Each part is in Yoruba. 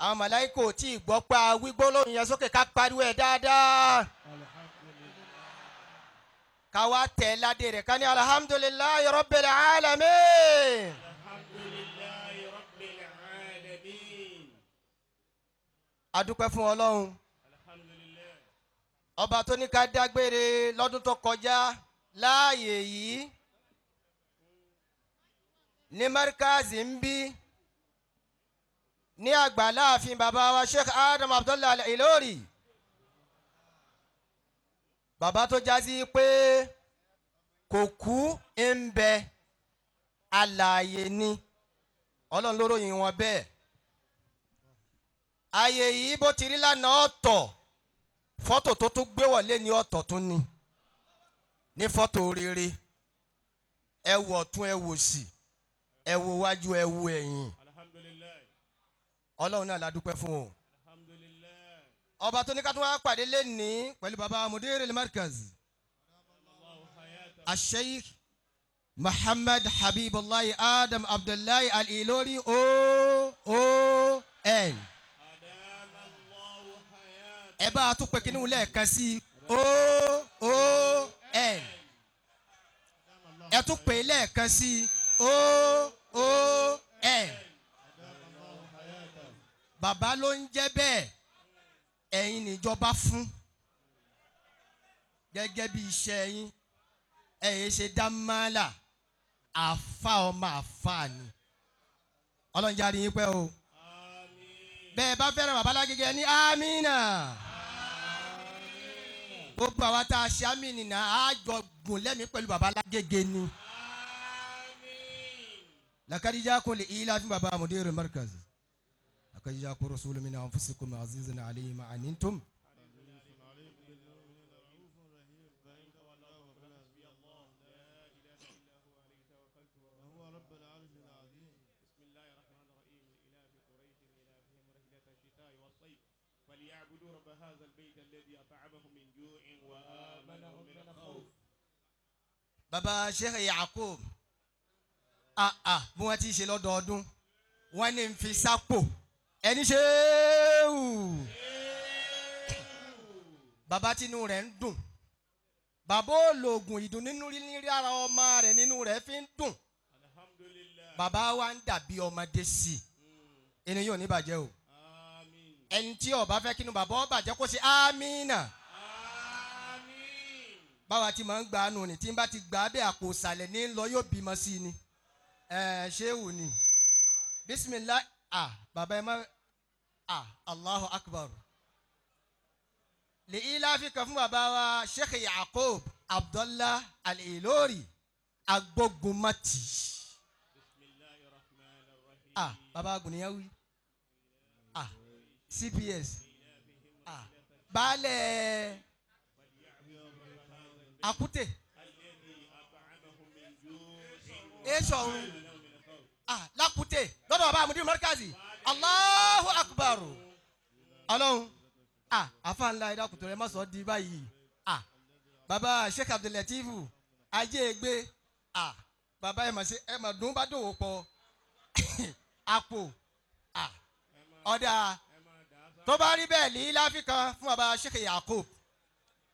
àwọn màláíkà ò tí ì gbọ́ pé a wí gbólóhùn yẹn sókè ká pariwo ẹ̀ dáadáa. ká wá tẹ̀ ládé rẹ̀ ká ní alhamdulillahi rabbil alamin. alhamdulillahi rabbil alamin. a dúpẹ́ fún Ọlọ́run alhamdulillah. ọba tó ní ká dágbére lọ́dún tó kọjá láàyè yìí ní Morikaz ń bí ní àgbàláàfin bàbá wa Sheikh Habibullahi Ilory bàbá tó jásí pé kò kú ń bẹ alààyè ni Ọlọ́run ló ròyìn wọn bẹ́ẹ̀. ààyè yìí bó ti rí lánàá ọ̀tọ̀ fọ́tò tó tún gbé wọlé ní ọ̀tọ̀ tún ni ní fọ́tò rere ẹ wò ọ̀tún ẹ wò sí ẹ wò wájú ẹ wò ẹ̀yìn Ọlọ́run náà la dúpẹ́ fún o. ọba tó ní ká tún wá pàdé lẹ́ni pẹ̀lú baba mudir Morikaz Sheikh Habibullahi Adam Abdullahi Ilory OON. ẹ bá a tún pè kínní lẹ́ẹ̀kan sí OON. ẹ tún pè lẹ́ẹ̀kan sí OON. bàbá ló ń jẹ́ bẹ́ẹ̀ ẹ̀yin níjọba fún gẹ́gẹ́ bí iṣẹ́ yín ẹ̀yin ṣe dá mọ́lá àfa ọmọ àfa ni Ọlọ́run jáde yín pẹ́ o bẹ́ẹ̀ bá fẹ́ràn bàbá lágége ní amínà gbogbo àwa tá a ṣe amínì náà á jọ gùn lẹ́mìí pẹ̀lú bàbá lágége ni làkàdíjà kò lè ilá fún bàbá mudir Morikaz. لقد جاءكم رسول من أنفسكم عزيز عليه ما عنتم فليعبدوا رب هذا البيت الذي أطعمهم من جوع وآمنهم من خوف. bàbá Sheikh Yakub bí wọ́n ti ṣe lọ́dọọdún wọ́n ní fi sápò ẹni ṣéwù bàbá tinú rẹ̀ ń dùn bàbá ológun ìdùn nínú rírí ara ọmọ rẹ̀ nínú rẹ̀ fi ń dùn bàbá wa ń dàbí ọmọdé sí i ẹni yóò ní bàjẹ́ o ẹni tí ó bá fẹ́ kínú bàbá ó bàjẹ́ kó ṣe amínà báwa ti máa ń gbà á nù ní tí n bá ti gbà á bẹ́ẹ̀ àpò ìsàlẹ̀ ní lọ yóò bímọ sí i ni ṣéwù ni bisimilah bàbá ẹ má Allahu akbar lè ilá fi kàn fún bàbá wa Sheikh Yakub Abdullahi Ilory agbógunmọ́tì bàbá agùnìyàn wí CPS baálẹ̀ akute esọ̀run lakute lọ́dọ̀ bàbá mudir Morikaz Allahu akbar Ọlọ́run afa ńlá ẹ̀dá kùtù rẹ̀ má sọ di báyìí bàbá Sheikh Abdullatif ajé gbé bàbá ẹ̀ mà dùn bá dòwò pọ̀ àpò ọ̀dà tó bá rí bẹ́ẹ̀ ní láfíkan fún bàbá Sheikh Yakub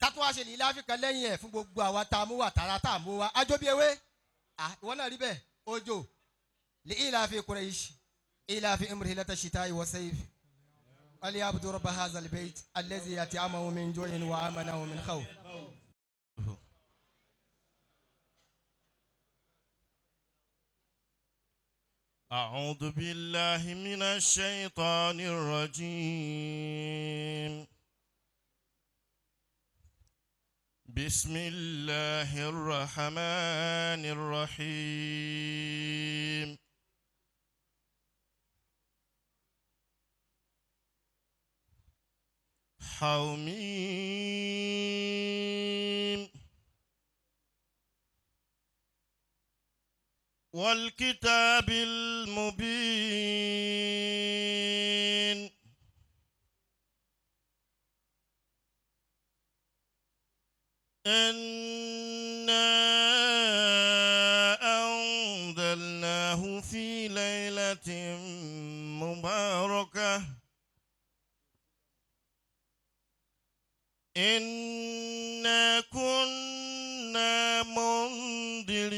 kátó wá ṣe ní láfíkan lẹ́yìn ẹ̀ fún gbogbo àwa tá a mú wà tààrà tá a mú wa ajó bí ewé ìwọ náà rí bẹ́ẹ̀ ojo lè ilà fi Quraysh ilà fi imrihilata الشتاء والصيف فليعبدوا رب هذا البيت الذي أطعمه من جوع وآمنه من خوف. أعوذ بالله من الشيطان الرجيم. بسم الله الرحمن الرحيم. حميم والكتاب المبين إنا أنزلناه في ليلة مباركة إنا كنا منذرين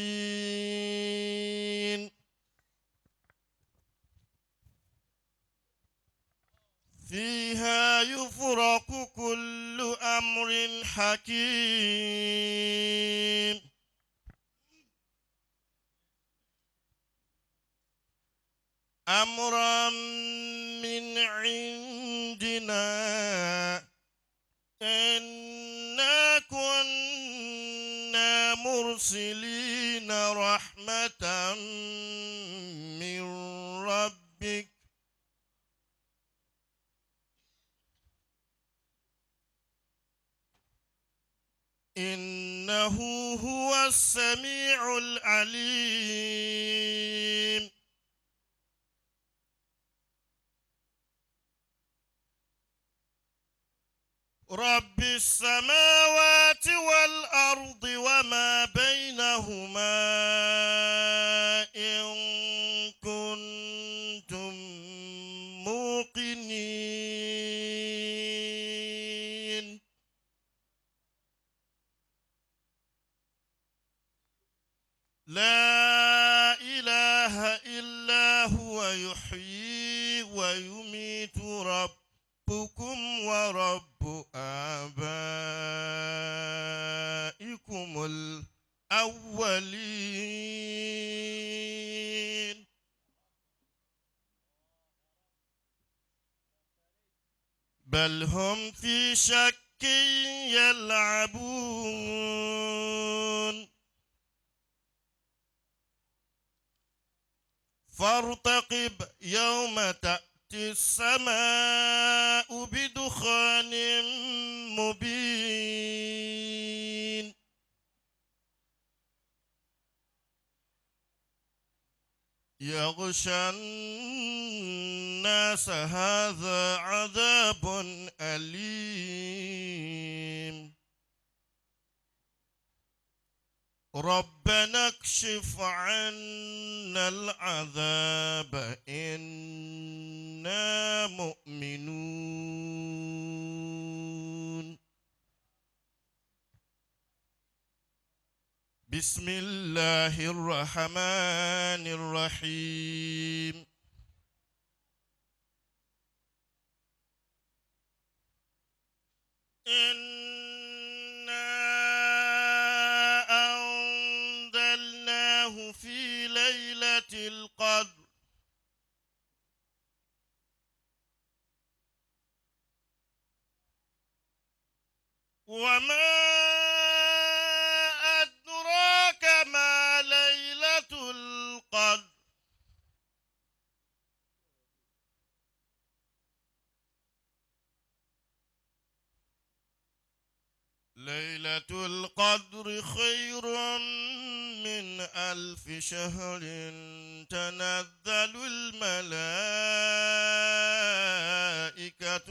فيها يفرق كل أمر حكيم أمرا من عندنا إنا كنا مرسلين رحمة من ربك إنه هو السميع العليم رب السماوات والأرض وما بينهما إن كنتم موقنين لا إله إلا هو يحيي ويميت ربكم ورب آبائكم الأولين بل هم في شك يلعبون فارتقب يوم تأتي السماء بدخان مبين يغشى الناس هذا عذاب أليم ربنا اكشف عنا العذاب إنا مؤمنون بسم الله الرحمن الرحيم في ليلة القدر وما أدراك ما ليلة القدر ليلة القدر خير من 1000 شهر تنزل الملائكة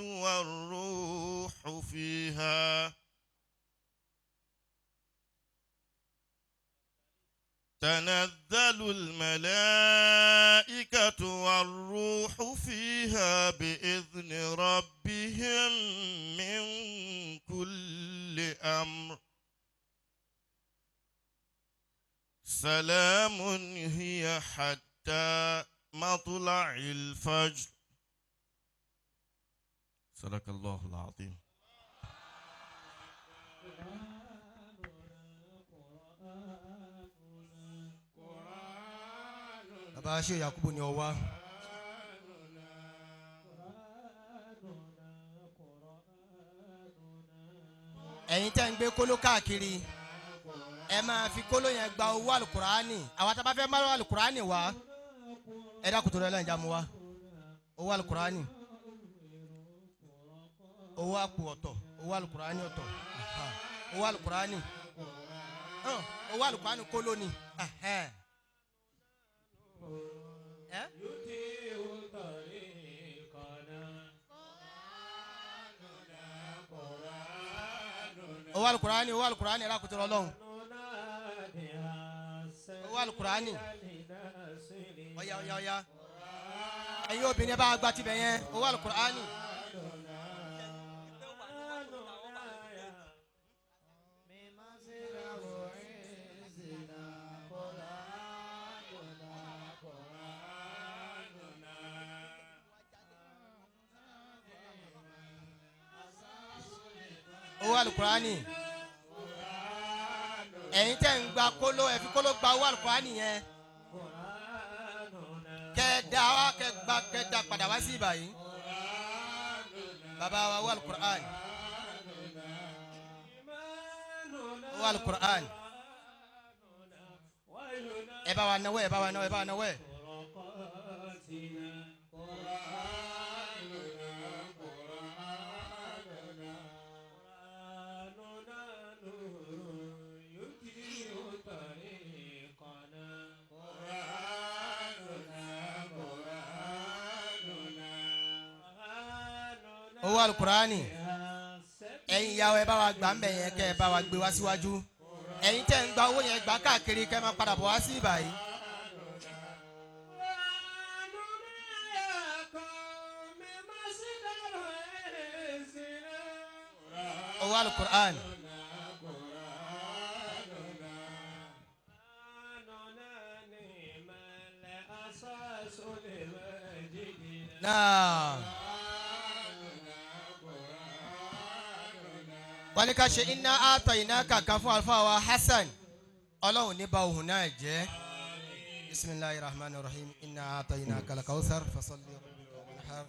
والروح فيها تنزل الملائكة والروح فيها بإذن ربهم من كل أمر سلام هي حتى مطلع الفجر صدق الله العظيم. bàbá ṣe Yakubu ni ọwá. ẹ̀yin tẹ́ ń gbé kóló káàkiri ẹ máa fi kóló yẹn gba owó alukurani àwọn tá a bá fẹ́ máa alukurani wá ẹ dákun tó lọ́ọ́ ìjà mu wá owó alukurani owó àpò ọ̀tọ̀ owó alukurani ọ̀tọ̀ owó alukurani kóló ni. owó alukurani ẹ dákun tó lọ́ọ́ owó alukurani ọ̀yà ẹ̀yin obìnrin bá gba tibẹ̀ yẹn owó alukurani owó alukurani ẹ̀yin tẹ́ ń gba kóló ẹ fi kóló gba owó alukurani yẹn kẹ́ da padà wá sí ìbàyí bàbá wa owó alukurani owó alukurani ẹ bá wa náwó ẹ bá wa náwó ẹ. owó alukurani ẹ̀yin ìyàwó ẹ bá wa gbà ń bẹ̀ yẹn kẹ́ ẹ bá wa gbé wá síwájú ẹ̀yin tẹ́ ń gba owó yẹn gbà káàkiri kẹ́ ẹ máa padà bọ̀ wá sí ìbàyí. owó alukurani. náà. wọ́n ní ká ṣe iná àtọ̀ iná kankan fún àlùfáà wa Hasan ọlọ́run ní bá ohun náà jẹ́ bisimilahi rahman rahim iná àtọ̀ iná kalakawusar fasalli wanhar.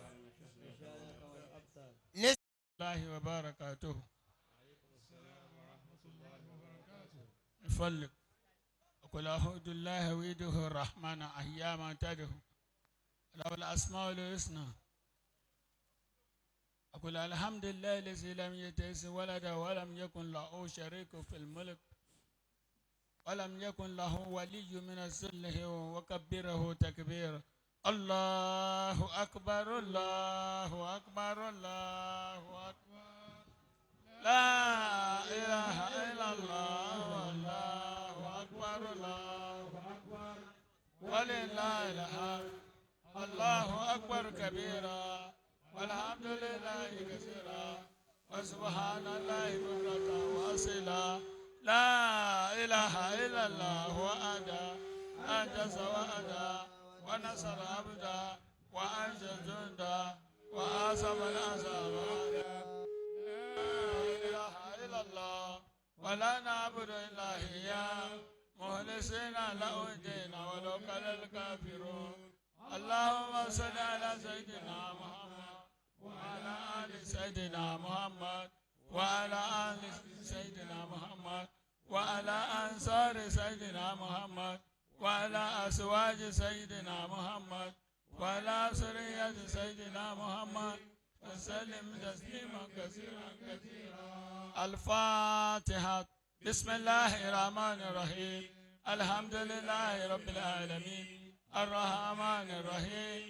الله وبركاته فلق وقل أعوذ الله ويده الرحمن أياما تده له الأسماء الحسنى أقول الحمد لله الذي لم يتخذ ولدا ولم يكن له شريك في الملك ولم يكن له ولي من الذل وكبره تكبيرا الله أكبر الله أكبر الله أكبر لا إله إلا الله الله أكبر الله أكبر ولله الحمد الله أكبر كبيرا والحمد لله كثيرا وسبحان الله بكرة وأصيلا لا إله إلا الله وحده أنجز وحده ونصر عبدا وأنجز جندا وأعصم الأحزاب لا إله إلا الله ولا نعبد إلا إياه مخلصين له الدين ولو كره الكافرون اللهم صل على سيدنا محمد وعلى آل سيدنا محمد وعلى آل سيدنا محمد وعلى أنصار سيدنا محمد وعلى أزواج سيدنا محمد وعلى سرية سيدنا محمد وسلم تسليما كثيرا كثيرا. الفاتحة. بسم الله الرحمن الرحيم الحمد لله رب العالمين الرحمن الرحيم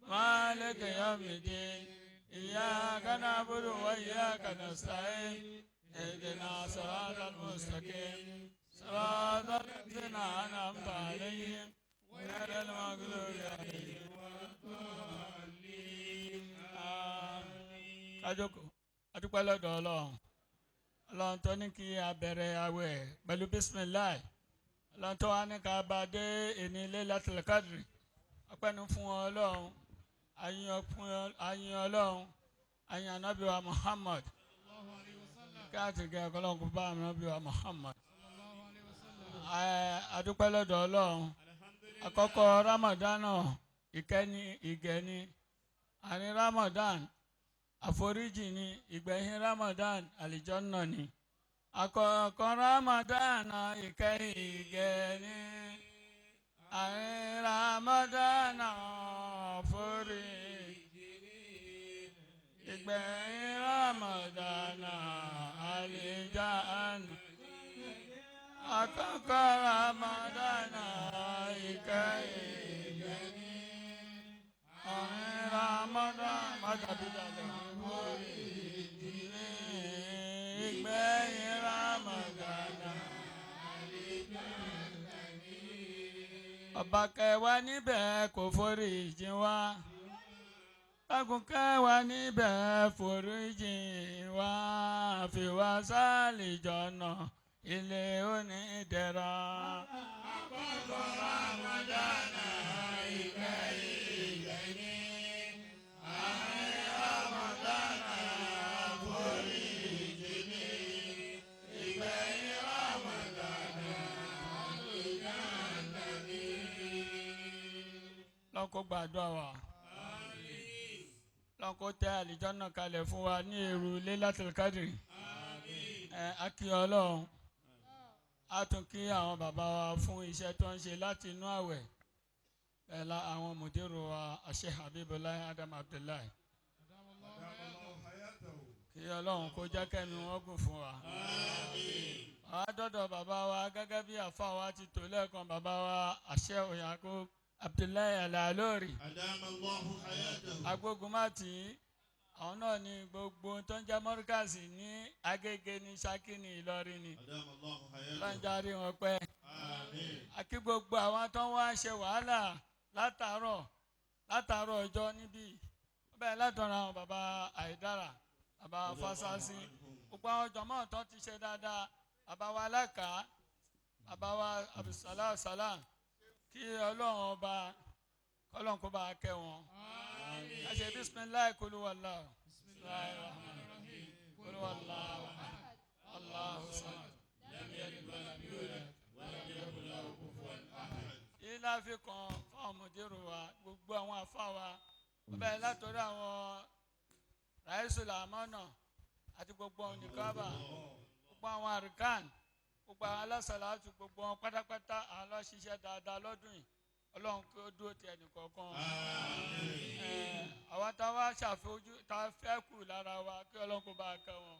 مالك يوم الدين إياك نعبد وإياك نستعين اهدنا صراط المستقيم صراط الذين أنعمت عليهم غير المغضوب عليهم ولا الضالين آمين. kájókòó adúpẹ́ lọ́dọ̀ ọlọ́run tó ní kí a bẹ̀rẹ̀ àwẹ̀ pẹ̀lú bísímìláì ọlọ́run tó wá ní ká bá dé ẹni Lailatul Qadri ọpẹ́nu fún ọlọ́run àyìn ọlọ́run àyìn ànábì wa Muhammad káàtì gẹ̀ ọlọ́run kò bá ànábì wa Muhammad. adúpẹ́ lọ́dọ̀ ọlọ́run àkọ́kọ́ ramadana ìkẹ́ni ìgẹ̀ni àní ramadan àforíjì ni ìgbẹ̀yìn ramadan àlìjọ́nà ni àkọ́kọ́ ramadan ìkẹ́ni ìgẹ̀ni àní ramadan àforíjì ni ìgbẹ̀yìn ramadan àlìjọ́nà. Àkọ́kọ́ Ramadana ìkẹyìn ìgbẹ̀ni ọ̀rìn Ramadan májàdúdàlẹ̀ orí ìdílé ìgbẹ̀yìn Ramadana ọba kẹwàá níbẹ̀ kò forí jìn wá bágun kẹwàá níbẹ̀ forí jìn wá fi wá sálì jọ̀nà ilé onídẹ̀ra. Àkọ́kọ́ Ramadana ìkẹyìn ìgbẹ̀ni àárín Ramadana foríjì ni gbàdúrà wa ọlọ́run kó tẹ́ àlìjánnà kalẹ̀ fún wa ní èrò Lailatul Qadr akí ọlọ́run a tún kí àwọn bàbá wa fún iṣẹ́ tó ń ṣe láti inú àwẹ̀ ẹ̀la àwọn mùdírù wa Sheikh Habibullahi Adam Abdullahi kí ọlọ́run kó jẹ́ kẹ́mi wọ́n gùn fún wa. àádọ́dọ̀ bàbá wa gẹ́gẹ́ bí àfa wa ti tò lẹ́ẹ̀kan bàbá wa Sheikh òyìnbó Abdullahi Ilory agbógunmáàtì àwọn náà ní gbogbo tó ń jẹ́ Morikaz ní Agége ní Ṣakí ní Ilory ní lọ́njárí wọn pẹ́. àkí gbogbo àwọn tó ń wá ṣe wàhálà látàárọ̀ ọjọ́ níbí bẹ́ẹ̀ látọ̀rọ̀ àwọn bàbá Àìdára bàbá Fásásí gbogbo àwọn jọmọ́ tó ti ṣe dáadáa bàbá wa Alákà bàbá wa Abdulsalam kí ọlọ́run ọba kọ́lọ́n kó bá a kẹ́ wọn. a ṣe bisimilayi kuluwala bisimilayi rahman rahim kuluwala Allahu samad lam yalid walam yulad walam yakun lahu kufuwan ahad. ilé àfikún fún ọmọdéru wa gbogbo àwọn afa wa bẹ́ẹ̀ látọ̀rọ̀ àwọn raisul amana àti gbogbo oníkàbà gbogbo àwọn àríkàn gbogbo àwọn alásàlátù gbogbo wọn pátápátá àwọn aláṣiṣẹ́ dáadáa lọ́dún yìí ọlọ́run kí ó dúró ti ẹnìkọ̀ọ̀kan àwọn táwa ṣàfojú tá a fẹ́ kù lára wa kí ọlọ́run kó bá a kẹ́ wọn.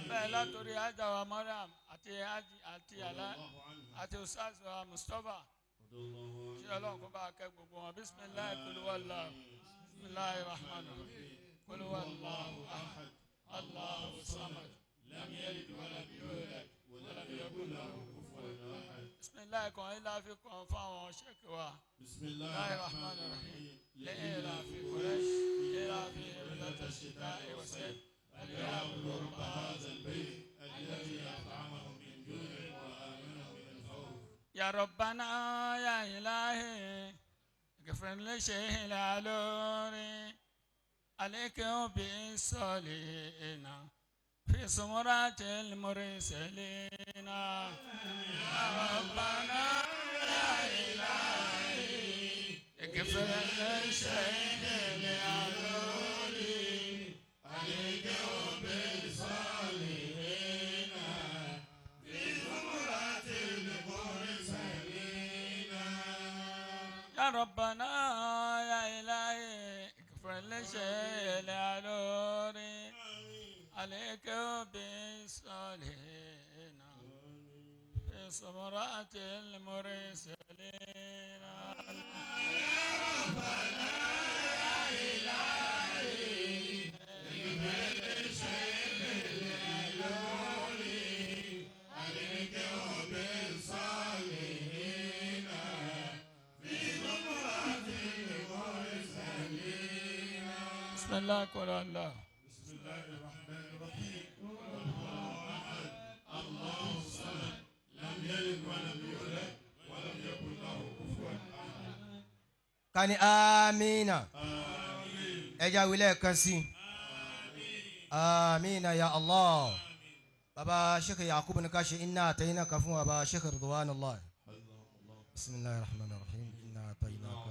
bẹ́ẹ̀ látòrí ajáwa Mariam àti usaz wa Mustapha kí ọlọ́run kó bá a kẹ́ gbogbo wọn. bisimilayi kuluwala bisimilayi rahman rahim kuluwala ahad Allahu samad lam yalid walam yulad walam yakun lahu kufuwan ahad. bisimilayi kan ilé àfi kan fáwọn ṣẹ́kì wa. bisimilayi rahman rahim lẹ́yìnlá fi Quraysh lẹ́yìnlá fi ìrìnàjò ṣìdá ìwọ̀sẹ̀ àlẹ́yàwó rọ̀bà àzẹ̀lbẹ́yì àlẹ́yàwó àtàwọn min ju'in wa amanahum min khawf. ya rabbana ya ilahi ighfir li Sheikh Ilory عليكم بالصالحين في سمرات المرسلين يا ربنا يا إلهي اغفر للشيخ العلوري عليكم بالصالحين في سمرات المرسلين يا ربنا يا إلهي لشيء العلوري عليك بالصالحين في سمرات المرسلين يا ربنا يا إلهي لشيء العلوري عليك بالصالحين في سمرات المرسلين. بسم الله قول الله. بسم الله الرحمن الرحيم. الله احد الله الصمد لم يلد ولم يولد ولم يكن له كفوا احد. kani amina. ẹja wílẹ̀ kan sí. amina ya Allah. baba Sheikh Yakubu ní ká ṣe inna ataynaka fún baba Sheikh Ridwanullah. bismillahir rahmanir rahim inna ataynaka.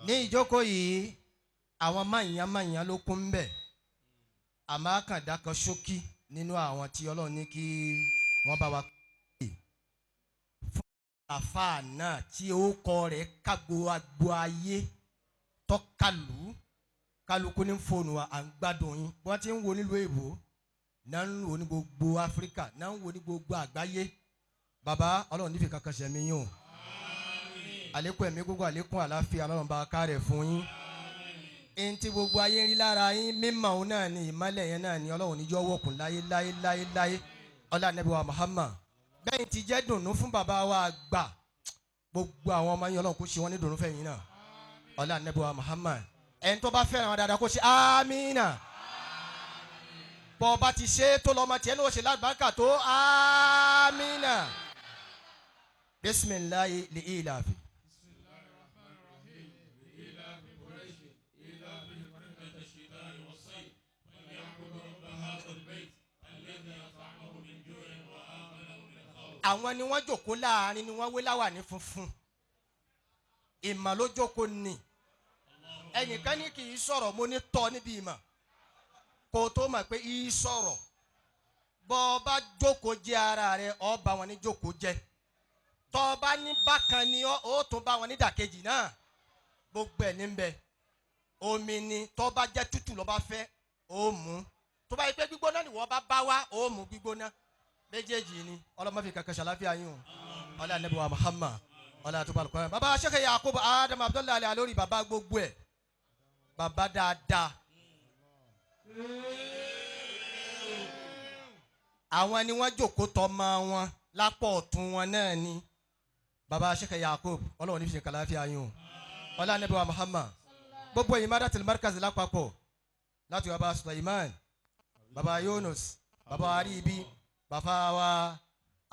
ní ìjókòó yìí àwọn máyìnyán ló kún bẹ́ẹ̀ àmọ́ àkàndá kan ṣókí nínú àwọn tí Ọlọ́run ní kí wọ́n bá wa pè fún àfáà náà tí ó kọ rẹ̀ kágbó agbo ayé tọ́kàlù kálukú ní fóònù wa à ń gbádùn yín wọ́n ti ń wo nílùú èbó náà ń wo ní gbogbo Áfíríkà náà ń wo ní gbogbo àgbáyé bàbá Ọlọ́run nífẹ̀ẹ́ kankan ṣẹ̀mí yín o. àlékún ẹ̀mí gbogbo àlékún àláfíà Ọlọ́run bá kárẹ̀ fún yín. ẹni tí gbogbo ayé ń rí lára yín mímọ́ òun náà ni ìmọ́lẹ̀ yẹn náà ni Ọlọ́run níjọ́ wọ̀kùn láyé láyé láyé láyé ọlá Ànábì wa Muhammad. bẹ́ẹ̀ ti jẹ́ dùnnú fún bàbá wa gbà gbogbo àwọn ọmọ yín Ọlọ́run kó ṣe wọ́n ní dùnnú fẹ̀yìn náà ọlá Ànábì wa Muhammad. ẹni tó bá fẹ́ràn wọn dáadáa kó ṣe amínà. bọ́ ọba ti ṣe tó lọ́mọ tiẹ̀ ní oṣù lágbàkà tó amínà. bisimilayi li ilafi. àwọn ni wọ́n jókòó láàrin ni wọ́n wé láwàní funfun ìmọ̀ ló jókòó ni ẹnìkan ní kì í sọ̀rọ̀ mo ní tọ́ níbi ìmọ̀ kó tó mọ̀ pé í sọ̀rọ̀ bọ́ ọ bá jókòó jẹ́ ara rẹ ọ bá wọn ní jókòó jẹ́ tọ́ ọ bá ní bákan ni ó tún bá wọn ní dàkejì náà gbogbo ẹ̀ ní bẹ omi ni tọ́ bá jẹ́ tútù lọ́ bá fẹ́ ó mú tó bá yẹ pé gbígbóná ni wọ́n bá wá ó mú gbígbóná méjèèjì ni ọlọ́mọ fi kankan ṣàlàfíà yín o ọlá Ànábì wa Muhammad ọlá tó bá lùkọ́ yẹn bàbá Sheikh Yakub Adam Abdullahi Alori bàbá gbogbo ẹ̀ bàbá dáadáa àwọn ni wọ́n jókòó tọ́mọ wọn lápò ọ̀tún wọn náà ni bàbá Sheikh Yakub ọlọ́wọ́n ní fi kàlàfíà yín o ọlá Ànábì wa Muhammad gbogbo Imadatul Markaz lápapọ̀ láti bàbá Sulaiman bàbá Yunus bàbá Aribi bàbá wa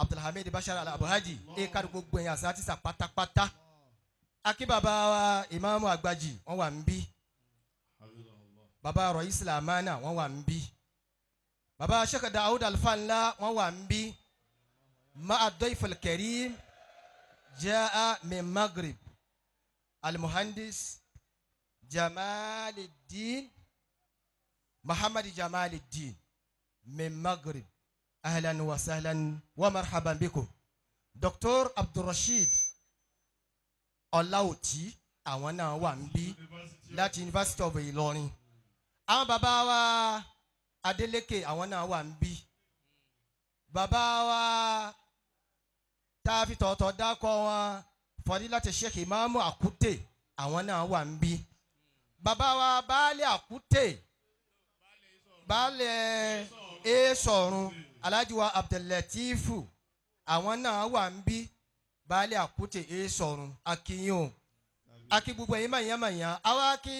Abdulhamid Bashar Al-Abuhaji kárí gbogbo ẹ̀yàn àti àtìsà pátápátá akí bàbá wa Imamu Agbaji wọ́n wà ń bí bàbá Rais Lamana wọ́n wà ń bí bàbá Sheikh Daoud Alfanla wọ́n wà ń bí ma'a Dayf al-Karim jaa min Maghrib al-Muhandis Jamaluddin Muhammad Jamaluddin min Maghrib ahlan wa sahlan wa marhaban bikum Dr. Abdulrasheed Ọláòtí àwọn náà wà ń bí láti University of Ilory àwọn bàbá wa Adeleke àwọn náà wà ń bí bàbá wa tààfi tọ̀ọ̀tọ̀ dákọ̀ wọn Fadilati Sheikh Imamu Akute àwọn náà wà ń bí bàbá wa baálé Akute baálé Èsọ̀run Alhaji wa Abdullatifu àwọn náà wà ń bí baálé Akute Èsọ̀run akínyìn akí gbogbo ẹ̀yin mọ̀nyánmọ̀nyán àwa kí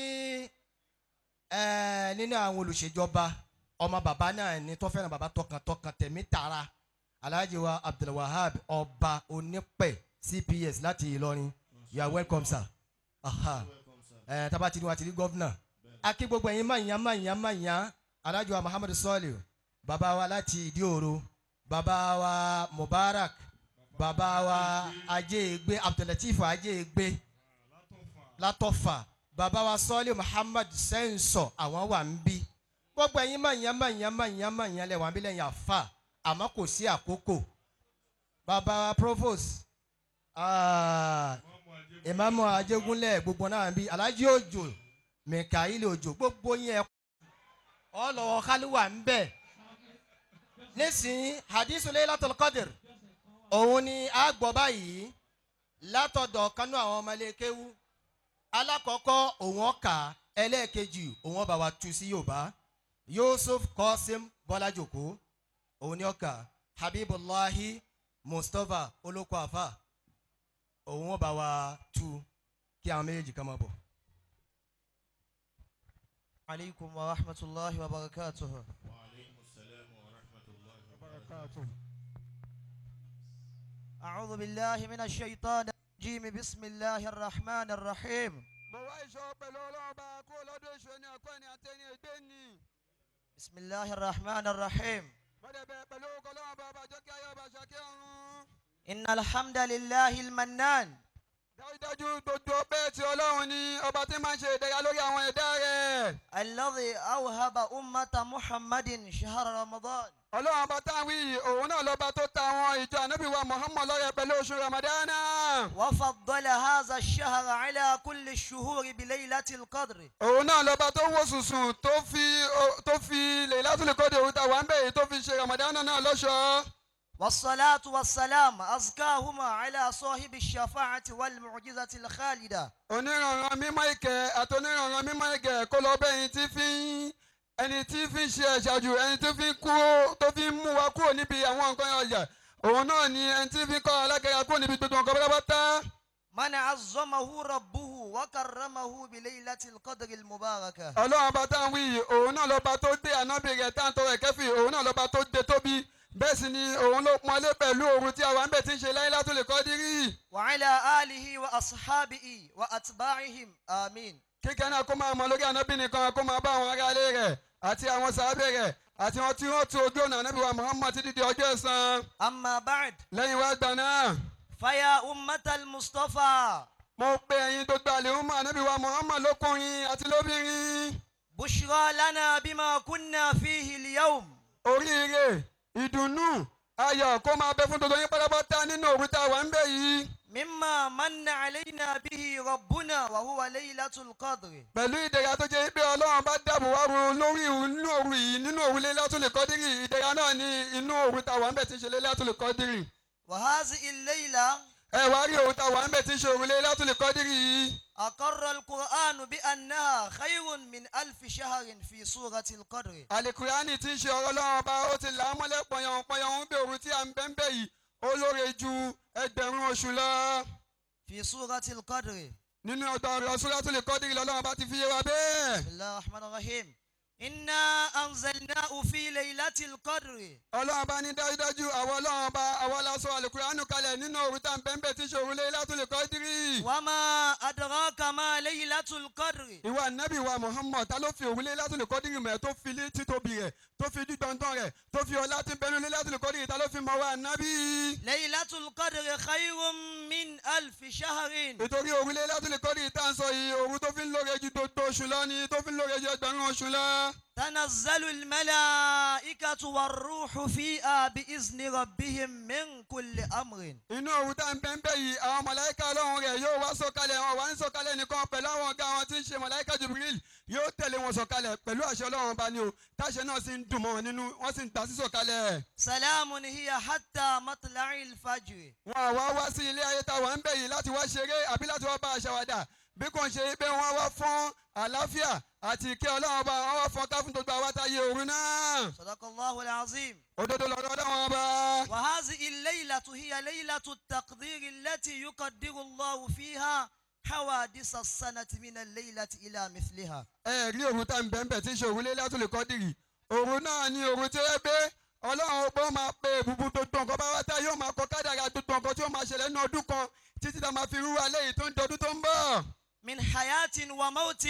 nínú àwọn olùṣèjọba ọmọ bàbá náà ní tó fẹ́ràn bàbá tọkàntọkàn tẹ̀mí tara Alhaji wa Abdulwahab ọba onípẹ̀ CPS láti Ìlọrin you are welcome sir tabati ni wa ti rí gọ́vnà akí gbogbo ẹ̀yin mọ̀nyánmọ̀nyán Alhaji wa Muhammadu Sọ́ọ̀lì bàbá wa láti Ìdíòro bàbá wa Mubarak bàbá wa Ajéègbé Abdullatif Ajéègbé Látọ̀fà bàbá wa Sọ́ọ̀lì Muhammad Sẹ́ńsọ̀ àwọn wà ń bí gbogbo ẹ̀yin mọ̀nyánmọ̀nyán lẹ̀ wà ń bí lẹ́yìn àfà àmọ́ kò sí àkókò bàbá wa Provost Ìmáàmù Ajégúnlẹ̀ gbogbo náà ń bí Alhaji Òjò Mikaeli Òjò gbogbo yẹn ọlọ́wọ́ kálíwà ń bẹ̀ nísìnyí hadithu Lailatul Qudir òun ni a gbọ́ báyìí látọ̀dọ̀ kanú àwọn ọmọlẹ́kẹ́wù alákọ̀ọ́kọ́ òun ọ̀ka ẹlẹ́ẹ̀kejì òun ọba wa tu sí Yorùbá Yusuf Qasim Bọ́lájòkó òun ni ọ̀ka Habibullahi Mustapha olóko àfà òun ọba wa tu kí àwọn méjèèjì kan máa bọ̀. عليكم ورحمة الله وبركاته. وعليكم السلام ورحمة الله وبركاته. أعوذ بالله من الشيطان الرجيم بسم الله الرحمن الرحيم. بسم الله الرحمن الرحيم. إن الحمد لله المنان. dájúdájú gbogbo ọpẹ́ tí Ọlọ́run ní ọba tí máa ń ṣe ìdẹ̀ra lórí àwọn ẹ̀dá rẹ̀. الذي أوهب أمة محمد شهر رمضان. Ọlọ́run ọba táwọn yìí òun náà lọ́ba tó ta àwọn ìjọ ànábì wa Muhammad lọ́rẹ pẹ̀lú oṣù Ramadana. وفضل هذا الشهر على كل الشهور بليلة القدر. òun náà lọ́ba tó wó sùsùn tó fi Lailatul Qudir òun ta wà ń bẹ̀yìí tó fi ṣe Ramadana náà lọ́ṣọ̀ọ́. والصلاة والسلام أزكاهما على صاحب الشفاعة والمعجزة الخالدة. onírànràn mímọ́ ìkẹ́ àti onírànràn mímọ́ ìkẹ́ kó lọ bẹ́ẹ̀ ẹni tí fi ń ṣe ẹ̀ṣáájú ẹni tó fi ń mú wa kúrò níbi àwọn nǹkan ọjà òun náà ni ẹni tí fi ń kọ́ alágẹ̀rẹ̀ kúrò níbi gbogbo nǹkan pátápátá. من عظمه ربه وكرمه بليلة القدر المباركة. ọlọ́run bá tá à ń wí yìí òun náà lọ́ba tó dé ànábì rẹ̀ tá à ń tọrọ ẹ̀kẹ́fì òun náà lọ́ba tó dé tóbi bẹ́ẹ̀ sì ni òun ló pọ́nlé pẹ̀lú òun tí àwọn àmbẹ̀ ti ń ṣe Lailatul Qudir. وعلى آله وأصحابه وأتباعهم آمين. kíkẹ́ náà kó máa mọ lórí ànábì nìkan kó máa bá àwọn aráalé rẹ̀ àti àwọn sàábẹ̀ rẹ̀ àti wọn tí wọ́n tó ojú ọ̀nà ànábì wa Muhammad títí di ọjọ́ ẹ̀san. أما بعد lẹ́yìn wá gbà náà فيا أمة المصطفى mo pe ẹ̀yin gbogbo àlèhùnmọ́ ànábì wa Muhammad lọ́kùnrin àti lóbìnrin. بشرى لنا بما كنا فيه اليوم oríire ìdùnnú ayọ̀ kó máa bẹ fún gbogbo yín pátápátá nínú òru tá a wà ń bẹ̀ yìí. مما من علينا به ربنا وهو ليلة القدر pẹ̀lú ìdẹ̀ra tó jẹ́ pé ọlọ́run bá dáàbò wá ru lórí inú òru yìí nínú òru Laylatul Qadri ìdẹ̀ra náà ní inú òru tá a wà ń bẹ̀ tí ń ṣe Laylatul Qadri. وهذه الليلة ẹ wá rí òru tá a wà ń bẹ̀ tí ń ṣe òru Laylatul Qadri yìí. أقر القرآن بأنها خير من 1000 شهر في سورة القدر. Àlìkùránì tí ń ṣe ọ̀rọ̀ ọlọ́run ọba ó ti là á mọ́lẹ̀ pọ̀yàn bí òru tí a ń bẹ́ ń bẹ̀ yìí ó lóore ju ẹgbẹ̀rún oṣù lọ. في سورة القدر. nínú ọ̀dọ̀ ọ̀rọ̀ Suratul Qadri lọ́lọ́run ọba ti fi yé wa bẹ́ẹ̀. بسم الله الرحمن الرحيم. إنا أنزلناه في ليلة القدر. ọlọ́run bá ní dájúdájú àwọn ọlọ́run bá àwọn aláṣọ àlùkùránù kalẹ̀ nínú òru tá à ń bẹ́ńbẹ́ tí ṣòro Laylatul Qadri. وما أدراك ما ليلة القدر. ìwà nábì wa Muhammad ta ló fi òru Laylatul Qadri mẹ́ tó fi létí tóbi rẹ̀ tó fi dídọ̀ndọ̀n rẹ̀ tó fi ọlá tí ń bẹnu Laylatul Qadri ta ló fi mọ̀ wá nábì. ليلة القدر خير من 1000 شهر. nítorí òru Laylatul Qadri tá à ń sọ yìí òru tó fi ń lóore ju gbogbo oṣù lọ ni tó fi ń lóore ju ẹgbẹ̀rún oṣù lọ. تنزل الملائكة والروح فيها بإذن ربهم من كل أمر. inú òru tá à ń bẹ́ńbẹ́ yìí àwọn màláíkà ọlọ́run rẹ̀ yóò wá sọ̀kalẹ̀ wọn wá ń sọ̀kalẹ̀ nìkan pẹ̀lú àwọn ọ̀gá wọn tí ń ṣe màláíkà Jibril yóò tẹ̀lé wọn sọ̀kalẹ̀ pẹ̀lú àṣẹ ọlọ́run bá ní o táṣẹ náà sì ń dùn mọ́ wọn nínú wọ́n sì ń gbà sí sọ̀kalẹ̀. سلام هي حتى مطلع الفجر. wọn àwa wá sí ilé ayé tá a wà ń bẹ̀ yìí láti wá ṣeré àbí láti wá bá aṣàwàdà bí kò ń ṣe pé wọ́n wá fún àlàáfíà àti ìkẹ́ ọlọ́run ọba wọ́n wá fún ká fún gbogbo àwa tá a yẹ òru náà. صدق الله العظيم. òdodo lọ́dọ̀ ọlọ́run ọba. وهذه الليلة هي ليلة التقدير التي يقدر الله فيها حوادث السنة من الليلة إلى مثلها. ẹ rí òru tá à ń bẹ́ńbẹ́ tí ń ṣe òru Laylatul Qadri òru náà ni òru tí ẹ gbé ọlọ́run ọba máa pe ìbùbù tó tán kọ́ bá wá tá yóò máa kọ kádàrá tó tán kọ́ tí ó máa ṣẹlẹ̀ ní ọdún kan títí tá a máa fi rú alẹ́ yìí tó ń dọdún tó ń bọ̀. من حياة وموت.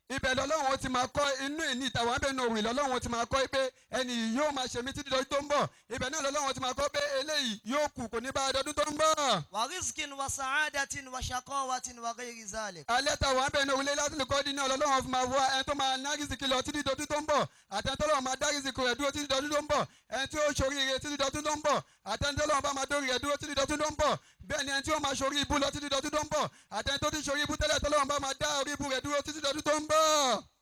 ibẹ̀ lọ́lọ́run ti máa kọ́ inú ìní ìtàwọn abẹ́nu òrìn lọ́lọ́run ti máa kọ́ pé ẹni yìí yóò máa ṣe mí títí dọdún tó ń bọ̀ ibẹ̀ náà lọ́lọ́run ti máa kọ́ pé eléyìí yóò kù kò ní bá a dọdún tó ń bọ̀. ورزق وسعادة وشقاوة وغير ذلك. alẹ́ tàwọn abẹ́nu òrìn Laylatul Qadri náà lọ́lọ́run fi máa wá ẹni tó máa ná rìsíkì lọ títí dọdún tó ń bọ̀ àtẹnudọ́lọ́run máa dá rìsíkì rẹ̀ dúró títí dọdún tó ń bọ̀ ẹni tí ó ṣoríire títí dọdún tó ń bọ̀ àtẹnudọ́lọ́run bá máa dórí rẹ̀ dúró títí dọdún tó ń bọ̀ bẹ́ẹ̀ ni ẹni tí ó máa ṣorí ibú lọ títí dọdún tó ń bọ̀ àtẹni tó ti ṣorí ibú tẹ́lẹ̀ tọ́lọ́run bá máa dá orí ibú rẹ̀ dúró títí dọdún tó ń bọ̀.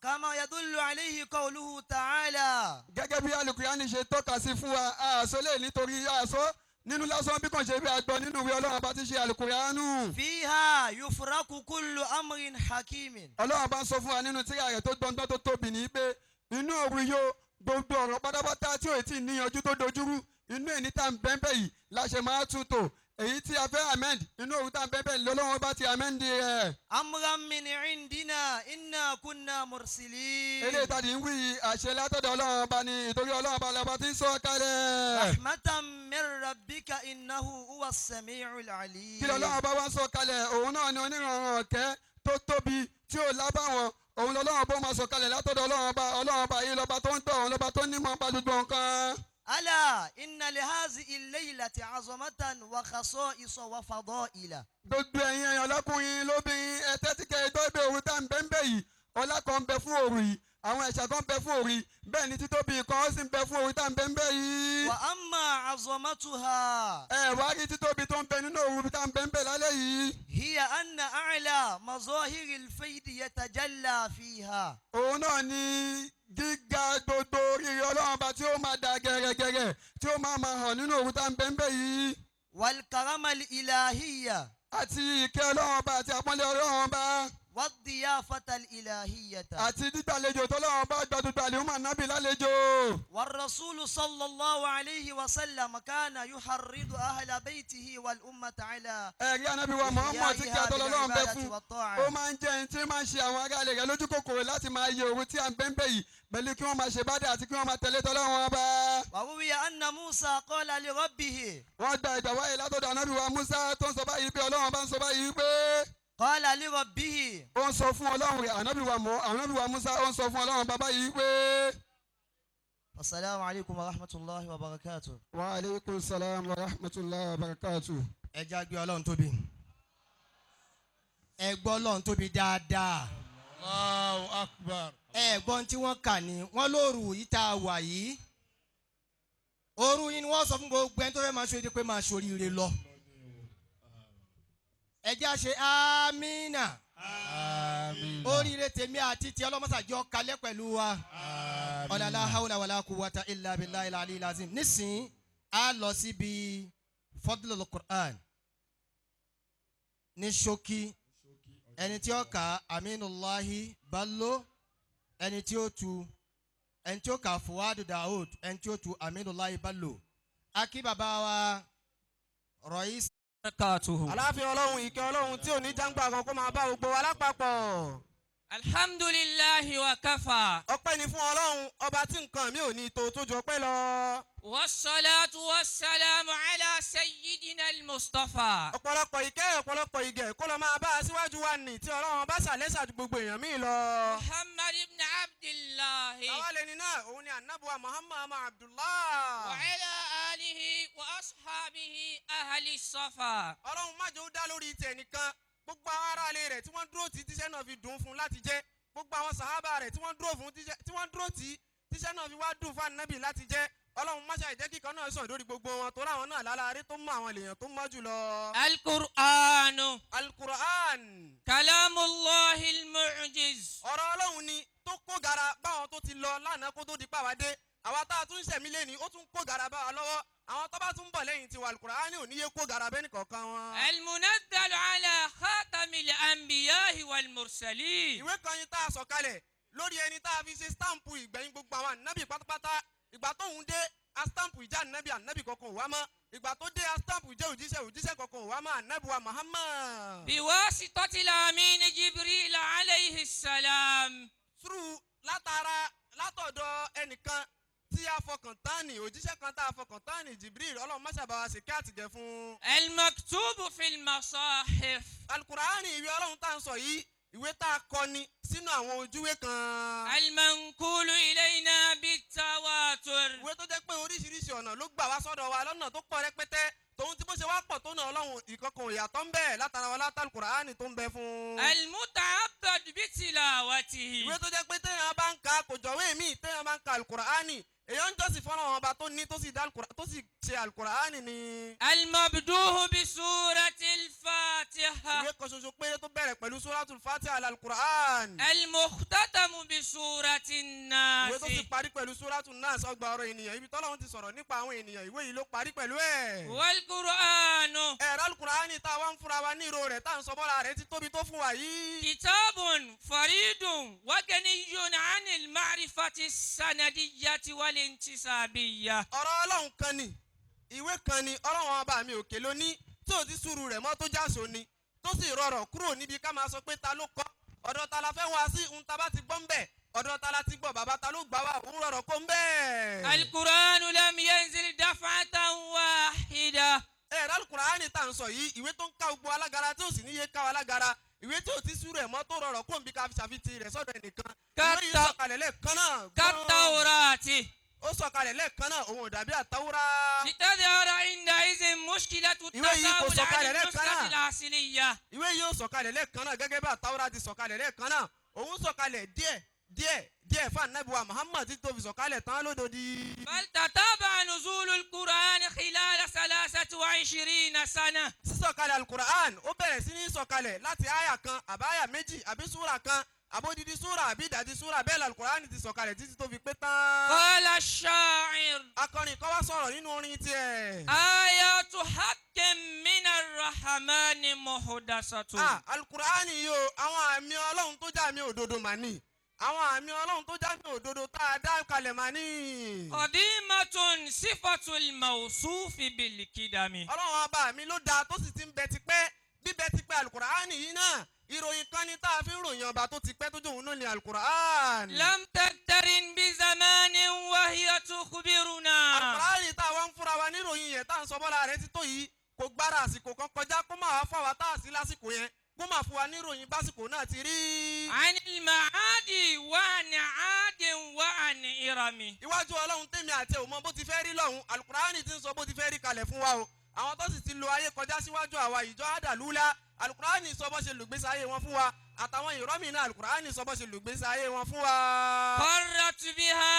كما يدل عليه قوله تعالى. gẹ́gẹ́ bí Al-Qur'ani ṣe tọ́ka sí fún wa àṣọ lè nítorí àṣọ nínú lásán bí kò ṣe bí àgbọ̀ nínú ìwé ọlọ́run bá ti ṣe Al-Qur'anu. فيها يفرق كل أمر حكيم. ọlọ́run bá ń sọ fún wa nínú tírà rẹ̀ tó gbọ́ngbọ́n tó tóbi ní pé inú òru yóò gbogbo ọ̀rọ̀ pátápátá tí ò tí ì níyanjú tó dojúrú inú ẹni tá à ń bẹ́ńbẹ́ yìí la ṣe máa tún tò èyí tí a fẹ́ amend inú òru tá à ń bẹ́ńbẹ́ lọ́lọ́run bá ti amend rẹ̀. أمرا من عندنا إنا كنا مرسلين. eléyìí tàbí ń wí àṣẹ látọ̀dọ̀ ọlọ́run ọba ni ìtorí ọlọ́run ọba lọ́ba ti ń sọ kalẹ̀. رحمة من ربك إنه هو السميع العليم. kí lọ́lọ́run ọba wá ń sọ kalẹ̀ òun náà ni onírànràn ọ̀kẹ́ tó tóbi tí ò lábàwọ̀n òun lọ́lọ́run ọba máa sọ kalẹ̀ látọ̀dọ̀ ọlọ́run ọba yìí lọ́ba tó ń tọ̀ òun lọ́ba tó nímọ̀ pa gbogbo nǹkan. ألا إن لهذه الليلة عظمة وخصائص وفضائل. gbogbo ẹ̀yin èèyàn lọ́kùnrin lóbìnrin ẹ̀tẹ́tìkẹ́ ìtọ́gbẹ́ òru tá à ń bẹ́ńbẹ́ yìí ọlá kan ń bẹ fún òru yìí àwọn ẹ̀ṣà kan ń bẹ fún òru yìí bẹ́ẹ̀ ni títóbi kan ó sì ń bẹ fún òru tá à ń bẹ́ńbẹ́ yìí. وأما عظمتها ẹ wá rí títóbi tó ń bẹ nínú òru tá à ń bẹ́ńbẹ́ lálẹ́ yìí. هي أن أعلى مظاهر الفيض يتجلى فيها. òun náà ni gíga gbogbo oríire ọlọ́run bá tí ó máa da gẹ̀rẹ́gẹ̀rẹ́ tí ó máa hàn nínú òru tá à ń bẹ́ńbẹ́ yìí. والكرم الإلهية. àti ìkẹ́ ọlọ́run bá àti àpọ́nlé ọlọ́run bá. والضيافة الإلهية. àti dídàlejò tọ́lọ́run bá gbàdúgbà àlùmọ́ nábì lálejò. والرسول صلى الله عليه وسلم كان يحرض أهل بيته والأمة على ẹ̀rí anábì wa Muhammad tí kí atọ́lọ́lọ́run bẹ fún ó والطاعة. máa ń jẹ́ ẹni tí máa ń ṣe àwọn ará rẹ̀ lójú kòkòrò láti máa yẹ òru tí à ń bẹ́ńbẹ́ yìí pẹ̀lú kí wọ́n máa ṣe bádà àti kí wọ́n máa tẹ̀lé tọ́lọ́run ọba. وروي أن موسى قال لربه. wọ́n gba ìgbà wáyé látọ̀dọ̀ anábì wa Musa tó ń sọ báyìí pé ọlọ́run bá ń sọ báyìí pé. قال لربه. ó ń sọ fún ọlọ́run rẹ̀ anábì wa Musa ó ń sọ fún ọlọ́run bàbá yìí pé. Assalamu alaikum wa rahmatullahi wa barakatuh. Wa alaikum salam wa rahmatullahi wa barakatuh. ẹ já gbé ọlọ́run tóbi ẹ gbọ́ ọlọ́run tóbi dáadáa Allahu Akbar. ẹ gbọ́n tí wọ́n kà ní wọ́n lóru yìí tá a wà yìí òru yìí ni wọ́n sọ fún gbogbo ẹni tó fẹ́ máa ṣoríire pé máa ṣoríire lọ ẹ já ṣe amínà oríire tèmi àti ti ọlọ́mọsàjọ́ kalẹ̀ pẹ̀lú wa ọ̀làlá haúlà wàlá quwwata illa billahi al-aliyyil azim nísìnyí a lọ síbi fadlul Qur'an ní ṣókí ẹni tí ó kà Aminullahi Bello ẹni tí ó kà Fuadu Daud ẹni tí ó tu Aminullahi Bello akí bàbá wa Rais aláfin ọlọ́run ìkẹ́ ọlọ́run tí ò ní jàǹgbà kan kó máa bá gbogbo wa lápapọ̀. alhamdulillahi wa kafa. ọpẹ́ ni fún ọlọ́run ọba tí nǹkan mi ò ní tó tó jọ pẹ́ lọ. wassalatu wassalamu ala sayyidina al-mustafa. ọ̀pọ̀lọpọ̀ ìkẹ́ ọ̀pọ̀lọpọ̀ ìgẹ̀ kó lọ máa bá a síwájú wa nì tí ọlọ́run bá ṣàlẹ́sà ju gbogbo èèyàn míì lọ. muhammad ibn abdullahi. àwa lẹni náà òun ni anabuwa muhammad abdullah. wa ala alihi wa ashabihi ahli safa. ọlọ́run má jẹ́ ó dá lórí tẹ̀ nìkan gbogbo àwọn aráalé rẹ̀ tí wọ́n dúró tí tíṣẹ́ náà fi dùn fún láti jẹ́ gbogbo àwọn sàhábà rẹ̀ tí wọ́n dúró tí tíṣẹ́ náà fi wá dùn fún ànábì láti jẹ́ ọlọ́run má ṣe ìjẹ́ kíkan náà sàn lórí gbogbo wọn tó ráwọn náà lálàárí tó mọ àwọn èèyàn tó mọ jùlọ. al-Qur'anu. al-Qur'an. kalamullahi al-mu'jiz. ọ̀rọ̀ ọlọ́run ni tó kó gara báwọn tó ti lọ lánàá kó tó di pàwádé àwa tá a tún ṣẹ̀mí lé ní ó tún kó gara bá wa lọ́wọ́ àwọn tó bá tún bọ̀ lẹ́yìn tiwa al-Qur'an ò ní yé kó gara bẹ́ẹ̀ nìkọ̀ọ̀kan wọn. al-munazzalu ala khatamil anbiya'i wal mursalin. ìwé kan yín tá a sọ̀kalẹ̀ lórí ẹni tá a fi ṣe stampu ìgbẹ̀yìn gbogbo àwọn ànábì pátápátá ìgbà tóun dé a stampu ìjà ànábì kankan wá mọ́ ìgbà tó dé a stampu ìjẹ́ òjíṣẹ́ kankan wá mọ́ ànábì wa Muhammad. biwasitatil amin Jibril alayhi salam. sùúrù látọ̀dọ̀ ẹnìkan tí a fọkàn tán ni òjíṣẹ́ kan tá a fọkàn tán ni Jibril ọlọ́run má ṣàbà wa ṣe kí àtìgẹ́ fún. al-maktubu fil masahif. al-Qur'ani ìwé ọlọ́run tá à ń sọ yìí ìwé tá a kọ ni sínú àwọn ojúwé kan. al-manqulu ilayna bit-tawatur. ìwé tó jẹ́ pé oríṣiríṣi ọ̀nà ló gbà wá sọ́dọ̀ wa lọ́nà tó pọ̀ rẹpẹtẹ tòun tí bó ṣe wá pọ̀ tó náà ọlọ́run ìkọ̀kan òyàtọ̀ ń bẹ látara wa látàlù Qur'ani tó ń bẹ fún. al-muta'abbad bitilawatihi. ìwé tó jẹ́ pé téèyàn bá ń ka kò jọ̀wé mi téèyàn bá ń ka al-Qur'ani èèyàn ń jọ́sìn fọ́nà wọn ọba tó ní tó sì ṣe al-Qur'ani ni. al-mabduhu bi suratil fatiha. ìwé kan ṣoṣo péré tó bẹ̀rẹ̀ pẹ̀lú suratul fatiha al-Qur'an. al-mukhtatamu bi suratin nas. ìwé tó ti parí pẹ̀lú suratul nas ọgbà ọ̀rọ̀ ènìyàn ibi tọ́lọ́run ti sọ̀rọ̀ nípa àwọn ènìyàn ìwé yìí ló parí pẹ̀lú ẹ̀. wal qur'anu. ẹ̀rọ al-Qur'ani tá a wá ń fura wa ní ìró rẹ̀ tá à ń sọ bọ́ra rẹ̀ ti tóbi tó fún wa yìí. kitabun faridun wa ganiyun anil ma'rifati sanadiyyati wal intisabiyya. ọ̀rọ̀ ọlọ́run kan ni ìwé kan ni ọlọ́run ọba mi òkè lóní tí ò ti sùúrù rẹ̀ mọ́ tó jáso ni tó sì rọrọ̀ kúrò níbi ká máa sọ pé ta ló kọ́ ọ̀dọ̀ ta la fẹ́ wá sí ohun ta bá ti gbọ́ ń bẹ̀ ọ̀dọ̀ ta la ti gbọ́ bàbá ta ló gbà wá òun rọrọ̀ kó ń bẹ̀. al-Qur'anu lam yanzil daf'atan wahida. ẹ̀rọ al-Qur'ani tá à ń sọ yìí ìwé tó ń ká gbogbo alágara tí ò sì níye ká wa lágara ìwé tí ò ti sùúrù ẹ̀ mọ́ tó rọrọ̀ kó ń bí ká fi ṣàfihàn rẹ̀ sọ́dọ̀ ẹnìkan ìwé yìí sọ̀kalẹ̀ lẹ́ẹ̀kan náà. kat-tawrati. ó sọ̀kalẹ̀ lẹ́ẹ̀kan náà òun ò dàbí àtàwùrá. litadhara inda'izin mushkilatu ìwé yìí kò tasawul sọ̀kalẹ̀ an lẹ́ẹ̀kan náà. al-nuskatil asliyya. ìwé yìí ó sọ̀kalẹ̀ lẹ́ẹ̀kan náà gẹ́gẹ́ bí àtàwùrá ti sọ̀kalẹ̀ lẹ́ẹ̀kan náà òun sọ̀kalẹ̀ díẹ̀ fún ànábì wa Muhammad tí tó fi sọ̀kalẹ̀ tán lódòdì. bal tataba nuzulul Qur'an khilala 23 sana. sísọ̀kalẹ̀ al-Qur'an ó bẹ̀rẹ̀ sí ní sọ̀kalẹ̀ láti àyà kan àbáyà méjì àbí súra kan àbódìdí súra àbí ìdajì súra bẹ́ẹ̀ al-Qur'an ti sọ̀kalẹ̀ títí tó fi pé tán. qala ash-sha'ir. akọrin kan wá sọ̀rọ̀ nínú orin tiẹ̀. ayatu haqqin minar rahmani muhdasatun. al-Qur'an yìí o àwọn àmì ọlọ́run tó já àmì òdodo mà ní àwọn àmì ọlọ́run tó já àmì òdodo tá a dá kalẹ̀ mà ní. qadimatun sifatul mawsufi bil kidami. ọlọ́run ọba mi ló dáa tó sì ti ń bẹ tipẹ́ bíbẹ tipẹ́ al-Qur'an yìí náà ìròyìn kan ní tá a fi ń ròyìn ọba tó ti pẹ́ tó jòun náà ní al-Qur'an. lam taktarin bi zamanin wa hiya tukhbiruna. al-Qur'an tá a wá ń fúnra wa níròyìn yẹn tá à ń sọ bọ́lá rẹ̀ ti tó yìí kò gbára àsìkò kan kọjá kó máa wá fún wa tá a sí lásìkò yẹn kó máa fún wa níròyìn básìkò náà ti rí. anil ma'adi wa an aadin wa an irami. iwájú ọlọ́run tèmi àti ẹ̀ ò mọ bó ti fẹ́ rí lọ́hùn alukurani ti ń sọ bó ti fẹ́ rí kalẹ̀ fún wa o àwọn tó sì ti lo ayé kọjá síwájú àwa ìjọ àdàlúlá alukurani sọ bó ṣe lùgbésí ayé wọn fún wa àtàwọn ìrọ́mì náà alukurani sọ bó ṣe lùgbésí ayé wọn fún wa. qarrat biha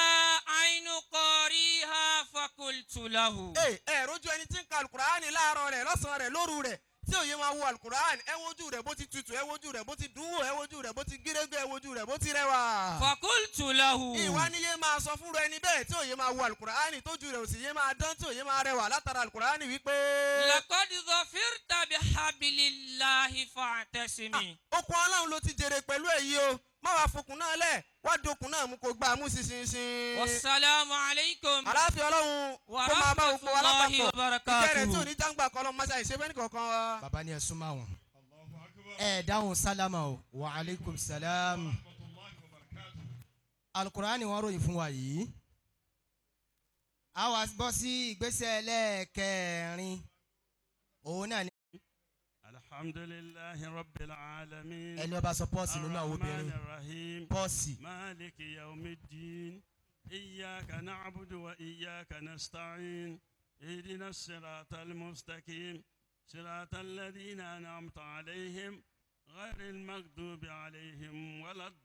aynu qariha fakultu lahu. ẹ rojú ẹni tí ń ka alukurani láàárọ̀ rẹ̀ lọ́sàn-án rẹ̀ lóru rẹ̀ tí òye máa wo alukurani ẹ wojú rẹ̀ bó ti tutù ẹ wojú rẹ̀ bó ti dùn wò ẹ wojú rẹ̀ bó ti gírégé ẹ wojú rẹ̀ bó ti rẹwà. fakultu lahu. ìwà ni yé máa sọ fúnra ẹni bẹ́ẹ̀ tí òye máa wo alukurani tójú rẹ̀ ò sì yé máa dán tí òye máa rẹwà látara alukurani wípé. laqad dhafirta bihablillahi fa'tasimi. okun ọlọ́run ló ti jèrè pẹ̀lú èyí o má wàá fokùn náà lẹ̀ wá dokùn náà mú kó gbà mú ṣinṣin. wasalaamu alaykum. aláàfin ọlọ́run wa kó máa bá gbogbo wa rahmatulahi wa lápapọ̀ ìkẹrẹ tí ò barakatuhu. ní jáǹgbà kọ́ lọ́ máṣá ìṣe fẹ́ni kọ̀ọ̀kan wa. bàbá ni ẹ súnmọ́ àwọn. ẹ dáhùn sálámà o wa aleykum salam. alukur'ani wọn ròyìn fún wa yìí. a wá bọ́ sí ìgbésẹ̀ ẹlẹ́ẹ̀kẹrin. òun náà ni alhamdulillahi rabbil alamin. ẹni ọba sọ pọ́ọ̀sì nínú àwọn obìnrin. Ar-Rahmanir-Rahim. pọ́ọ̀sì. maliki yawmiddin. iyyaka na'budu wa iyyaka nasta'in. ihdina as-siratal mustaqim. siratal ladhina an'amta alayhim. ghayril maghdubi alayhim waladdallin.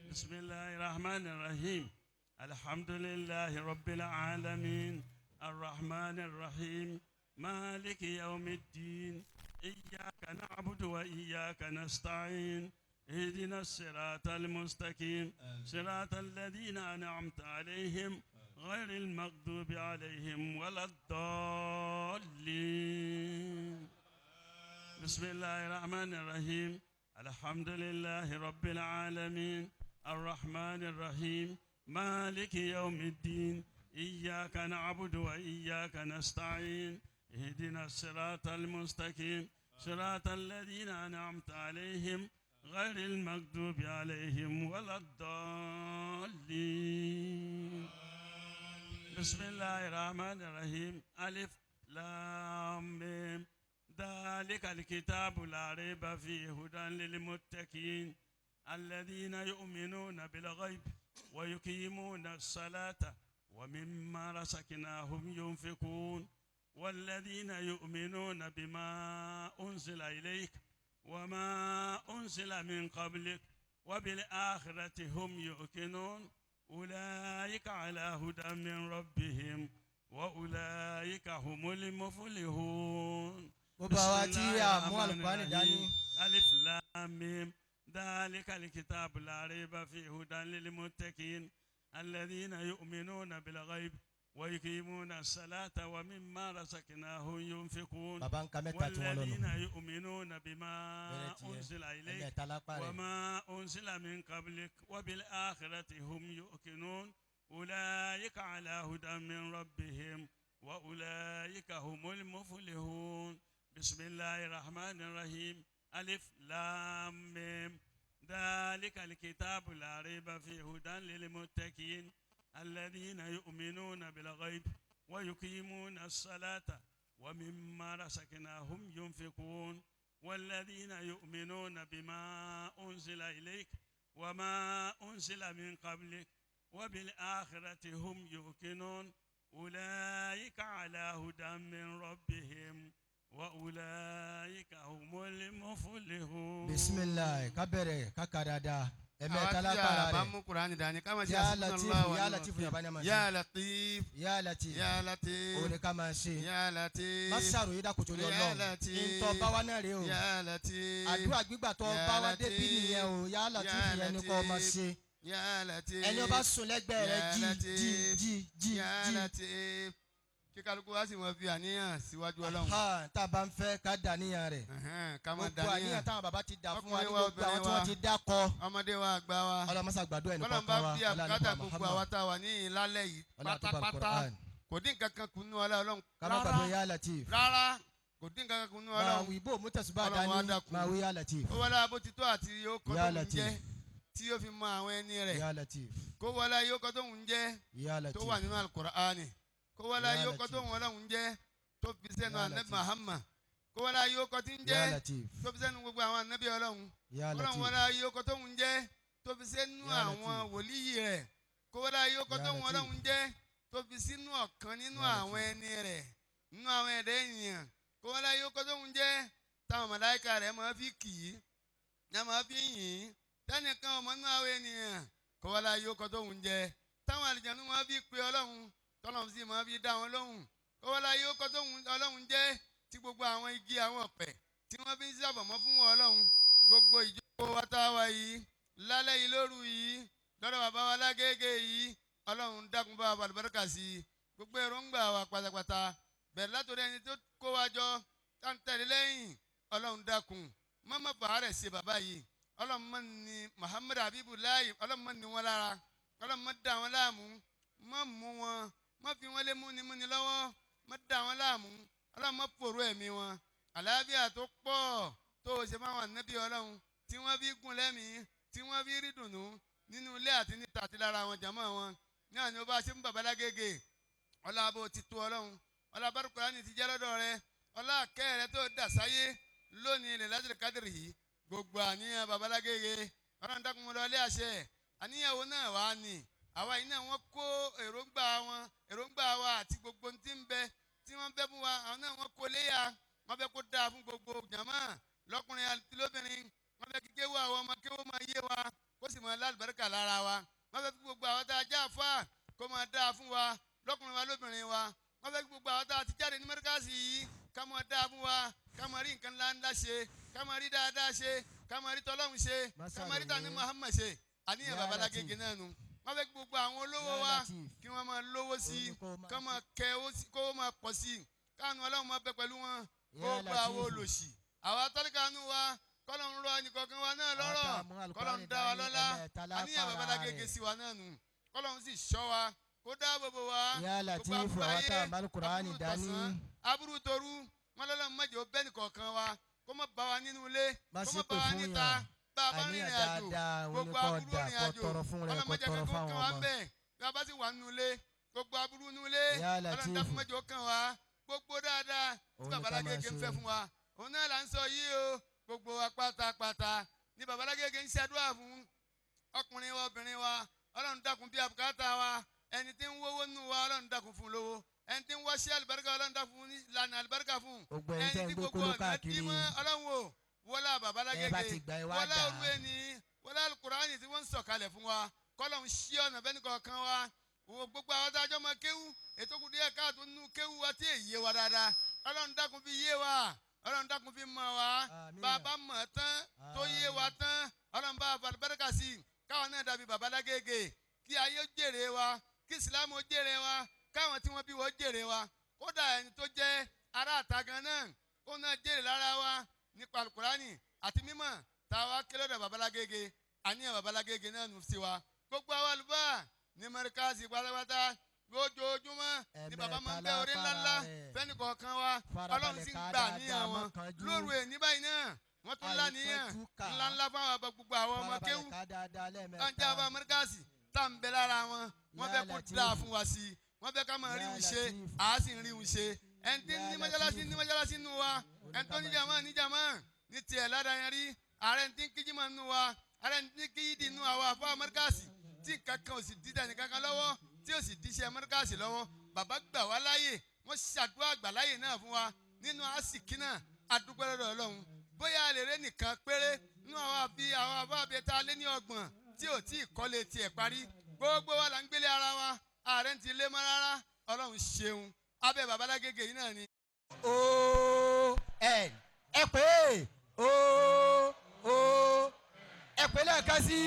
bismillahir rahmanir rahim. alhamdulillahi rabbil alamin. الرحمن الرحيم مالك يوم الدين إياك نعبد وإياك نستعين اهدنا الصراط المستقيم صراط الذين أنعمت عليهم غير المغضوب عليهم ولا الضالين بسم الله الرحمن الرحيم الحمد لله رب العالمين الرحمن الرحيم مالك يوم الدين إياك نعبد وإياك نستعين اهدنا الصراط المستقيم صراط الذين أنعمت عليهم غير المغضوب عليهم ولا الضالين بسم الله الرحمن الرحيم ألف لام ميم ذلك الكتاب لا ريب فيه هدى للمتقين الذين يؤمنون بالغيب ويقيمون الصلاة ومما رزقناهم ينفقون والذين يؤمنون بما أنزل إليك وما أنزل من قبلك وبالآخرة هم يوقنون أولئك على هدى من ربهم وأولئك هم المفلحون ألف لام ميم ذلك الكتاب لا ريب فيه هدى للمتقين الذين يؤمنون بالغيب ويقيمون الصلاة ومما رزقناهم ينفقون والذين يؤمنون بما أنزل إليك وما أنزل من قبلك وبالآخرة هم يوقنون أولئك على هدى من ربهم وأولئك هم المفلحون بسم الله الرحمن الرحيم ألف لام ميم ذلك الكتاب لا ريب فيه هدى للمتقين الذين يؤمنون بالغيب ويقيمون الصلاة ومما رزقناهم ينفقون والذين يؤمنون بما أنزل إليك وما أنزل من قبلك وبالآخرة هم يوقنون أولئك على هدى من ربهم وأولئك هم المفلحون بسم الله كبر ككرادا ẹ̀mẹ́tàlá para rẹ̀ ya latif ya latif yaba ni a ma ṣe ya latif ya latif ya latif o de ka ma ṣe ya latif masaru yìí dàkútò lọ lọ ntọ́ bá wa náà rè o ya latif àdúrà gbígbà tó bá wa débi nìyẹn o ya latif yẹn ni kò ma ṣe ya latif ẹni o bá sùn lẹ́gbẹ̀ẹ́ rẹ̀ jí ya latif kí kálukú wá sì mọ fi àníyàn síwájú ọlọ́run. tá a bá ń fẹ́ ká dà níyàn rẹ̀ ká má dà gbogbo àníyàn táwọn bàbá ti dà fún wa ní gbogbo àwọn tí wọ́n ti dá kọ. ọmọdé wa àgbà wa ọlọmọsá gbàdúrà ẹni kọlọm kọ̀ọ̀kan wa bá fi àbùkátà gbogbo àwa tá a wà ní ìlálẹ̀ yìí pátápátá kò dín kankan kún ní ọlá ọlọ́run kàmá gbàgbé ya latif rárá kò dín kankan kún ní máa ọlọ́run wí bò mú tẹ̀sùbá dání máa wí ya latif kó wọlé abó ti tó àti yóò kọ́ tó ń jẹ́ tí yóò fi mọ àwọn ẹni rẹ̀ ya latif kó wọlé yóò kọ́ tó ń jẹ́ ya latif tó wà nínú alukur'ani kó wọlé yóò kọ́ tó ń ọlọ́run jẹ́ tó fi sẹ́nu anabi Muhammad kó wọlé ayé ọkọ tí ń Ya jẹ́ Latif. tó fi sẹ́nu gbogbo àwọn ànábì ọlọ́run Ya ọlọ́run Latif. wọlé ayé ọkọ tó ń jẹ́ tó fi sẹ́nu Ya àwọn Latif. wòlíì rẹ̀ kó wọlé ayé ọkọ Ya tó ń Latif. ọlọ́run jẹ́ tó fi sínú ọ̀kan nínú Ya àwọn Latif. ẹni rẹ̀ nínú àwọn ẹ̀dá ènìyàn kó wọlé ayé ọkọ tó ń jẹ́ táwọn màláíkà rẹ̀ máa fi kì í ní a máa fi yìn ín tẹ́nìkan ọmọ nínú àwọn ènìyàn kó wọlé ayé ọkọ tó ń jẹ́ táwọn àlùjànnú máa fi pe ọlọ́run tọ́lọ́run sì máa fi dá wọn lóhùn kó wọlé ayé ọkọ tó ń ọlọ́run jẹ́ tí gbogbo àwọn igi àwọn ọ̀pẹ tí wọ́n fi ń sábàmọ́ fún wọn ọlọ́run gbogbo ìjókòó wa tá a wà yìí lálẹ́ yìí lóru yìí lọ́dọ̀ bàbá wa lágége yìí ọlọ́run dákun bá wa àlùbáríkà sí i gbogbo èròǹgbà wa pátápátá bẹ̀rẹ̀ látòrí ẹni tó kó wa jọ tá ń tẹ̀lé lẹ́yìn ọlọ́run dákun mọ́mọ́ fàárẹ̀ ṣe bàbá yìí ọlọ́run mọ́ ni Muhammad Habibullahi ọlọ́run mọ́ ni wọn lára ọlọ́run mọ́ dá wọn láàmú mọ́ mú wọn mọ́ fi wọn lé múni lọ́wọ́ mọ́ dá wọn láàmú ọlọ́run mọ́ fòrò ẹ̀mí wọn àlàáfíà tó pọ̀ tó o ṣe máa wà nábì ọlọ́run tí wọ́n fi gùn lẹ́mìí tí wọ́n fi rí dùnú nínú ilé àti níta àti lára àwọn jàmọ́ wọn náà ni ó bá ṣe ń bàbá lágége ọlá abó ti tó ọlọ́run ọlá Al-Qur'ani ti jẹ́ lọ́dọ̀ rẹ ọlá àkẹ́ rẹ tó dà sáyé lónìí Lailatul Qadr yìí gbogbo àníyàn bàbá lágége ọlọ́run dákun mọ́ lọ ilé àṣẹ àníyàwó náà wà ní àwa yìí náà wọ́n kó èròǹgbà wa àti gbogbo ohun tí ń bẹ tí wọ́n fẹ́ fún wa àwọn náà wọ́n kó léyà wọ́n fẹ́ kó dáa fún gbogbo jàmá lọ́kùnrin àti lóbìnrin wọ́n fẹ́ kíké wá àwọn ọmọ kéwọ́ máa yé wa kó sì máa lálùbáríkà lára wa wọ́n fẹ́ kí gbogbo àwọn tá a já àfà kó máa dáa fún wa lọ́kùnrin wa lóbìnrin wa wọ́n fẹ́ kí gbogbo àwọn tá a ti jáde ní Morikaz yìí ká máa dáa fún wa ká máa rí nǹkan ńláńlá ṣe ká máa rí dáadáa ṣe ká máa rí tọ́lọ́hún ṣe ká máa rí tani Muhammad ṣe àníyàn bàbá lágége náà nu wọ́n fẹ́ kí gbogbo àwọn olówó wa kí wọ́n máa lówó sí i ká máa kẹ́ kó máa pọ̀ sí i káànù ọlọ́run máa bẹ pẹ̀lú wọn gbogbo àwọn olòṣì àwọn atọ́lẹ́kànú wa kọ́lọ́run rọ ẹnìkọ̀ọ̀kan wa náà lọ́rọ̀ kọ́lọ́run dá wa lọ́lá àníyàn bàbá lágége sí wa náà nù kọ́lọ́run sì ṣọ́ wa kó dáàbò bò wá gbogbo àbúrò ayé aburú tọ̀sán aburú torú wọn lọ́lọ́run má jẹ́ ó bẹ́ẹ̀ nìkọ̀ọ̀kan wa kó má bá wa nínú ilé kó má bá wa níta bá a bá rìnrìn àjò gbogbo aburú rìnrìn àjò ọlọ́mọdé kankan kan wá ń bẹ̀ bí a bá sì wà nínú ilé gbogbo aburú nínú ilé ọlọ́run dákun má jẹ́ ó kàn wá gbogbo dáadáa tí bàbá lágége ń fẹ́ fún wa òun náà là ń sọ yìí o gbogbo wa pátápátá ní bàbá lágége ń ṣàdúrà fún ọkùnrin wa obìnrin wa ọlọ́run dákun bí àbùkátà wa ẹni tí ń wówó nù wa ọlọ́run dákun fún lówó ẹni tí ń wáṣẹ́ àlùbáríkà ọlọ́run dákun fún lànà àlùbáríkà fún ẹni tí gbogbo ọ̀nà tí mọ́ ọlọ́run wò wọlé bàbá lágége wọlé òru ẹni wọlé Al-Qur'ani tí wọ́n ń sọ̀kalẹ̀ fún wa kọ́lọ́run ṣí ọ̀nà bẹ́ẹ̀ nìkọ̀ọ̀kan wa wo gbogbo àwọn adájọ́ máa kéwú ètò kù díẹ̀ káàtó nínú kéwú wa tí èyí wa dáadáa ọlọ́run dákun fi yé wa ọlọ́run dákun fi mọ̀ wá bàbá mọ̀ tán tó yé wa tán ọlọ́run bá àlùbáríkà sí i káwọn náà dàbí bàbá lágége kí ayé jèrè wa kí ìsìlámù jèrè wa káwọn tí wọ́n bí wọ́n jèrè wa kódà ẹni tó jẹ́ ará àtàgàn náà kó náà jèrè lára wa nípa Al-Qur'ani àti mímọ̀ táwa kílódé bàbá lágége àníyàn bàbá lágége náà nù sí wa gbogbo àwọn àlùbáà ní Morikaz pátápátá lójoojúmọ́ ní bàbá máa ń bẹ orí ńláńlá fẹ́ni kọ̀ọ̀kan wa ọlọ́run sì ń gbà níyàn wọn lóru ẹ̀ ní báyìí náà wọ́n tún lá níyàn ńláńlá fún àwọn gbogbo àwọn ọmọ kéwù ọjà bá Morikaz tá à ń bẹ lára wọn wọ́n fẹ́ kó dáa fún wa sí i wọ́n fẹ́ ká máa rí wọn ṣe àá sì ń rí wọn ṣe ẹni tí ní mọ́ṣáláṣí nù wa ẹni tó níjàmá ní tiẹ̀ ládàá yẹn rí ààrẹ ní kíjímọ̀ nù wa ààrẹ ní kíyídì nù àwọn àfọwọ́ Morikaz tí kankan ò sì dídá ní kankan lọ́wọ́ tí ò sì díṣẹ́ Morikaz lọ́wọ́ bàbá gbà wá láàyè wọ́n ṣàdúrà àgbà láàyè náà fún wa nínú àsìkí náà adúpẹ́ lọ́dọ̀ Ọlọ́run bóyá àlèrè nìkan péré nínú àwọn àbábẹ́ tá a lé ní 30 tí ò tí ì kọ́lé tiẹ̀ parí gbogbo wa là ń gbélé ara wa ààrẹ ń ti lé mọ́ rárá Ọlọ́run ṣeun abẹ́ bàbá lágége yìí náà ni. ẹ pé ẹ pé lẹ́ẹ̀kan sí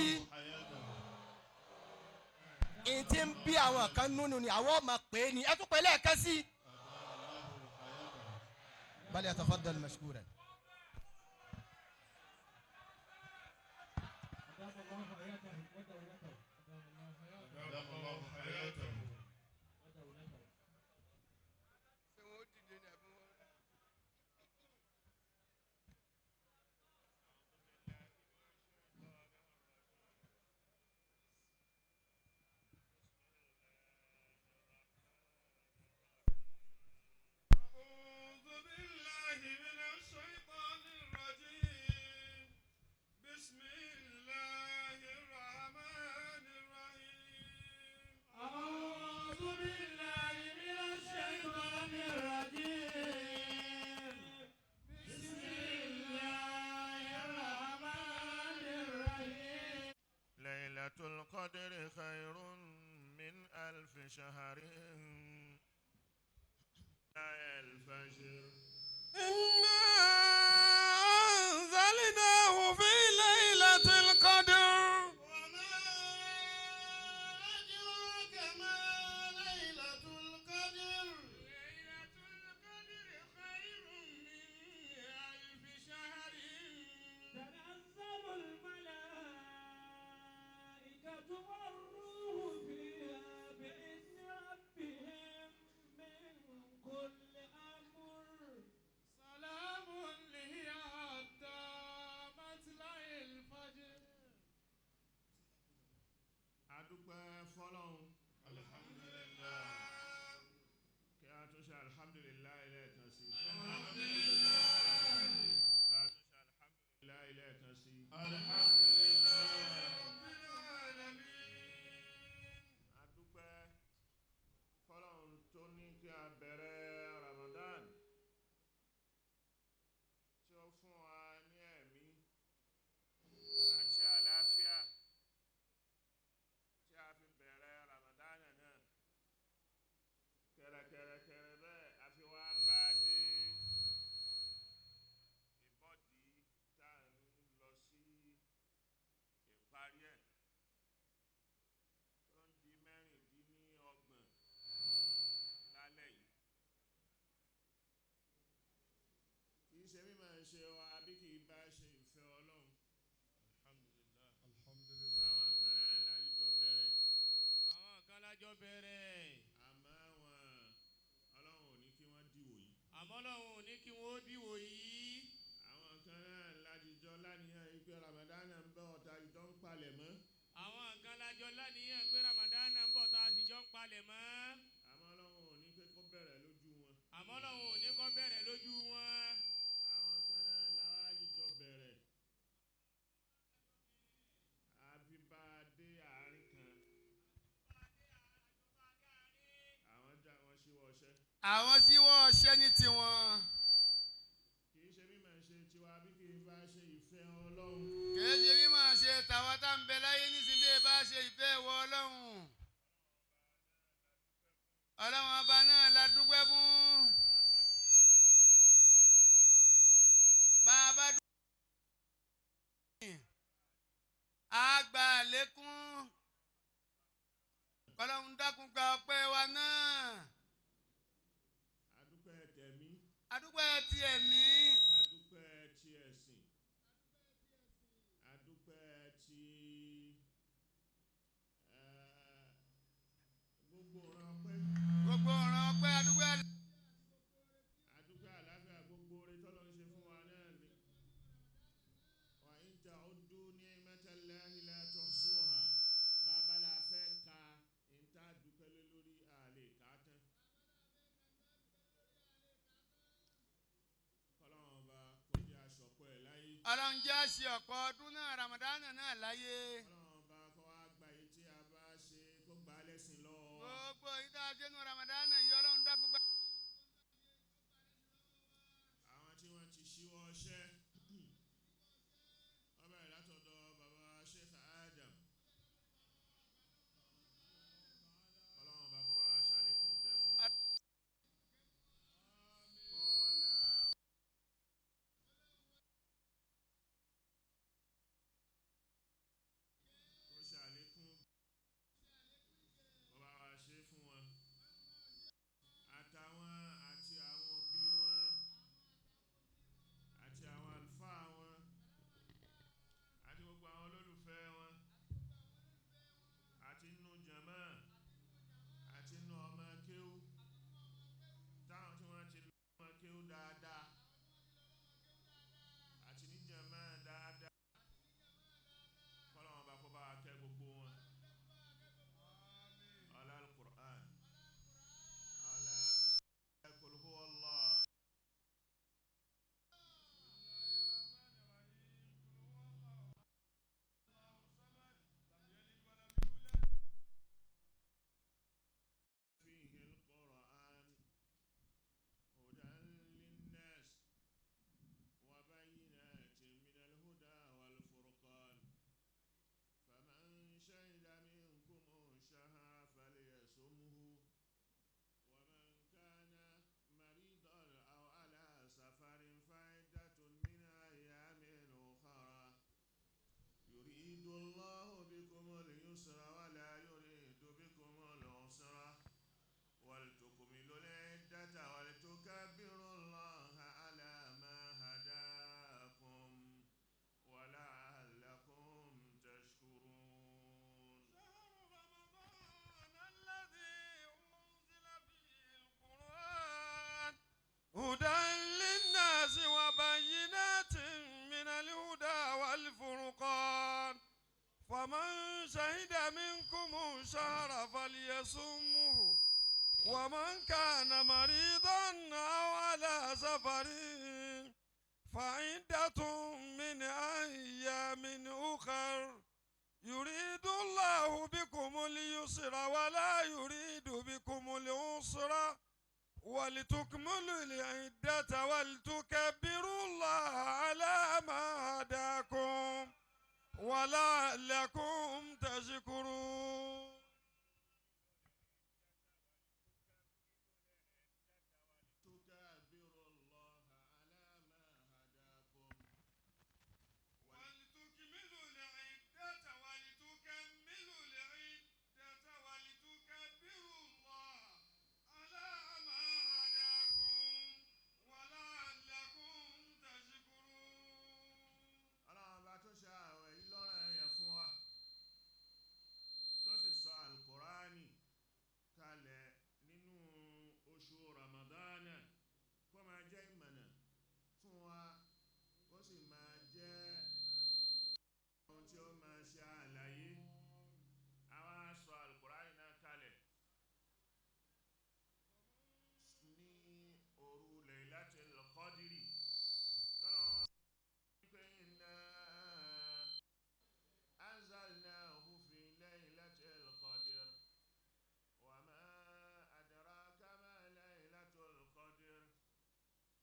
i tí ń bí àwọn kan nínú ni àwọn ọmọ pé ni ẹ tún pé lẹ́ẹ̀kan sí i. bal yatafaddal mashkuran. أعوذ بالله من شهر الفجر إنا أنزلناه في ليلة القدر وما أدراك ما ليلة القدر ليلة القدر خير من ألف شهر تنزل الملائكة والروح فيها بإذن ربهم من كل أمر سلام هي حتى مطلع الفجر. adúpẹ́ fọ́lọ́run alhamdulillah kí a tún ṣe alhamdulillah lẹ́ẹ̀kan sí kí a tún ṣe alhamdulillah lẹ́ẹ̀kan sí adúpẹ́ fọ́lọ́run tó ní kí a bẹ̀rẹ̀ Ramadan tí ó fún wa ní ẹ̀mí àti àlàáfíà tí a fi bẹ̀rẹ̀ Ramadan náà kẹ̀rẹ̀kẹ̀rẹ̀kẹ̀rẹ̀ bẹ́ẹ̀ a fi wá bá a dé ìbọ̀dí tá à ń lọ sí ìparí ẹ̀ tó ń di mẹ́rìndínlọ́gbọ̀n lálẹ́ yìí kì í ṣe mímọ̀ ṣe wa bí kì í bá ṣe ìfẹ́ Ọlọ́run alhamdulillah àwọn kan náà la ìjọ bẹ̀rẹ̀ àwọn kan lájọ bẹ̀rẹ̀ àmọ́ Ọlọ́run ò ní kí wọ́n dìwò yìí àmọ́ Ọlọ́run ò ní kí wọ́n dìwò yìí. àwọn kan náà lájijọ́ láníyàn yìí pé Ramadan ń bọ̀ ọ̀tá ìjọ ń palẹ̀ mọ́ àwọn kan lájọ láníyàn pé Ramadan ń bọ̀ tá a sì jọ ń palẹ̀ mọ́. àmọ́ Ọlọ́run ò ní pé kó bẹ̀rẹ̀ lójú wọn àmọ́ Ọlọ́run ò ní kó bẹ̀rẹ̀ lójú wọn. àwọn kan náà láwájíjọ bẹ̀rẹ̀ àfi bá a dé àárín kan àwọn já wọn ṣíwọ́ ọṣẹ́ àwọn tí wọ́n ṣẹ́ ní tiwọn kì í ṣe mímọ̀ ṣe tiwa bí kì í bá ṣe ìfẹ́ Ọlọ́run kìí ṣe bí máa ṣe tàwọn tá ń bẹ láyé nísìnyí bá ṣe ìfẹ́ wọ ọlọ́run ọlọ́run ọba náà la dúpẹ́ fún bá a bá dúpẹ́ àgbà lẹ́kún ọlọ́run dákun gba ọpẹ́ wa náà adúpẹ́ tẹ̀mí adúpẹ́ ti ẹ̀mí adúpẹ́ ti ẹ̀sìn adúpẹ́ ti gbogbo ọ̀ràn ọpẹ́ gbogbo ọ̀ràn ọpẹ́ adúpẹ́ adúpẹ́ àlàáfíà gbogbo oore tọ́lọ́ ń ṣe fún wa náà ni wa in ta'uddu ni'matallahi la tuhsuha bàbá la fẹ́ ka ìta dúpẹ́ lé lórí àlè kàátán kọ́lọ́run ọba kó jẹ́ aṣọ̀pọ̀ ẹ̀ láyé ọlọ́run jẹ́ àṣẹ ọ̀pọ̀ ọdún náà Ramadan náà láyé kọ́lọ́run ọba kó wá gba èyí tí a bá ṣe kó gbà á lẹ́sìn lọ́wọ́ wa. gbogbo ìta jẹ́nu Ramadan yìí ọlọ́run dákun gba. àwọn tí wọ́n ti ṣíwọ́ ọṣẹ́ wọ́n bẹ̀rẹ̀ látọ̀dọ̀ bàbá Sheikh Adam ọlọ́run ọba kó bá wa ṣàlékún ìkẹ́ fún wọn. kọ́ wọlá kó ṣàlékún kó bá wa ṣe fún wọn. شهد منكم الشهر فليصمه ومن كان مريضا أو على سفر فعدة من أيام أخر يريد الله بكم اليسر ولا يريد بكم العسر ولتكملوا العدة ولتكبروا الله على ما هداكم ولعلكم تشكرون. تكبروا الله على ما هداكم ولتكملوا العدة ولتكملوا العدة ولتكبروا الله على ما هداكم ولعلكم تشكرون. ọlọ́run bá tó ṣe ààwẹ̀ yìí lọ́rọ̀ ẹ̀yẹ fún wa tó sì sọ alukurani kalẹ̀ nínú oṣù ramadana kó máa jẹ́ ìmọ̀nà fún wa kó sì máa jẹ́ ohun tí ó máa ṣe àlàyé àwa sọ alukurani náà kalẹ̀ ní òru Laylatul Qadri tọ́lọ́ pé iná anzalnahu fi Laylatul Qadr wa ma adraka ma Laylatul Qadr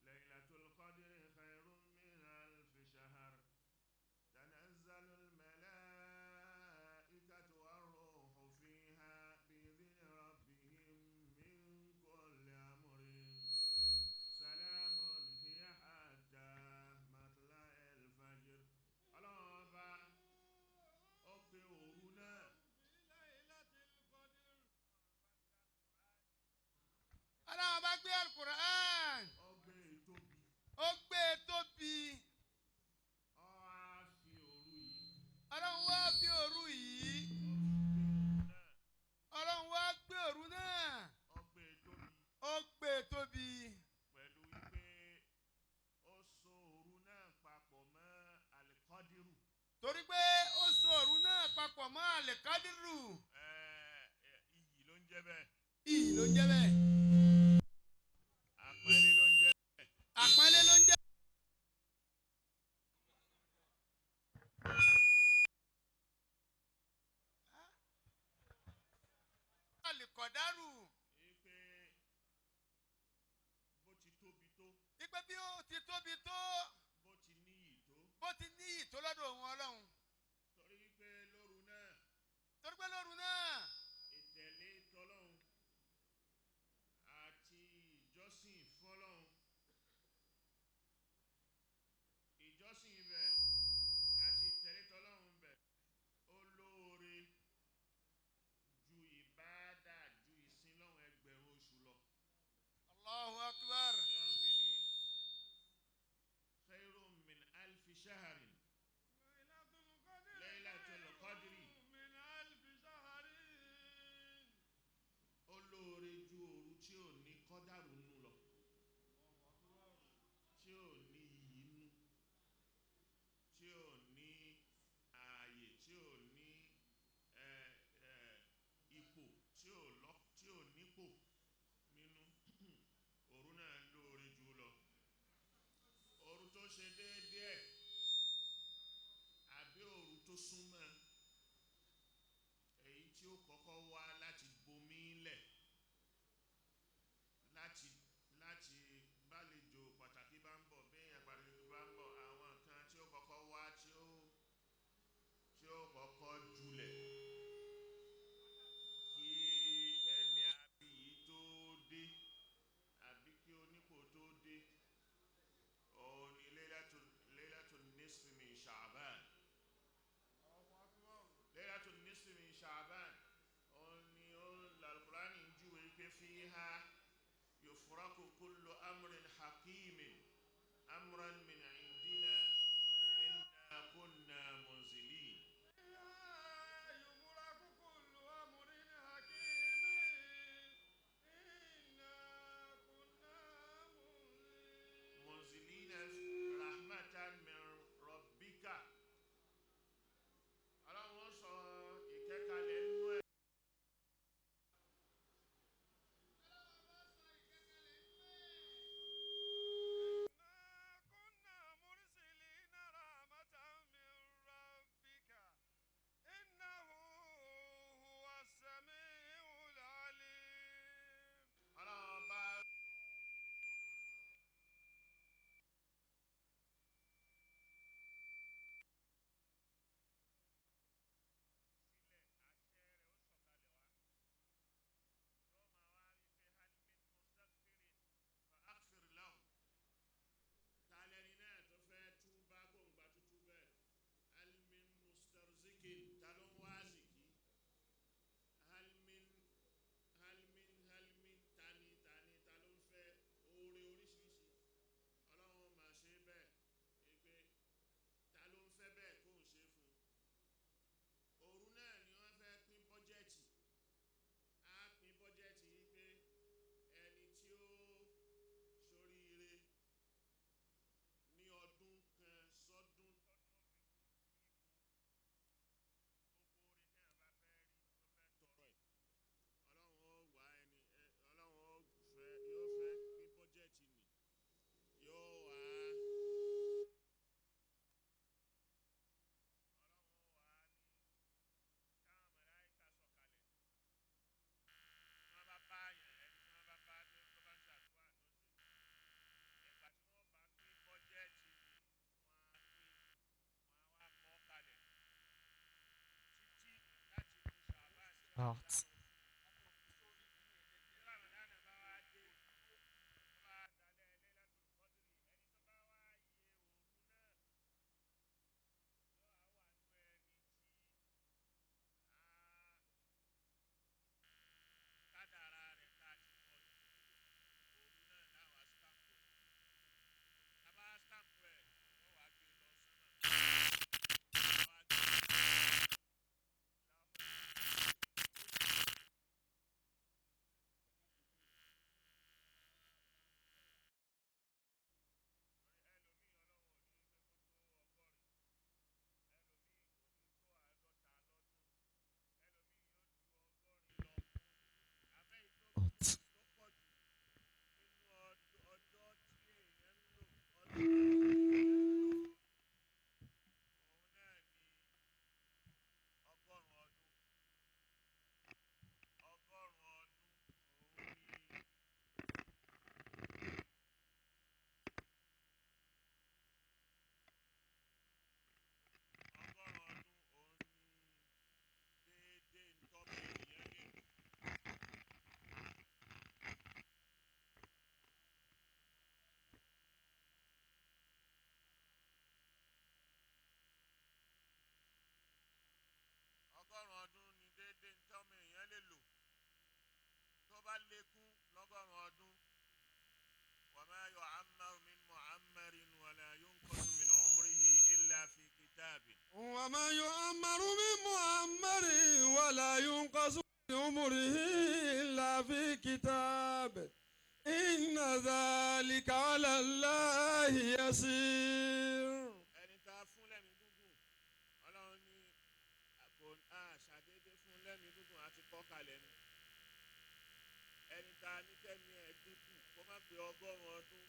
Laylatul Qadr khayrun min alfi shahr tanazzalul malaikatu war-ruhu fiha bi'idhni rabbihim min kulli amrin salamun hiya hatta matla'il fajr. ọlọ́run ọba ó pe òru náà ọlọ́run bá gbé alukur'an ó gbé tóbi ó gbé e tóbi ó wá fi òru yìí ọlọ́run wá gbé òru yìí ọlọ́run wá gbé òru náà ó gbé tóbi ó gbé e tóbi pẹ̀lú wípé ó so òru náà papọ̀ mọ́ alikọ́dírù torí pé ó so òru náà papọ̀ mọ́ àlẹ́kádìrú iyì ló ń jẹ́ bẹ́ẹ̀ iyì ló jẹ́ bẹ́ẹ̀ àpẹẹrẹ ló ń jẹ́ bẹ́ẹ̀. àpọ́nlé ló ń jẹ́. àlìkọ̀dárù Ipe bó ti tóbi tó ipe bí ó ti tóbi tó bó ti níyì tó bó ti níyì tó lọ́dọ̀ òun ọlọ́run torí wípé lóru náà torí pé lóru náà ìtẹ̀lé tọlọ́hun àti ìjọsìn fọlọ́hun ìjọsìn ibẹ̀ àti ìtẹ̀lé tọlọ́hun ibẹ̀ ó lóore ju ìbáàdà ju ìsìn lọ́hun ẹgbẹ̀rún oṣù lọ. Allahu Akbar Ọlọ́run fi ní Out. Out. ọgọ́rùn-ún ọdún ni déédéé ntọ́mọ èèyàn lè lò tó bá lékún lọ́gọ́rùn-ún ọdún wàmá yu'ammaru min mu'ammarin wala yunqasu min umrihi illa fi kitabin. وما يؤمر من مؤمر ولا ينقص من عمره إلا في كتاب إن ذلك على الله يسير. ẹni tá a fún lẹ́mìí gúngùn ọlọ́run ní àpò àṣàdédé fún lẹ́mìí gúngùn àti kọ́ kalẹ̀ ni ẹni tá a ní kẹ́mi ẹ̀ dínkù kó má pé ọgọ́rùn-ún ọdún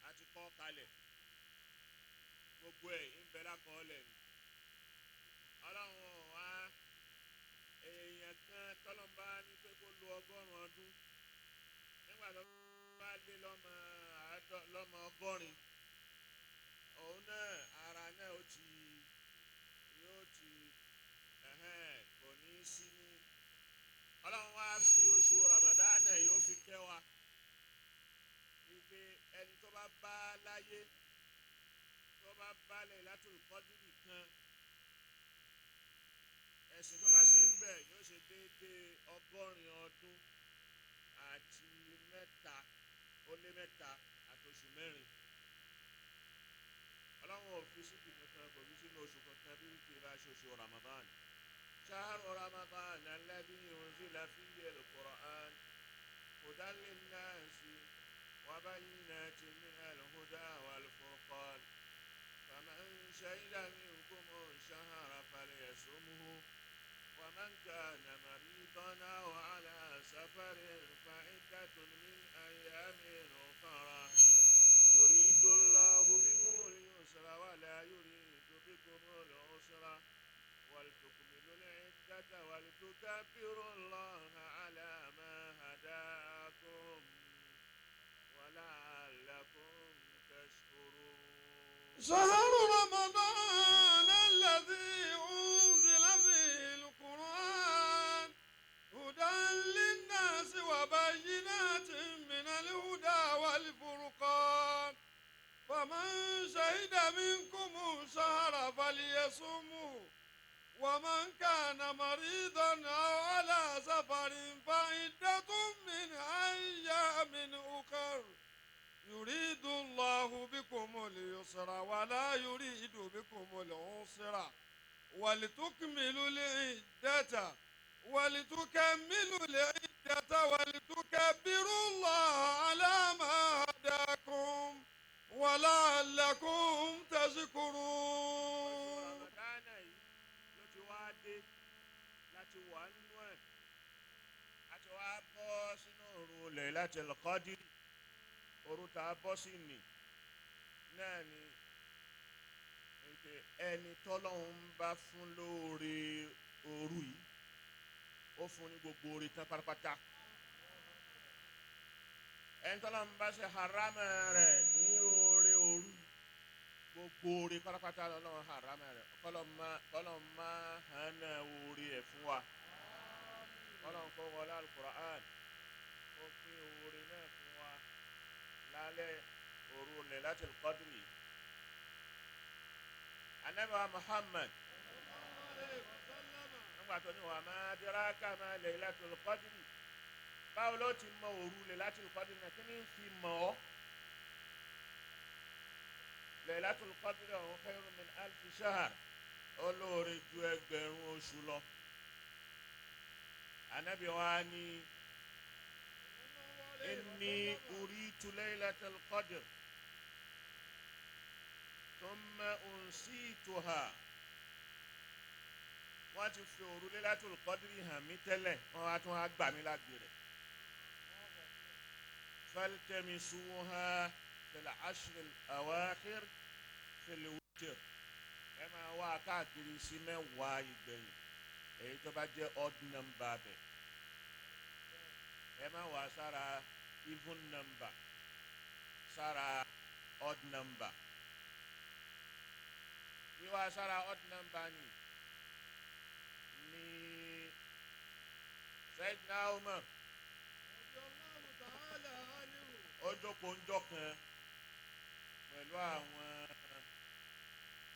àti kọ́ kalẹ̀ gbogbo ẹ̀ ń bẹ lákọọ́lẹ̀ ni ọlọ́run wá èèyàn kan tọ́lọ́mbá ní pé kó lo ọgọ́rùn-ún ọdún nígbà tó bá lé lọ́mọ ọgọ́rin òun náà ara náà yóò ti kò ní sí ní ọlọ́run wá fi oṣù ramadana yóò fi kẹ́ wa wípé ẹni tó bá bá láyé tó bá bá Lailatul Qadri kan ẹ̀sìn tó bá sì ń bẹ̀ yóò ṣe déédéé ọgọ́rin ọdún àti mẹ́ta ó lé mẹ́ta àti oṣù mẹ́rin ọlọ́run ò fi síbi kankan kò fi sínú oṣù kankan bí wípé bá ṣe oṣù Ramadan shahru Ramadan alladhi unzila fihi al-Qur'an hudan lin-nasi wa bayyinatin minal huda wal-furqan faman shahida minkumu ash-shahra falyasumhu wa man kana maridan aw ala safarin fa'iddatun min ayyamin ukhra yuridu Allahu bikumul yusra wa la yuridu bikumul usra ولتكملوا العدة ولتكبروا الله على ما هداكم ولعلكم تشكرون. شهر رمضان الذي أنزل فيه القرآن هدى للناس وبينات من الهدى والفرقان فمن شهد منكم الشهر فليصمه ومن كان مريضا أو على سفر فعدة من أيام أخر يريد الله بكم اليسر ولا يريد بكم العسر ولتكملوا العدة ولتكملوا العدة ولتكبروا الله على ما هداكم ولعلكم تشكرون. láti wà nínú ẹ̀ láti wá bọ́ sínú òru Lailatul Qadr òru tá a bọ́ sí ni náà ni ẹni tọ́lọ́hún bá fún lóore òru yìí ó fún ní gbogbo oore tán pátápátá ẹni tọ́lọ́hún bá ṣe harama rẹ̀ ní oore òru gbogbo oore pátápátá lọ́wọ́ harama rẹ̀ kọ́lọ́ máa hànà oore ẹ̀ fún wa ọlọ́run kó wọlé alukur'an ó pín oore náà fún wa lálẹ́ òru Lailatul Qadri. Ànábì wa Muhammad nígbà tó ní wa ma adraka ma Lailatul Qadri, báwo ló ti mọ òru Lailatul Qadri náà, kí ni ń fi mọ̀ ọ́? Lailatul Qadri ọ̀hún khayrun min alfi shahr, olóore ju ẹgbẹ̀rún oṣù lọ. Ànábì wa ní inni uritu Lailatul Qadr thumma unsituha. Wọ́n ti fi òru Lailatul Qadri hàn mí tẹ́lẹ̀, wọ́n wá tún á gbà mí lágbèrè. faltamisuha fil ashril awakhir fil witr. Ẹ máa wá káàkiri sí mẹ́wàá ìgbẹ̀yìn, èyí tó bá jẹ́ odd number bẹ̀. Ẹ máa wá sára even number, sára odd number. Wíwá sára odd number ni Sayyidina Umar ó jókòó ńjọ́ kan pẹ̀lú àwọn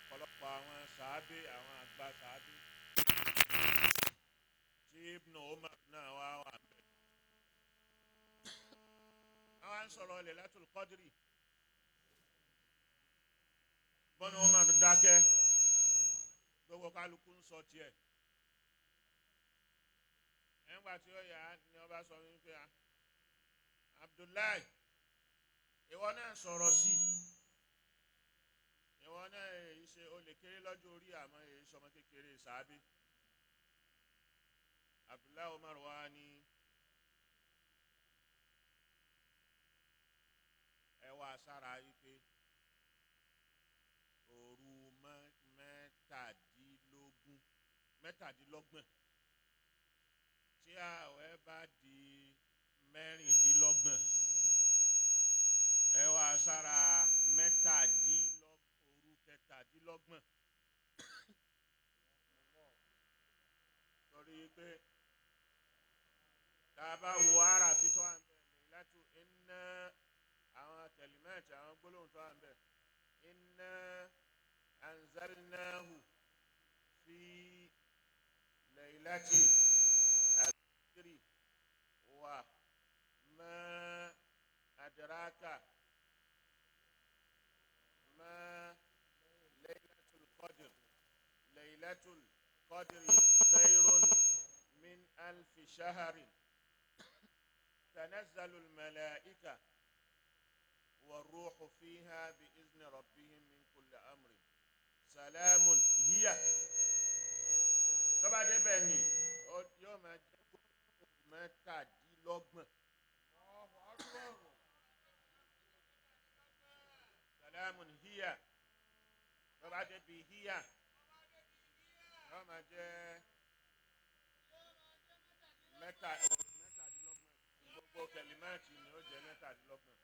ọ̀pọ̀lọpọ̀ àwọn sàábé, àwọn àgbà sàábé tí Ibn Umar náà wá wà bẹ́ẹ̀. Àwọn ń sọ̀rọ̀ Lailatul Qadri. Ibn Umar dákẹ́, gbogbo kálukú ń sọ tiẹ̀. Nígbà tí ó yà á ni ọba sọ wípé Abdullahi, ìwọ náà sọ̀rọ̀ sí i, ìwọ náà èyí ṣe o lè kéré lọ́jọ́ orí àmọ́ èyí sọmọ kékeré sàábé. Abdullahi Umar wa ni ẹ wá sára wípé òru mẹ́tàdínlọ́gbọ̀n tí àwẹ̀ bá di mẹ́rìndínlọ́gbọ̀n, ẹ wá sára òru kẹtàdínlọ́gbọ̀n. Torí pé tá a bá wo ara fi tó à ń bẹ̀ láti iná àwọn kẹlímẹ́ẹ̀tì, àwọn gbólóhùn tó à ń bẹ̀, iná anzalnahu fi laylati al-qadri wa ma adraka ma laylatul qadr. Laylatul qadri khayrun min alfi shahrin tanazzalu al-malaika والروح فيها بإذن ربهم من كل أمر سلام هي. Tọ́ba débẹ̀ ni yóò máa jẹ́ mẹ́tàdínlọ́gbọ̀n. Salamun hiya. Tọ́ba débi hiya yóò máa jẹ́ mẹ́tàdínlọ́gbọ̀n. Gbogbo kẹlímáàtì ni ó jẹ́ mẹ́tàdínlọ́gbọ̀n.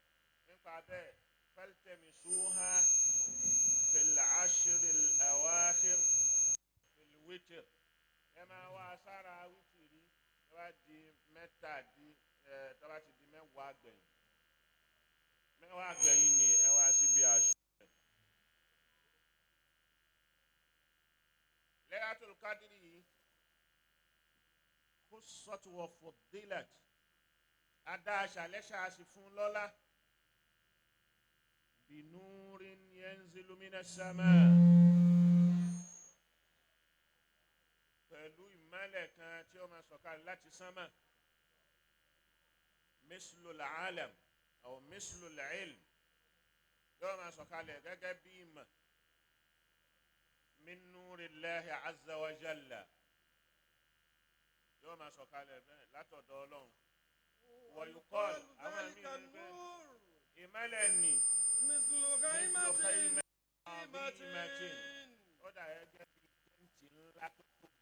Nípa bẹ́ẹ̀ faltamisuha fil ashril awakhir fil witr. Ẹ máa wá sára wítìrí tó bá di tó bá ti di mẹ́wàá gbẹ̀yìn. Mẹ́wàá gbẹ̀yìn ni ẹ wá síbi àṣọ. Lailatul Qadri khussat wa fuddilat. Adá aṣàlẹ́ṣà sì fún lọ́lá. بنور ينزل من السماء. pẹ̀lú ìmọ́lẹ̀ kan tí ó máa sọ̀kalẹ̀ láti sánmà. mislul alam aw mislul ilm, yóò máa sọ̀kalẹ̀ gẹ́gẹ́ bí ìmọ̀. min nurillahi azza wa jalla, yóò máa sọ̀kalẹ̀ bẹ́ẹ̀ látọ̀dọ̀ Ọlọ́run. wa yuqal, àwọn míì ní pé ìmọ́lẹ̀ ni mislu khaymatin ó dà gẹ́gẹ́ bí tẹ́ǹtì ńlá tó tóbi.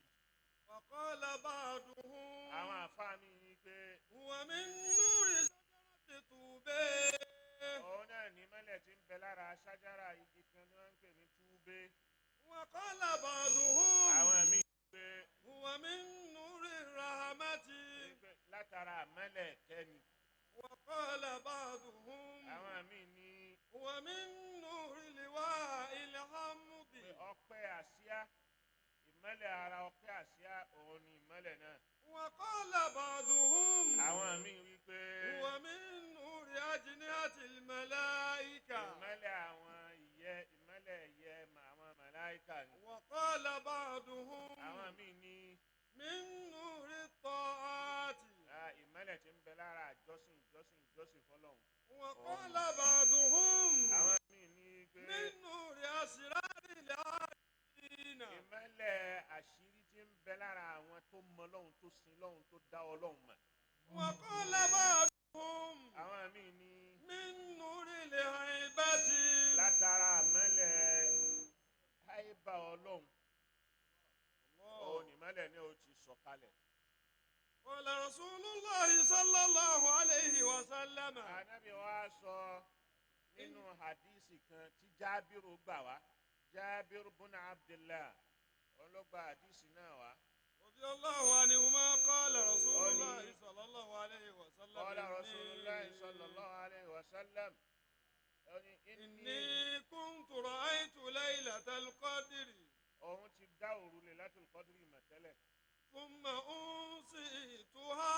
wa qala ba'duhum, àwọn àfáàmì ní pé huwa min nuri shajarati tube. òun náà ní mọ́lẹ̀ tí ń bẹ lára ṣájára igi kan ní wọ́n ń pè ní túbé. wa qala ba'duhum, àwọn míì ní pé huwa min nuri rahmati. àmọ́lẹ̀ kẹ́ni. وقال بعضهم àwọn míì ní ومن نور لواء الحمد pé ọpẹ́ àsíá ìmọ́lẹ̀ ara ọpẹ́ àsíá òun ni ìmọ́lẹ̀ náà. وقال بعضهم àwọn míì wí pé ومن نور أجنحة الملائكة ìmọ́lẹ̀ àwọn ìmọ́lẹ̀ ìyẹ́ àwọn màláíkà ni. وقال بعضهم àwọn míì ní من نور الطاعات ìmọ́lẹ̀ tí ń bẹ lára ìjọsìn fọlọ́hun. وقال بعضهم àwọn míì ní pé من نور أسرار العارفين ìmọ́lẹ̀ àṣírí tí ń bẹ lára àwọn tó mọ lọ́hun tó sin lọ́hun tó dá ọlọ́hun mọ̀. وقال بعضهم àwọn míì ní من نور الهيبة látara ìmọ́lẹ̀ àìbá ọlọ́hun òun ìmọ́lẹ̀ ní o ti sọ̀kalẹ̀. قال رسول الله صلى الله عليه وسلم ànábì wa sọ nínú hadisi kan tí jábìrù gbà wá jábìrù bùnà abdullah ọlọ́gba hadisi náà wá. رضي الله عنهما قال رسول الله صلى الله عليه وسلم قال رسول الله صلى الله عليه وسلم إني كنت رأيت ليلة القدر òun ti dá òru Lailatul Qadri mọ̀ tẹ́lẹ̀. ثم أنسيتها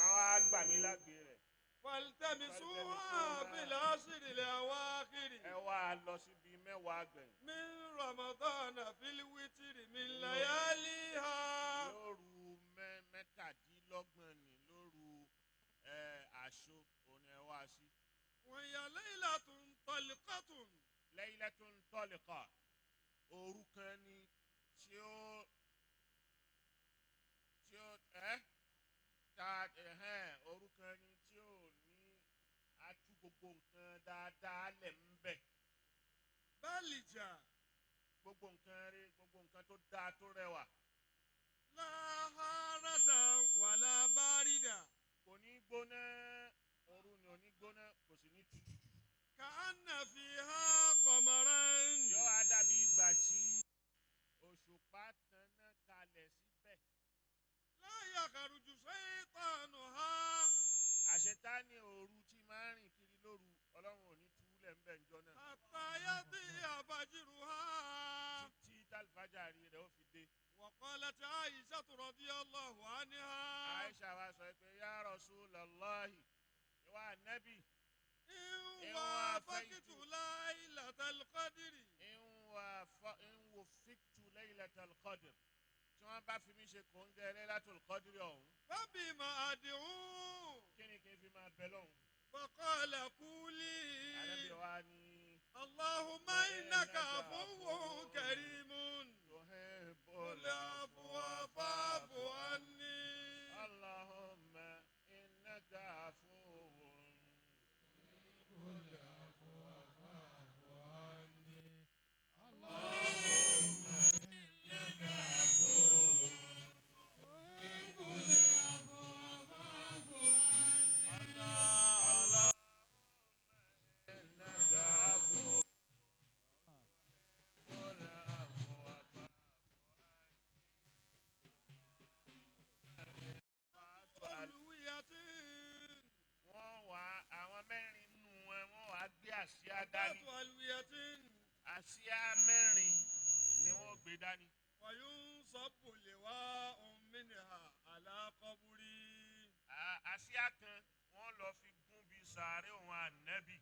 àwọn àgbà mi lágbè rẹ̀. فالتمسوها بالعشر الأواخر ẹ wá lọ síbi mẹ́wàá gbẹ̀yìn. من رمضان في الوتر من لياليها lóru mẹ́tàdínlọ́gbọ̀n ni lóru àṣọ òun ẹ wá sí. وهي ليلة طلقة Laylatun Taliqa òru kan ni tí ó òru kan ni tí ó ní atú gbogbo nǹkan dáadáa lẹ̀ ń bẹ̀. بلجة gbogbo nǹkan rí gbogbo nǹkan tó dáa tó rẹwà. لا حارة ولا باردة kò ní gbóná òru ni ò ní gbóná kò sì ní tutù. كأن فيها قمرا yóò á dàbí ìgbà tí òṣùpá tanná kalẹ̀ síbẹ̀. لا يخرج شيطانها àṣetáni òru tí máa ń rìn kiri lóru ọlọ́run ò ní túlẹ̀ ń bẹ̀ ńjọ́ náà. حتى يضيء فجرها títí tálífàjárì rẹ̀ ó fi dé. وقالت عائشة رضي الله عنها Aisha wa sọ pé ya Rasulallahi ìwà nábì إن وافقت ليلة القدر in wufiktu Laylatal Qadr tí wọ́n bá fi mí ṣe kòńgẹ́ Laylatul Qadr ọ̀hún فبما أدعو kí ni kí n fi máa bẹ lọ́hùn. فقال قولي Ànábì wa ní اللهم إنك عفو كريم tuhibbul العفو فاعف عني Allahumma innaka afuwwun. àsíá dání. àsíá mẹ́rin ni wọ́n gbé dání. وينصب لواء منها على قبري àsíá kan wọ́n lọ fi gún bí sàárè òun ànábì.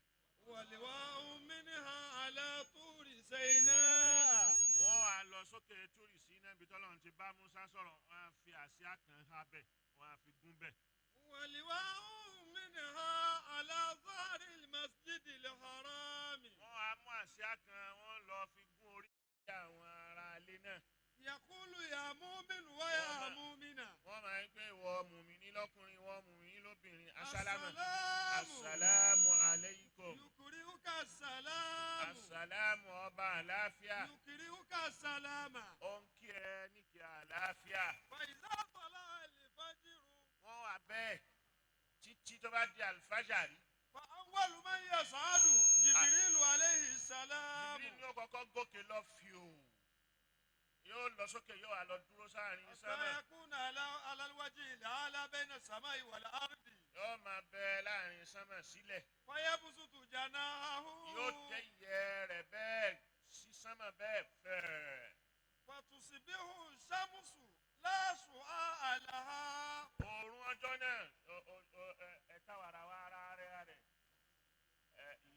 ولواء منها على طور سيناء wọ́n á lọ sókè túrì sí iná ibi tọ́lọ́run ti bá Musa sọ̀rọ̀ wọ́n á fi àsíá kan há bẹ̀ wọ́n á fi gún bẹ̀. ولواء منها على ظهر المسجد الحرام wọ́n á mú àsíá kan wọ́n lọ fi gún orí àwọn ará ilé náà. يقول يا مؤمن ويا مؤمنة wọ́n máa ń pè ìwọ mùmíní lọ́kùnrin ìwọ mùmíní lóbìnrin asálámù السلام aleikum يكرهك السلام asálámù ọba àlàáfíà يكرهك السلام ó ń kí ẹ ní kí àlàáfíà. فإذا طلع الفجر wọ́n wà bẹ́ẹ̀ títí tó bá di àlùfájàrí. فأول من يصعد جبريل عليه السلام Jibril ní ó kọ́kọ́ gòkè lọ fi o yóò lọ sókè yóò wá lọ dúró sáàrin sánmà. سيكون على الوجه الأعلى بين السماء والأرض yóò máa bẹ láàrin sánmà sílẹ̀. فيبسط جناحه yóò tẹ ìyẹ́ rẹ̀ bẹ́ẹ̀ sí sánmà bẹ́ẹ̀ fẹ́ẹ̀. فتصبح الشمس لا شعاع لها. oòrùn ọjọ́ náà ẹ̀ka wàràwà ara rẹ̀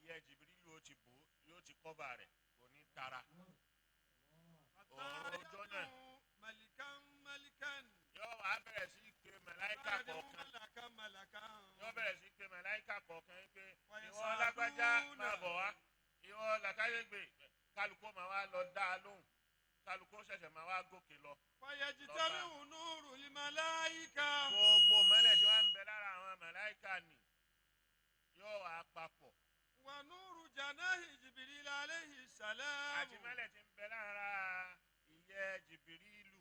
ìyẹ́ jìbìrìlù ó ti bò yóò ti kọ́bà rẹ̀ kò ní tara. oòrùn ọjọ́ náà yóò wá bẹ̀rẹ̀ sí pé màláíkà kọ̀ọ̀kan yóò bẹ̀rẹ̀ sí pé màláíkà kọ̀ọ̀kan pé ìwọ lágbájá máa bọ̀ wá ìwọ làkàyègbè kálukú máa wá lọ dá a lóhùn kálukú ṣẹ̀ṣẹ̀ máa wá gòkè lọ. فيجتمع نور الملائكة. gbogbo mọ́lẹ̀ tí wọ́n ń bẹ lára àwọn màláíkà ni yóò wá papọ̀. ونور جناح جبريل عليه السلام. àti mọ́lẹ̀ tí ń bẹ lára ìyẹ́ jìbìrìlù.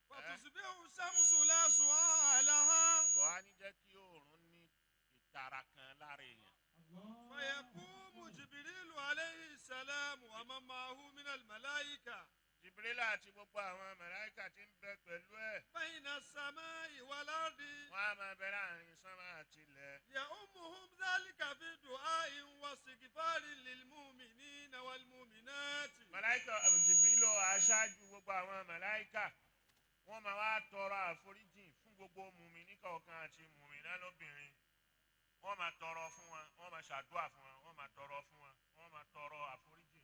فتصبح الشمس لا شعاع لها. kò á ní jẹ́ kí oòrùn ní ìtara kan lára èèyàn. فيقوم جبريل عليه السلام ومن معه من الملائكة. jìbìrìlù àti gbogbo àwọn màláíkà tí ń bẹ pẹ̀lú ẹ̀. بين السماء والأرض. wọ́n á máa bẹ láàrin sánmà àti ilẹ̀. يؤمهم ذلك بدعاء واستغفار للمؤمنين والمؤمنات. màláíkà jìbìrìlù aṣáájú gbogbo àwọn màláíkà wọ́n máa wá tọrọ àforíjì fún gbogbo mùmínì kọ̀ọ̀kan àti mùmínà lóbìnrin. wọ́n máa tọrọ fún wọn wọ́n máa ṣàdúrà fún wọn wọ́n máa tọrọ fún wọn wọ́n máa tọrọ àforíjì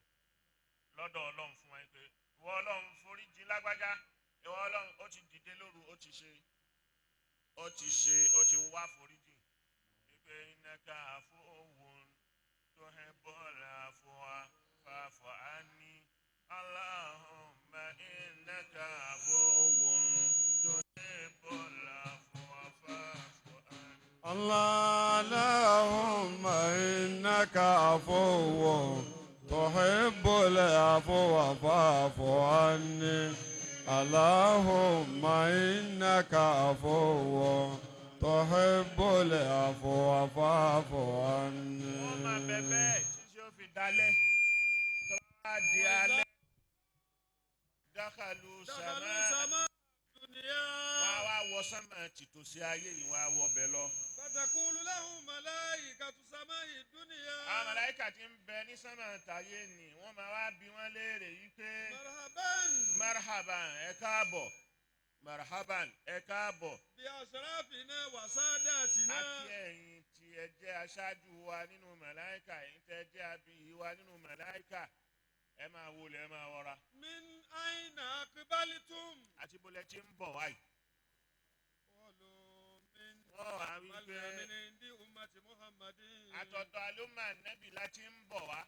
lọ́dọ̀ ọlọ́run fún wọn pé ìwọ ọlọ́run foríjì lágbájá ìwọ ọlọ́run ó ti dìde lóru ó ti wá foríjì wípé innaka afuwwun tuhibbul afwa fa'fu anni Allahumma innaka afuwwun tuhibbul afwa fa'fu anni. اللهم إنك عفو تحب العفو فاعف عني. اللهم إنك عفو تحب العفو فاعف عني. wọ́n máa bẹ bẹ́ẹ̀ tí ó fi dalẹ̀ tó bá di alẹ́ dákàlù sàmá wọ́n á wá wọ sánmà tìtòsí ayé yìí wọ́n á wọ bẹ̀ lọ. فتقول له ملائكة سماء الدنيا. àwọn màláíkà tí ń bẹ ní sánmà tàyé ni wọ́n máa wá bi wọ́n léèrè yìí pé marhaban ẹ káàbọ̀ marhaban ẹ káàbọ̀. بأشرافنا وساداتنا. àti ẹ̀yin tí ẹ jẹ́ aṣáájú wa nínú màláíkà ẹ̀yin tẹ́ jẹ́ abiyì wa nínú màláíkà ẹ máa wọlé ẹ máa wọra. من أين أقبلتم؟ àti bọ́lẹ̀ tí ń bọ̀ wáyìí. wọ́n wá wí pé من عند أمة محمد. àtọ̀dọ̀ àlùmọ̀ nẹ́bì láti ń bọ̀ wá.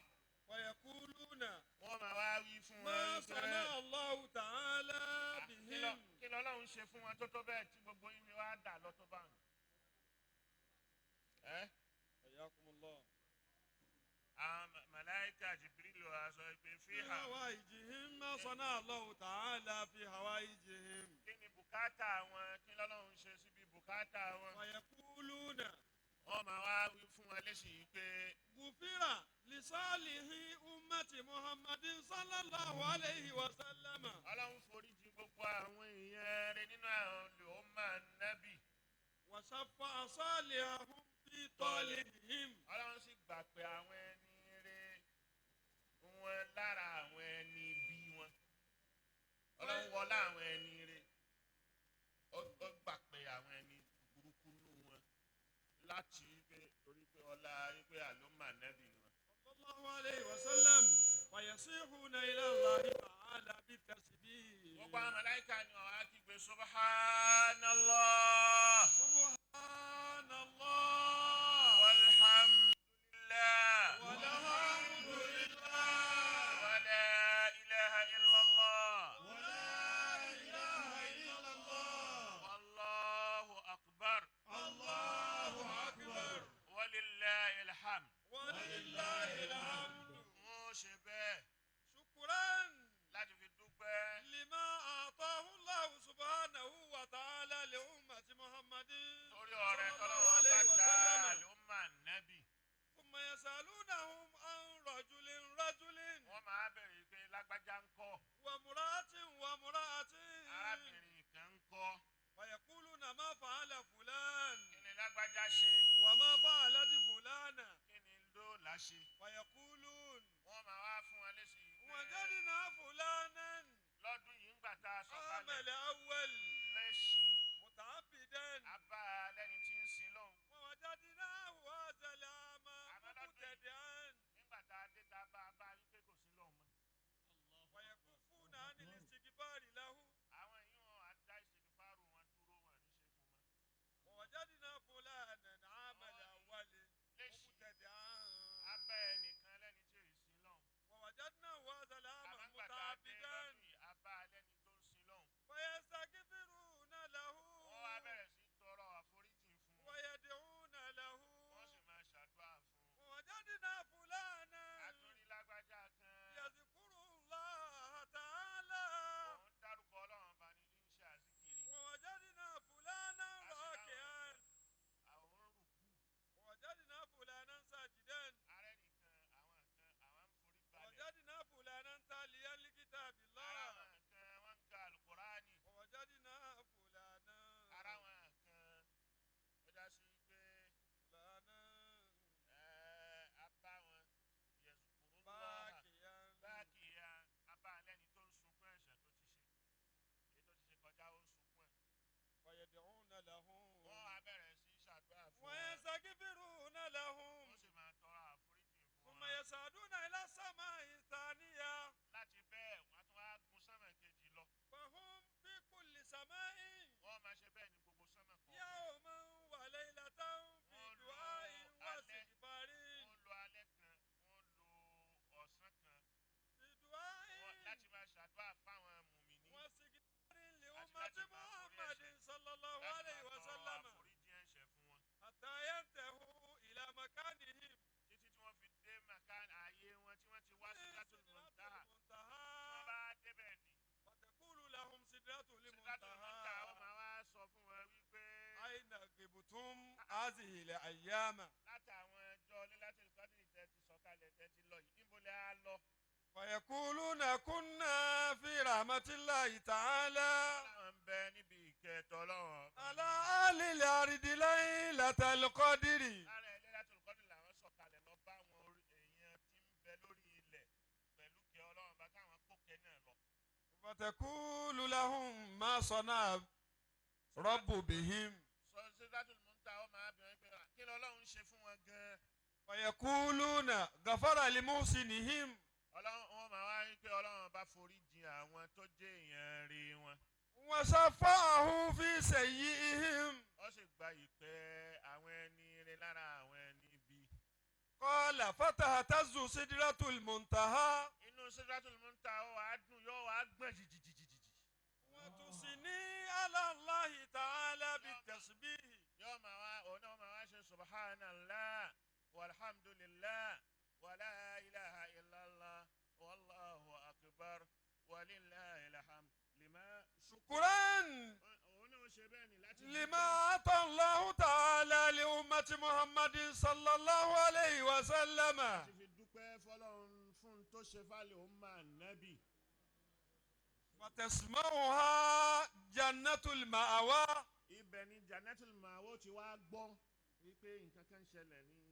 ويقولون wọ́n máa wá wí fún wọn ما wí pé صنع الله تعالى بهم. kí lọ́lọ́run ṣe fún wọn tó tó bẹ́ẹ̀ tí gbogbo yín wá dà lọ́tọ́ bá wọn. حياكم الله. àwọn màláíkà jìbìrìlù aṣọ ìpè في fíhà. هوائجهم ما صنع الله تعالى في هوائجهم. kí ni bùkátà wọn kí lọ́lọ́run ṣe síbi bùkátà wọn. ويقولون wọ́n máa wá wí fún wọn léṣe yìí pé غفر لصالح أمة محمد صلى الله عليه وسلم. ọlọ́run foríjì gbogbo àwọn èèyàn rẹ̀ nínú àwọn olùhọ́mà nábì. وشفع صالحهم في طالهم. ọlọ́run sì gbà pé àwọn ẹni rẹ̀ wọn lára àwọn ẹni bí wọn. ọlọ́run wọlá àwọn ẹni rẹ̀ ó gbà pé àwọn ẹni burúkú nù wọn láti pé torí pé ọlá pé àlùmọ̀ nábì ni wọn. صلى الله عليه وسلم. ويصيحون إلى الله تعالى بالتسبيح. gbogbo àwọn màláíkà ni ọ̀hún á kígbe subhanallah. سبحان الله walhamdulillah. والحمد لله wala ilaha illallah. ولا إله إلا الله. wallahu akbar. الله أكبر. walillahi alhamd. ولله الحمد. wọ́n ṣe bẹ́ẹ̀ شكرا láti fi dúpẹ́ لما أعطاه الله سبحانه وتعالى لأمة امرأة وامرأة arábìnrin kan ń kọ́ فيقولون ما فعل فلان kí ni lágbájá ṣe وما فعلت فلانة kí ni lóòlà ṣe فيقولون wọ́n máa wá fún wọn léṣe yìí pé وجدنا فلانا lọ́dún yìí ń gbà tá a عام sọ̀kalẹ̀ الأول lẹ́sì متعبدا abá lẹ́ni tí ń sin lọ́hùn ووجدناه هذا العام مبتدعا nígbà tá a dé tá a bá wípé kò sí lọ́hùn mọ́ ويكفون عن الاستغفار له àwọn èèyàn á dá ìṣèlúfàrù wọn dúró wọn ní ṣe fún mọ́ ووجدنا فلانا عام الأول مبتدعا abẹ́ ẹnìkan lẹ́ni tí ò sin lọ́hùn ووجدناه هذا العام àmọ́ nígbà tá a dé متعبدا lọ́dún yìí abá lẹ́ni tó ń sin lọ́hùn فيستغفرون له wọ́n wá bẹ̀rẹ̀ sí tọrọ àforíjì fún un ويدعون له wọ́n sì máa ṣàdúrà fún un ووجدنا فلانا àtúrí lágbájá kan يذكر الله تعالى òun dárúkọ ọlọ́run bá ní ń ṣe àzíkìrì ووجدنا فلانا راكعا àwọn rùkú ووجدنا فلانا ساجدا ààrẹ nìkan àwọn kan àwọn ń forí balẹ̀ ووجدنا فلانا تاليا لكتاب الله àwọn kan wọ́n ń ka alukurani ووجدنا فلانا ara wọn kan ó já sí pé فلانا abá wọn yẹ̀sùkúrú lọ́wọ́ باكيا báàkì ya abá lẹ́ni tó ń sunkún ẹ̀ṣẹ̀ tó ti ṣe èyí tó ti ṣe kọjá ó ń sunkún ẹ̀ ويدعون لهم wọ́n á bẹ̀rẹ̀ sí ṣàdúrà fún wọn ويستغفرون لهم ó sì máa tọrọ àforíjì fún ثم wọn يصعدون إلى السماء الثانية láti bẹ́ẹ̀ wọ́n á tún wá gun sánmà kejì lọ فهم في كل سماء wọ́n máa ṣe bẹ́ẹ̀ ní gbogbo sánmà kan يوما وليلة في دعاء واستغفار wọ́n lo alẹ́ kan wọ́n lo ọ̀sán kan في دعاء láti máa ṣàdúrà fáwọn mùmíní واستغفار لأمة محمد صلى الله عليه láti máa tọrọ وسلم àforíjì ẹ̀ṣẹ̀ fún wọn حتى ينتهوا إلى مكانهم títí tí wọ́n fi dé makan ààyè wọn tí wọ́n ti wá sí Sidratul Muntaha wọ́n المنتهى bá débẹ̀ ní فتقول لهم سدرة Sidratul Muntaha المنتهى wọ́n máa wá sọ fún wọn wípé أين غبتم هذه الأيام látàwọn ẹjọ́ Lailatul Qadr tẹ́ ti sọ̀kalẹ̀ tẹ́ ti lọ yìí níbo lẹ́ á lọ فيقولون كنا في رحمة الله تعالى láwọn ń bẹ níbi ìkẹtọ̀ lọ́wọ́ على أهل الأرض ليلة القدر lára ẹ̀ Lailatul Qadr làwọn sọ̀kalẹ̀ lọ bá àwọn èèyàn tí ń bẹ lórí ilẹ̀ pẹ̀lú kẹ́ Ọlọ́run bá káwọn kókè náà lọ. فتقول لهم ما صنع رب بهم sọ Sidratul Muntaha ó máa bẹ̀rẹ̀ pé kí ni Ọlọ́run ṣe fún wọn gan-an فيقولون غفر لمحسنهم Ọlọ́run wọn máa wá pé Ọlọ́run bá forí jìn àwọn tó jẹ́ èèyàn rí wọn وشفعه في سيئهم ó sì gba ìpẹ́ àwọn ẹni rẹ̀ lára àwọn ẹni ibi. قال فتهتز سدرة المنتهى inú Sidratul Muntaha ó wàá dùn yóò wàá gbọ̀n jìjìjìjìjì. وتثني على الله تعالى بالتسبيح yóò máa wá òun náà máa wá ṣe subhanallah walhamdulillah wala ilaha illallah wallahu akbar walillahi alhamd lima. شكرا òun náà ṣe bẹ́ẹ̀ ni láti. لما أعطى الله تعالى لأمة محمد صلى الله عليه وسلم láti fi dúpẹ́ fọlọ́run fún tó ṣe fálẹ̀ òun máa nábì. وتسمعها جنة المأوى ibẹ̀ ni Jannatul Ma'wa ti wá gbọ́ wípé nǹkan kan ṣẹlẹ̀ ní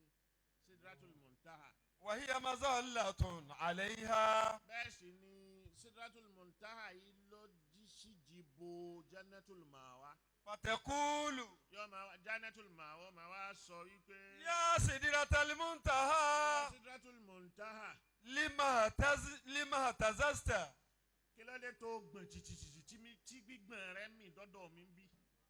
Sidratul Muntaha. وهي مظلة عليها bẹ́ẹ̀ sì ni Sidratul Muntaha yìí ló jí síjìbò Jannatul Ma'wa. فتقول yóò máa wá Jannatul Ma'wa máa wá sọ wípé. يا سدرة المنتهى Sidratul Muntaha لما اهتززت kí ló dé tó gbọ̀n jìjìjì tí gbígbọ̀n rẹ̀ mì dọ́dọ̀ mi ń bí.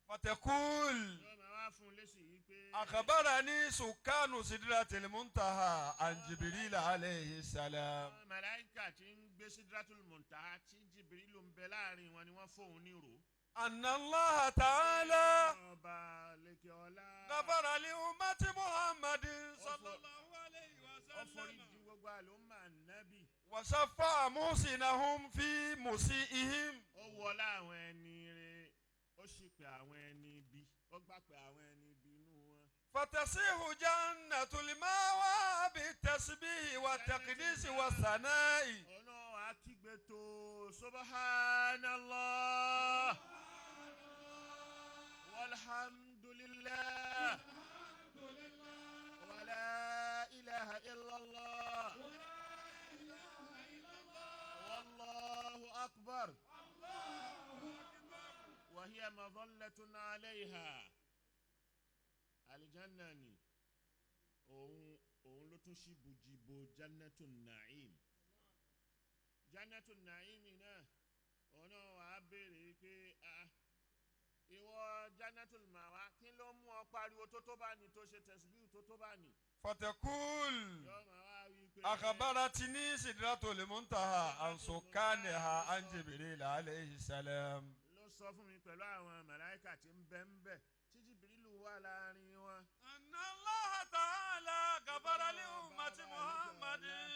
فتقول yóò máa wá fún un lésì yìí pé. أخبرني سكان سدرة المنتهى عن جبريل عليه السلام àwọn màláíkà tí ń gbé Sidratul Muntaha tí Jibrilu ń bẹ láàrin wọn ni wọ́n fóun ní rò. أن الله تعالى ọba lẹ́kẹ̀ ọlá. غفر لأمة محمد صلى الله عليه ó forí وسلم jì gbogbo àlùmọ́ nábì. وشفع محسنهم في مسيئهم ó wọlá àwọn ẹni rẹ̀ ó sì pè àwọn ẹni ibi ó gbà pé àwọn ẹni ibi inú wọn. فتصيح جنة المأوى بالتسبيح والتقديس والثناء òun náà wàá kígbe tó subhanallah walhamdulillah wala ilaha illallah wallahu akbar wa hiya madallatun alayha alijanna ni òun ló tún ṣí bujibo jannatun na'im jannatun na'im náà òun náà wàá béèrè pé ìwọ jannatul ma'wa kí ló mú ọ pariwo tó bá ní tó ṣe tẹsibíù tó bá ní. fatakul akhbaratini sidratul muntaha an sukaniha an jibril alayhi salam. ló sọ fún mi pẹ̀lú àwọn màláíkà tí ń bẹ tí Jibrilu wà láàrin wọn. anna Allah ta'ala ghabara li ummati Muhammadin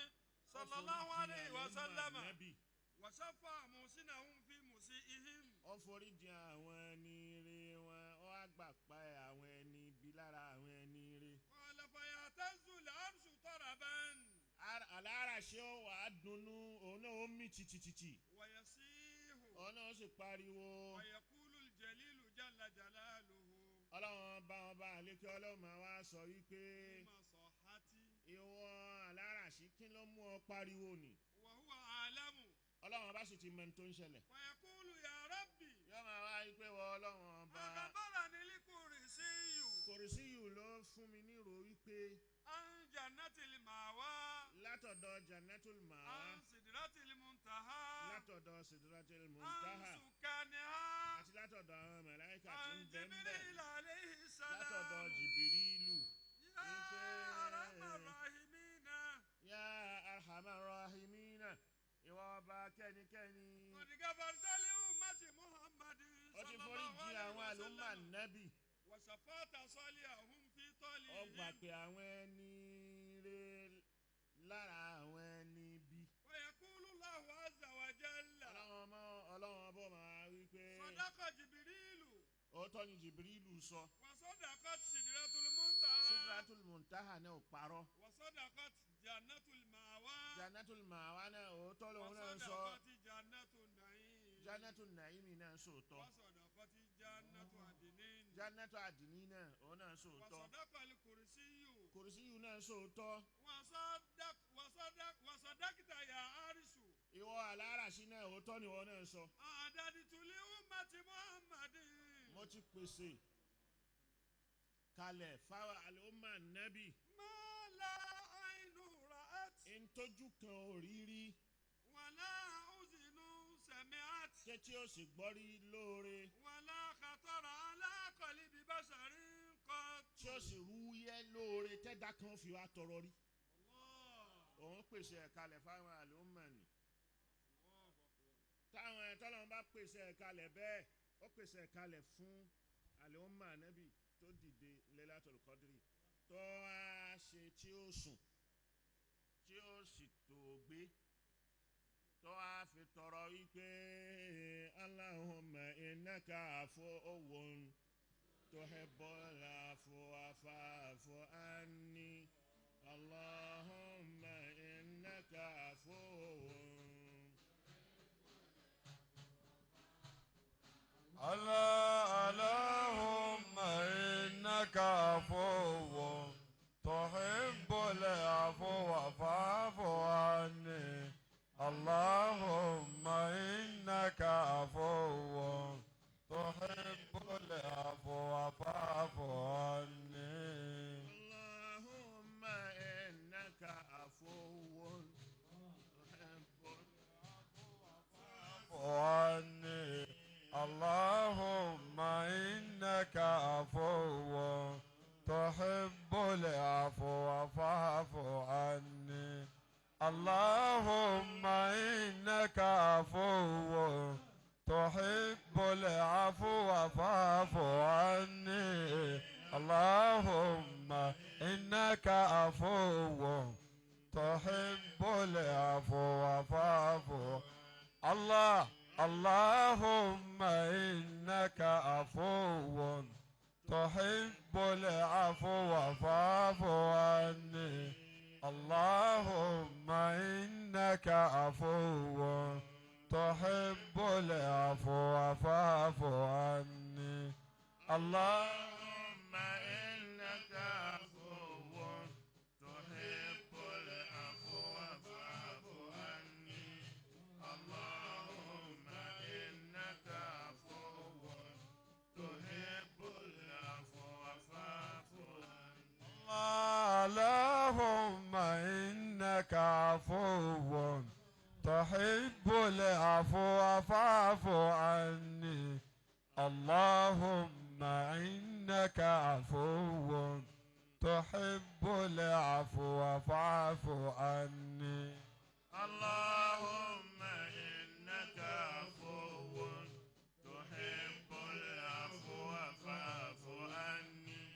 sallallahu alayhi wa sallam wa shafa musinahum fi musiihim. ó forí jì àwọn ẹni ire wọn ó wá gbà pa àwọn ẹni ibi lára àwọn ẹni ire. qala fayatazu al-arshu taraban. aláràṣẹ́ ó wà á dunnú òun náà ó mì tìtìtìtì. wa yasihu. òun náà ó sì pariwo. wa yaqulu al-jalilu jalla jalaluhu. ọlọ́run bá wọn bá àlékè ọlọ́run máa wá sọ wípé ìwọ aláràṣí kí ló mú ọ pariwo ni. wa huwa a'lamu. ọlọ́run bá sì ti mọ ní tó ń ṣẹlẹ̀. wa yaqulu ya rabbi. yóò máa wá wípé wọ ọlọ́run ọba. akhbarani al-kursiyyu. Kursiyyu ló fún mi ní ìró wípé. an jannatil ma'wa. látọ̀dọ̀ jannatul ma'wa. an sidratil muntaha. látọ̀dọ̀ sidratil muntaha. an sukaniha. àti látọ̀dọ̀ àwọn màláíkà tí ń bẹ ń bẹ. an Jibril alayhi salam. látọ̀dọ̀ Jibrilu. ya arhamar rahimina. ya arhamar rahimina. ìwọ ọba kẹ́nikẹ́ni. qad ghafarta li ummati Muhammadin. ó ti forí jì àwọn àlùmọ́ nábì. wa shafa'ta salihahum fi talihim. ó gbà pé àwọn ẹni rere lára àwọn ẹni bí. wa yaqulu Allahu azza wa jalla. ọlọ́run ọbọ̀ máa wí pé. sadaqa Jibrilu. òótọ́ ni Jibrilu sọ. wa sadaqat sidratul muntaha. sidratul muntaha náà ò parọ́. wa sadaqat jannatul ma'wa. jannatul ma'wa náà òótọ́ lòun náà sọ. wa sadaqat jannatun na'im. jannatul na'im náà sòótọ́. wa sadaqat jannatu adnin. jannatu adnin náà òun náà sòótọ́. wa sadaqal kursiyyu. Kursiyyu náà sòótọ́. wa sadaqta ya arshu. ìwọ aláràṣí náà òótọ́ ni ìwọ náà sọ. a'dadtu li ummati Muhammadin. mo ti pèsè kalẹ̀ fáwọn àlùmọ́ nábì. ma la aynu ra'at. ntójú kan ò rí rí. wala uzinu sami'at. tẹ́tí ó sì gbọ́ rí lóore. wala khatara ala qalbi basharin qat. tí ó sì rúyẹ́ lóore tẹ́dá kan fi wá tọrọ rí. òun pèsè ẹ̀kalẹ̀ fáwọn àlùmọ́ ni. táwọn ẹ̀tọ́lọ́run bá pèsè ẹ̀kalẹ̀ bẹ́ẹ̀ ó pèsè ẹ̀kalẹ̀ fún àlùmọ́ ànábì tó dìde Lailatul Qadri tó wá ṣe tí ó sùn tí ó sì tó gbé tó wá fi tọrọ wípé Allahumma innaka afuwwun tuhibbul afwa fa'fu anni Allahumma innaka afuwwun. اللهم إنك عفو تحب العفو فاعف عني اللهم إنك عفو تحب العفو فاعف عني اللهم إنك عفو تحب العفو عني اللهم إنك عفو تحب العفو فاعف عني اللهم إنك عفو تحب العفو فاعف عني اللهم إنك عفو تحب العفو فاعف اللهم إنك عفو تحب العفو فاعف عني اللهم إنك عفو تحب العفو فاعف عني. اللهم إنك عفو تحب العفو فاعف عني. اللهم إنك عفو تحب العفو فاعف عني. اللهم إنك عفو تحب العفو فاعف عني. اللهم إنك عفو تحب العفو فاعف عني. اللهم إنك عفو تحب العفو فاعف عني.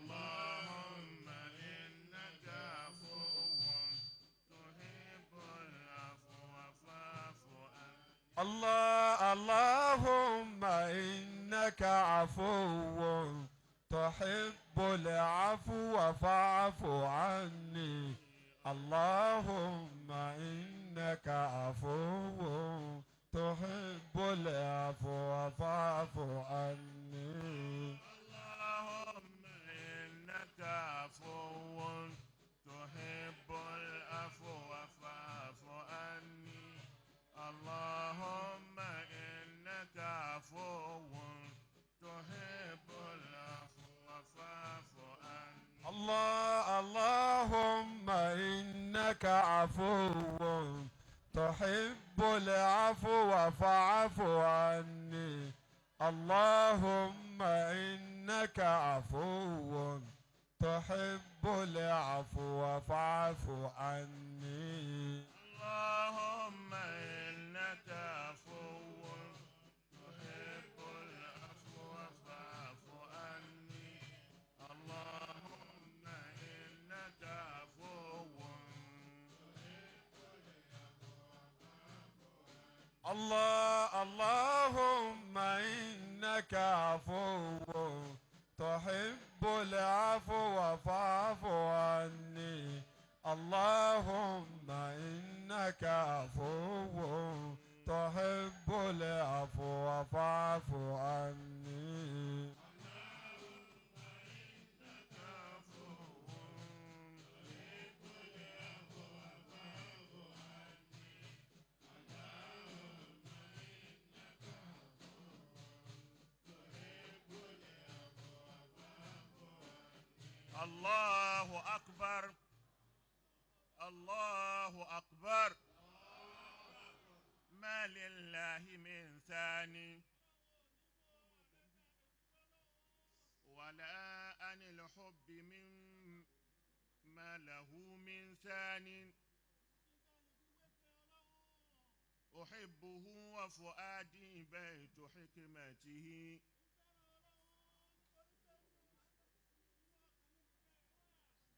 اللهم إنك عفو تحب العفو فاعف عني. اللهم إنك عفو تحب العفو فاعف عني. اللهم إنك عفو تحب العفو فاعف عني. اللهم إنك عفو تحب العفو فاعف عني. اللهم إنك عفو تحب العفو فاعف عني. اللهم إنك عفو تحب العفو فاعف عني. اللهم إنك عفو تحب العفو فاعف عني. اللهم إنك عفو تحب العفو فاعف عني. اللهم إنك عفو اللهم إنك عفو تحب العفو فاعف عني. اللهم إنك عفو تحب العفو فاعف عني. الله أكبر. الله أكبر. ما لله من ثاني ولا عن الحب من ما له من ثاني. أحبه وفؤادي بيت حكمته.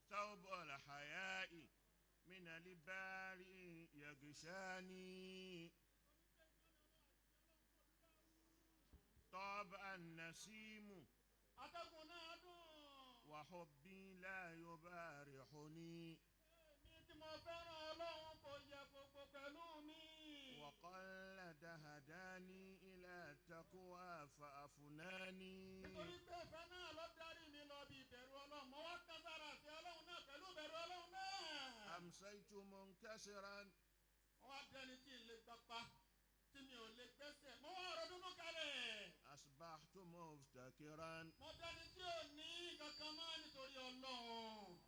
ثوب الحياء من الباري يغشاني. طاب النسيم وحبي لا يبارحني. وقلد هداني إلى التقوى فأفناني. أمسيت منكسرا أصبحت مفتكرا.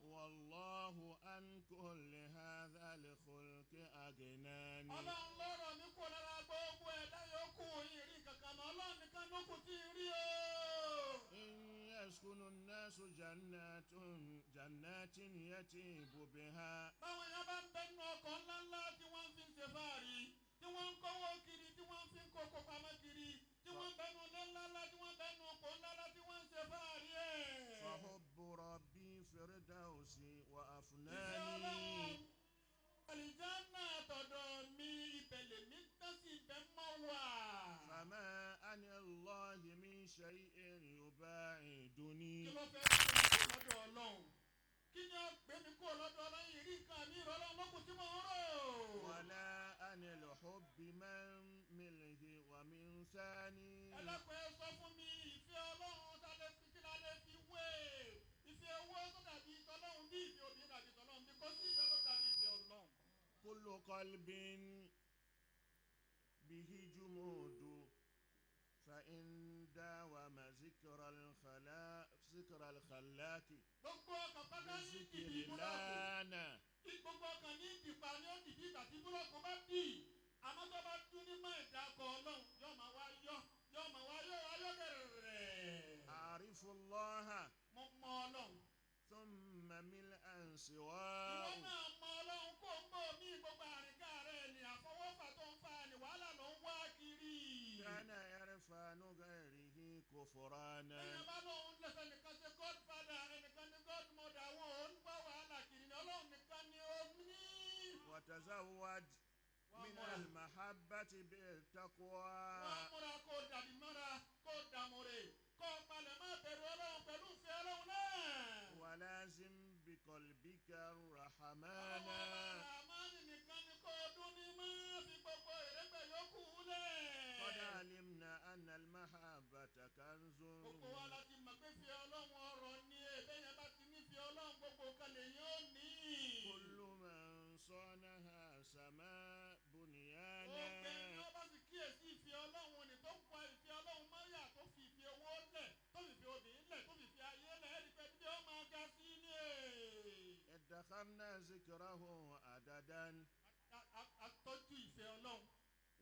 والله عن كل هذا الخلق أغناني. إن يسكن الناس جنات يتيب بها. tí wọ́n ń kówó kiri tí wọ́n fi ń kókó pamọ́ kiri tí wọ́n ń bẹnu ilé ńláńlá tí wọ́n ń bẹnu oko ńláńlá tí wọ́n ń ṣe fáàrí ẹ̀. فحب ربي فردوسي وأفناني. àlìjánnà tọ̀dọ̀ mi ìbẹ̀lẹ̀ mi tẹ́sí ibẹ̀ mọ́ wà. فما عن الله من شيء يباعدني. kí ló fẹ́ kí lọ́dọ̀ ọlọ́run kí ni ó gbé mi kó lọ́dọ̀ ọlọ́run lókun tí mo ń rò. ولا عن الحب من مله ومن ثاني ẹlẹ́kùn ẹ sọ fún mi ìfẹ́ ọlọ́run tá lè fi kí la lè fi wé ìfẹ́ owó tó dàbí tọ́lọ́run bí ìfẹ́ òbí dàbí tọ́lọ́run bí kò sí ìfẹ́ tó dàbí ìfẹ́ ọlọ́run. كل قلب به جمود فإن داوم ذكر الخلاق gbogbo ọkàn pátá ní بذكر ìdìbò búlọ́ọ̀kù لانا gbogbo ọkàn ní ìdìpa ní ó dìbí ìgbà tí búlọ́ọ̀kù bá dì àmọ́ tó bá dún ní mọ́ ìdákọ̀ ọlọ́run yóò máa wá ayọ́ gẹ̀rẹ̀. أعرف الله mo mọ ọlọ́run. ثم ملء ìwọ سواه náà mọ ọlọ́run kó ń bò mí gbogbo àríkà rẹ̀ ni àfọwọ́fà tó ń fa ni wàhálà ló ń wá kiri. كان يرفع غيره كفرانا ẹ̀yẹ́ bá lóun lẹ́sẹ̀ nìkan ṣe godfather ẹnìkan ní godmother àwọn òun gbọ́ wàhálà kiri ni ọlọ́run nìkan ni ó ní. وتزود من المحبة بالتقوى wọ́n múra kó dàbí mọ́ra kó dàmúre kó palẹ̀ má bẹ̀rù ọlọ́run pẹ̀lú ìfẹ́ ọlọ́run náà. ولازم بقلبك الرحمن Àmánì nìkan ni kó dún ní máa fi gbogbo ìrẹ́gbẹ̀ yòókù lẹ̀. قد علمنا أن المحبة كنز Gbogbo wa la ti mọ̀ pé fi ọlọ́run ọ̀rọ̀ ni èbẹ́yẹn bá ti ní fi ọlọ́run gbogbo kan lè yóò ní. كل من صانها سماء Ó بنيانا pé ní ó bá sì kíyèsí ìfi ọlọ́run ni tó ń pa ìfi ọlọ́run mọ́yà tó fi ìfi owó lẹ̀ tó fi ìfi obìnrin lẹ̀ tó fi ìfi ayé lẹ̀ ẹ̀rí pé bí ó máa ga sí ní ادخرنا ذكره عددا Atọ́jú ìfẹ́ ọlọ́run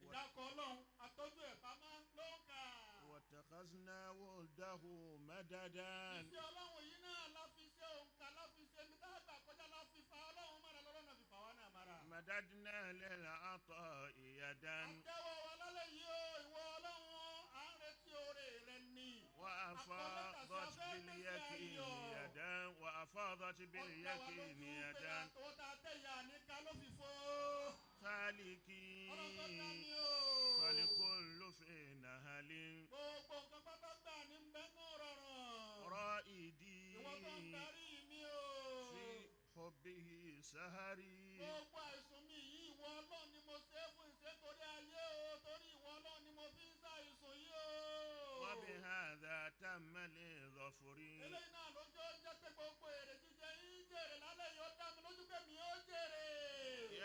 ìdákọ̀ ọlọ́run atọ́jú ẹ̀ pamọ́ ló ń kà. واتخذنا ولده مددا Ìfẹ́ ọlọ́run yìí náà la fi ṣe òǹkà la fi ṣe mi dáàbà kọjá la fi fa ọlọ́run mọ́ra lọ́rọ́ náà fi fà wá náà mọ́ra. مددنا للعطاء يدا Àtẹ́wọ̀ wa lálẹ́ yìí o ìwọ ọlọ́run à ń retí oore rẹ ni. وأفاضت باليقين يدا وأفاضت باليقين يدا Tó ta tẹ̀yà ní ká ló fi fo. خالقي Ọlọ́run tó dá mi o. فالكل في نهل Gbogbo nǹkan pátá gbà ní bẹ́ẹ̀ rọrùn. رائدي Ìwọ tó ń darí mi o. في حبه سهري Gbogbo àìsùn mi yìí ìwọ ọlọ́run ni mo ṣe é fún ìṣe torí ayé o torí ìwọ ọlọ́run ni mo fi ń ṣàìsùn yìí o. وبهذا تم لي ظفري Eléyìí náà lójó jẹ́ pé gbogbo èrè jíjẹ yín jèrè lálẹ́ yìí ó dá mi lójú pé mi ó jèrè.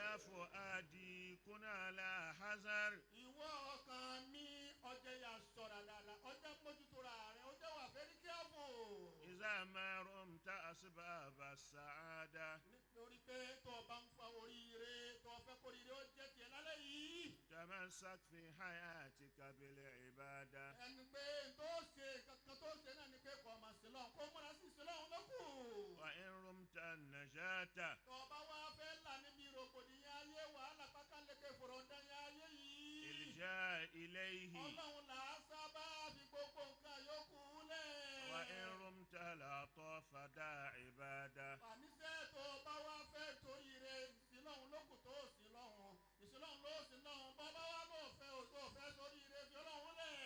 يا فؤادي كن على حذر Ìwọ ọkàn mi ọjọ́ yà sọ̀rọ̀ dáadáa ọjọ́ mójútó ra rẹ̀ ọjọ́ wà fẹ́rí kíáfù. إذا ما رمت أسباب السعادة Nítorí pé tó o bá ń fa oríire tó o fẹ́ kó oríire ó jẹ́ tiẹ̀ lálẹ́ yìí. تمسك في حياتك بالعبادة Ẹni pé tó ṣe kankan tó ṣe náà ni pé kò máa ṣe lọ́hùn kó múra sí ṣe lọ́hùn lókù. وإن رمت النجاة Tó o bá wá fẹ́ là níbi rògbòdìyàn ayé wàhálà pákáleke fòròǹdàyàn ayé yìí. الجاء إليه Ọlọ́run là á sábà fi gbogbo nǹkan yòókù lẹ̀. وإن رمت العطاء فدا عبادة Àníṣe tó o bá wá fẹ́ torí rẹ̀ ìsìlọ́hún lókù tó o sí lọ́hún. Ìsìlọ́hún ló sì lọ́hún. Bàbá wa ló fẹ́ o tó o fẹ́ torí rẹ̀ fi ọlọ́hún lẹ̀.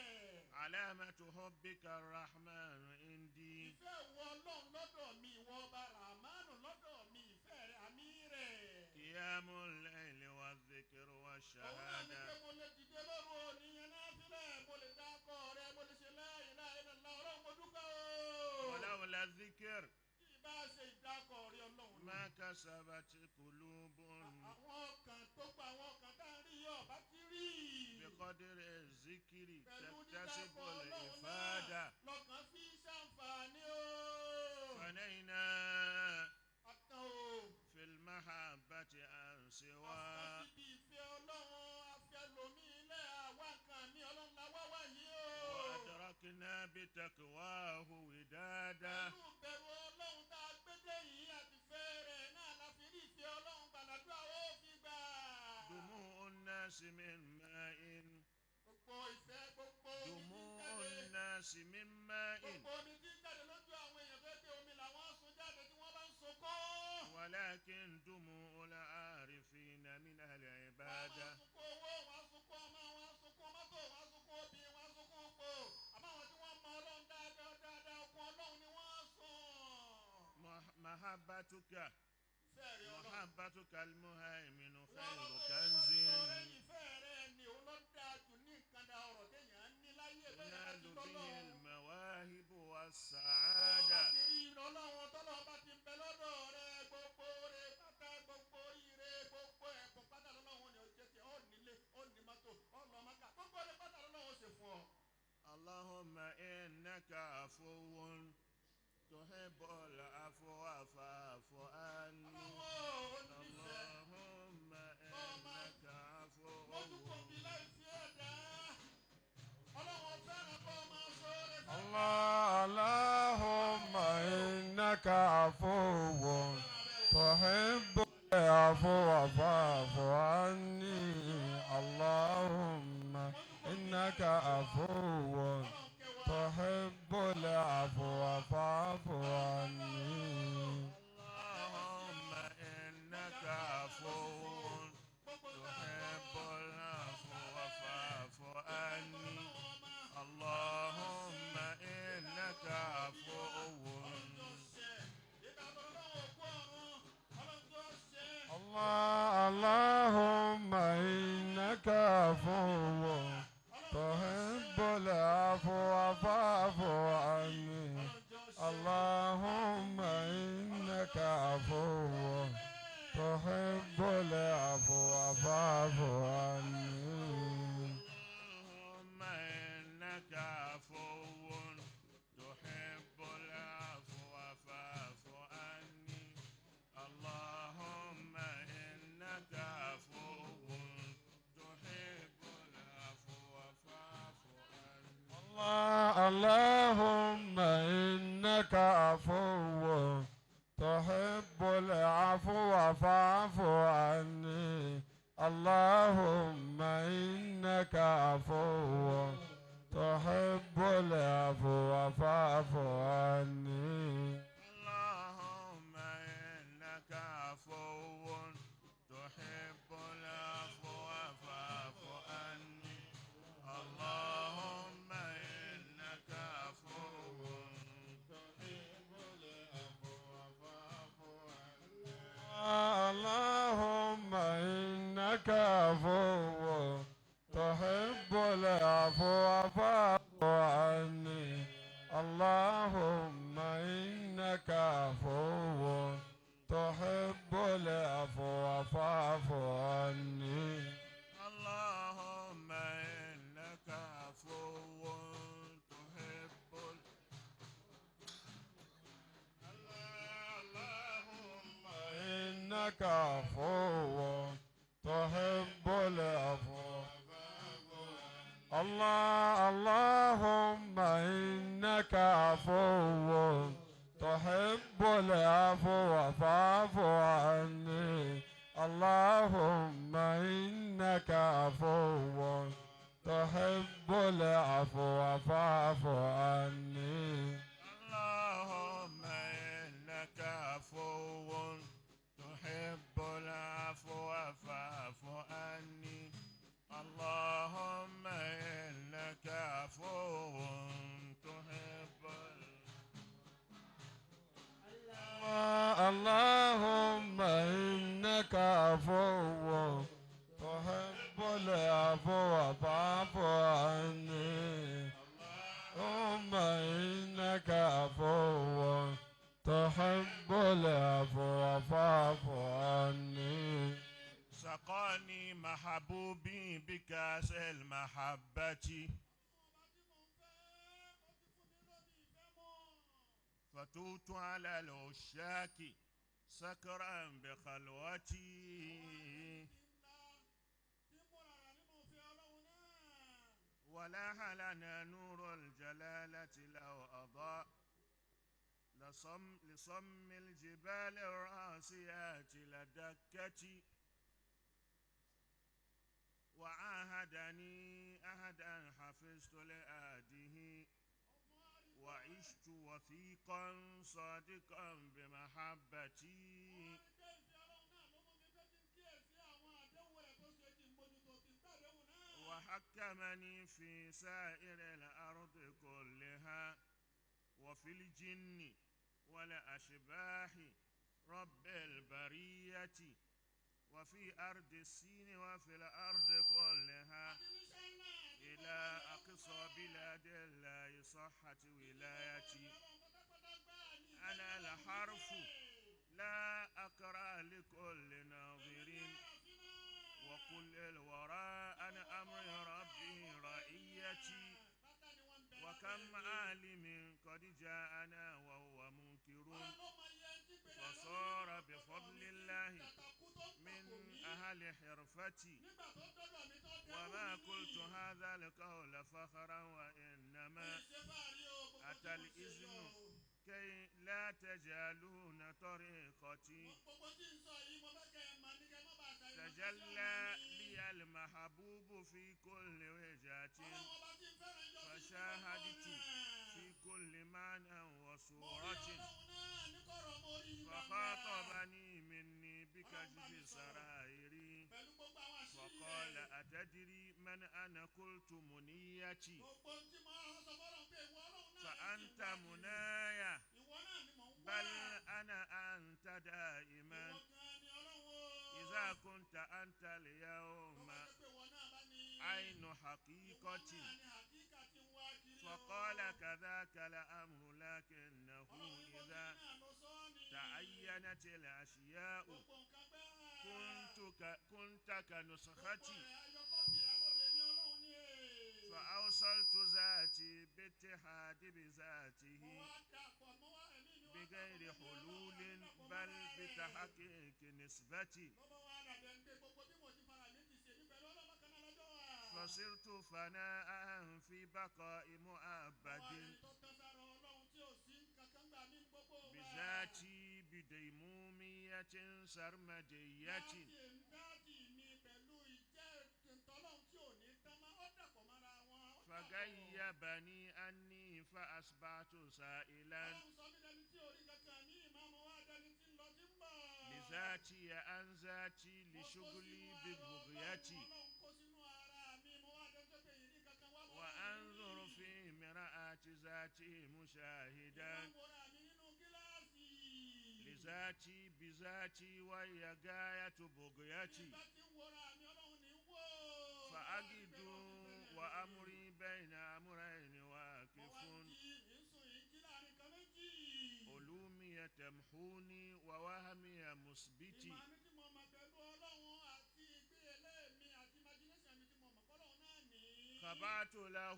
علامة حبك الرحمن عندي Ìfẹ́ ìwọ ọlọ́run lọ́dọ̀ mi ìwọ ọba Ràmánù lọ́dọ̀ mi ìfẹ́ rẹ̀ àmì rẹ̀. قيام الليل والذكر Òun náà ní والشهادة pé mo lè dìde lóru òníyàn náà fílẹ̀ mo lè dákọ̀ rẹ̀ mo lè ṣe la ilaha illallah ọlọ́run mo dúpẹ́ o. ولولا الذكر Kí ìbá ṣe ìdákọ̀ rẹ̀ ọlọ́run ni. ما كسبت قلوب Àwọn kan tó gba àwọn kan tá a rí yọ bá ti rí. بقدر الذكر Pẹ̀lú تكتسب dídákọ̀ ọlọ́run الإفادة náà lọ́kàn fi ń ṣàǹfààní o. فنينا Àtàn o. في المحبة عن سوى Àfẹ́síbi ìfẹ́ ọlọ́run afẹ́lomi ilẹ̀ àwa kan mi ọlọ́run la wá wá yìí o. وأدركنا بتقواه ودادا Pẹ̀lú bẹ̀rù ọlọ́run tá a gbédè yìí àti fẹ́ rẹ̀ náà la fi rí ìfẹ́ ọlọ́run gbàdúrà ó fi gbà. دموع الناس من ماء Gbogbo ìfẹ́ gbogbo omi tí ń دموع jáde. الناس من ماء Gbogbo omi tí ń jáde lójú àwọn èèyàn fẹ́ pé omi làwọn sun jáde tí wọ́n bá ń sunkún. ولكن دموع العارفين من Wọ́n العبادة máa sunkún owó, wọ́n sunkún ọmọ, wọ́n sunkún mọ́tò, wọ́n sunkún obìnrin, wọ́n sunkún òpó. Àmọ́ àwọn tí wọ́n mọ ọlọ́run dáadáa okun ọlọ́run ni wọ́n sùn. محبتك محبتك المهيمن خير كنز تنال به المواهب والسعادة اللهم إنك عفو تحب العفو فاعف عني اللهم إنك عفو اللهم إنك عفو تحب العفو فاعف عني اللهم إنك عفو تحب العفو فاعف عني اللهم إنك عفو تحب العفو فاعف عني اللهم إنك عفو اللهم إنك عفو تحب العفو فاعف عني اللهم إنك عفو تحب العفو فاعف عني اللهم إنك عفو تحب العفو فاعف عني اللهم إنك عفو تحب العفو فاعف عني اللهم إنك عفو تحب العفو فاعف عني اللهم إنك عفو تحب العفو فاعف عني اللهم إنك عفو تحب العفو فاعف عني اللهم إنك عفو تحب العفو فاعف عني اللهم إنك عفو تحب العفو فاعف عني اللهم إنك عفو تحب العفو فاعف عني اللهم إنك عفو تحب اللهم إنك عفو تحب العفو اللهم إنك عفو تحب العفو فاعف عني اللهم إنك عفو تحب العفو فاعف عني اللهم إنك عفو تحب العفو فاعف عني اللهم إنك عفو تحب اللهم إنك عفو تحب العفو فاعف عني اللهم إنك عفو تحب العفو فاعف عني سقاني محبوبي بكاس المحبة فتوت على العشاق سكرا بخلوتي ولاح لنا نور الجلالة لو أضاء لصم الجبال الراسيات لدكتي وعاهدني أهدا حفظت لآده وعشت وثيقا صادقا بمحبتي وحكمني في سائر الأرض كلها وفي الجن والأشباح رب البرية وفي أرض السين وفي الأرض كلها إلى أقصى بلاد الله صحة ولايتي أنا الحرف لا أقرأ لكل ناظر وكل الوراء أنا أمر ربي رئيتي وكم عالم قد جاءنا وهو منكر فصار بفضل الله من أهل حرفتي وما قلت هذا القول فخرا وإنما أتى الإذن كي لا تجالون طريقتي تجلى لي المحبوب في كل وجهة فشاهدت في كل معنى وصورة فخاطبني مني بكشف سرائري فقال أتدري من أنا قلت منيتي فأنت منايا بل أنا أنت دائما إذا كنت أنت اليوم عين حقيقتي فقال كذاك الأمر لكنه إذا تعينت الأشياء كنت كنسختي فأوصلت ذاتي باتحاد بذاته بغير حلول بل بتحقيق نسبتي فصرت فناء في بقاء مؤبد بذاتي بديمومية سرمدية فغيبني أني فأصبحت سائلا لذاتي عن ذاتي لشغلي ببغيتي وأنظر في مرآة ذاتي مشاهدا لذاتي بذاتي وهي غاية بغيتي فأجد وأمري بين أمرين واقف علومي تمحوني ووهمي مثبتي خبعت له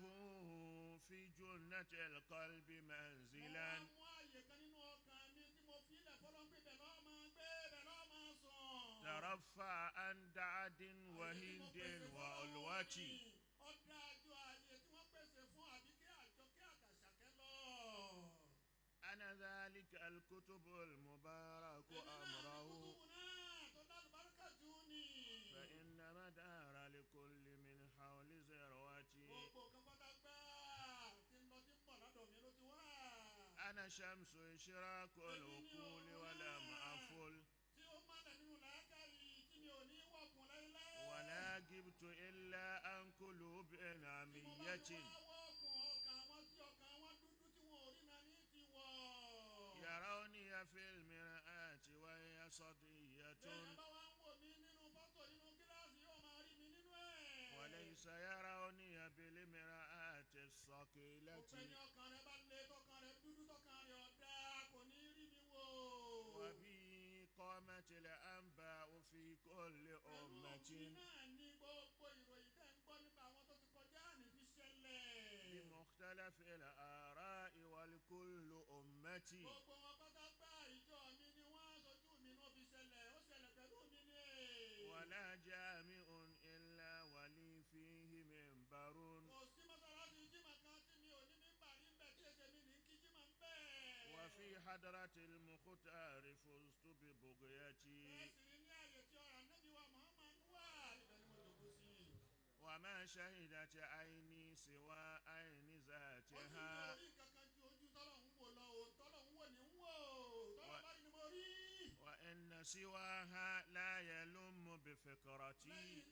في جنة القلب منزلا ترفع عن دعد وهند وألوتي أنا ذلك الكتب المبارك أمره فإن مدار لكل من حول ذروتي أنا شمس إشراق العقول ولم أفل ولا جبت إلا عن قلوب عمية يروني في المرآة وهي صدية وليس يروني بالمرآة الثقيلة وبي قامت الأنباء في كل أمة بمختلف الآراء والكل أمتي ولا جامع إلا ولي فيه منبر وفي حضرة المختار فزت ببغيتي وما شهدت عيني سوى عين ذاتها وإن سواها لا يلم بفكرتي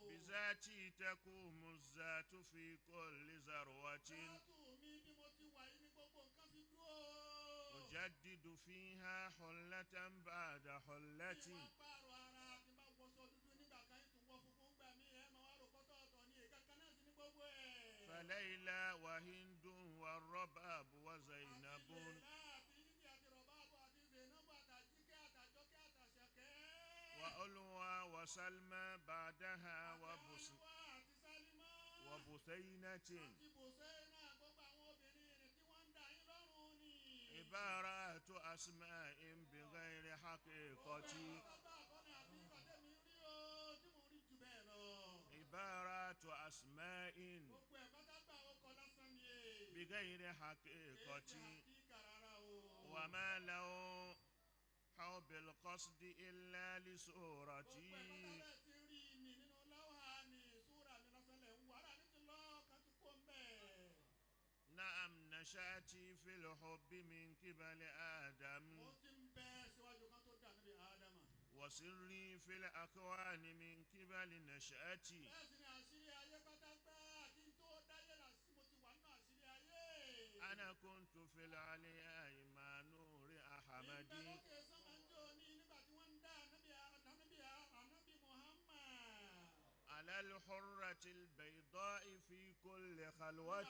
بذاتي تقوم الذات في كل ذروة أجدد فيها حلة بعد حلة فليلى وهند والرباب وزينب وألوى وسلمى بعدها وبثينة عبارات أسماء بغير حقيقة عبارات أسماء بغير حقيقة وما له حو بالقصد إلا لصورتي نعم نشأتي في الحب من قبل آدم وسري في الأكوان من قبل نشأتي أنا كنت في العلياء مع نور أحمد على الحرة البيضاء في كل خلوة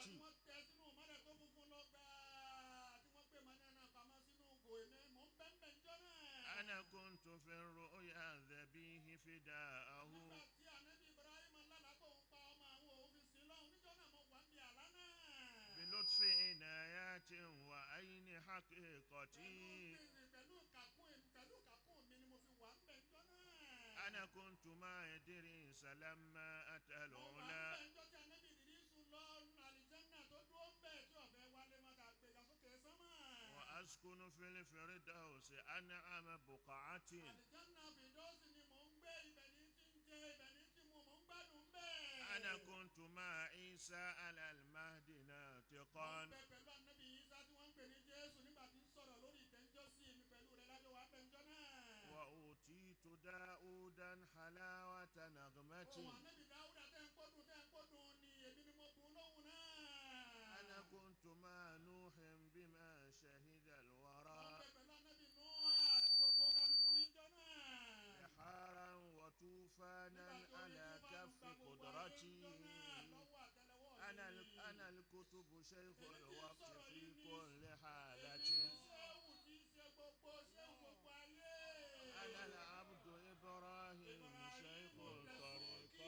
أنا كنت في الرؤيا ذبيه فداءه بلطف عنايات وعين حقيقتي أنا كنت مع إدريس لما أتى العلا وأسكن في الفردوس أنعم بقعتي أنا كنت مع عيسى على المهد ناطقا وأوتيت داودا حلاوة نغمتي أنا كنت مع نوح بما شهد الورى بحارا وطوفانا على كف قدرتي أنا الكتب شيخ الوقت في كل حالة أنا العبد إبراهيم شيخ الطريقة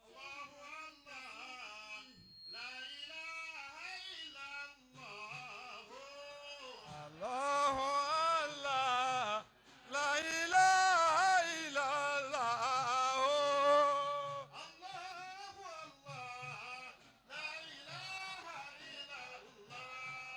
الله الله لا إله إلا الله الله الله لا إله إلا الله الله الله لا إله إلا الله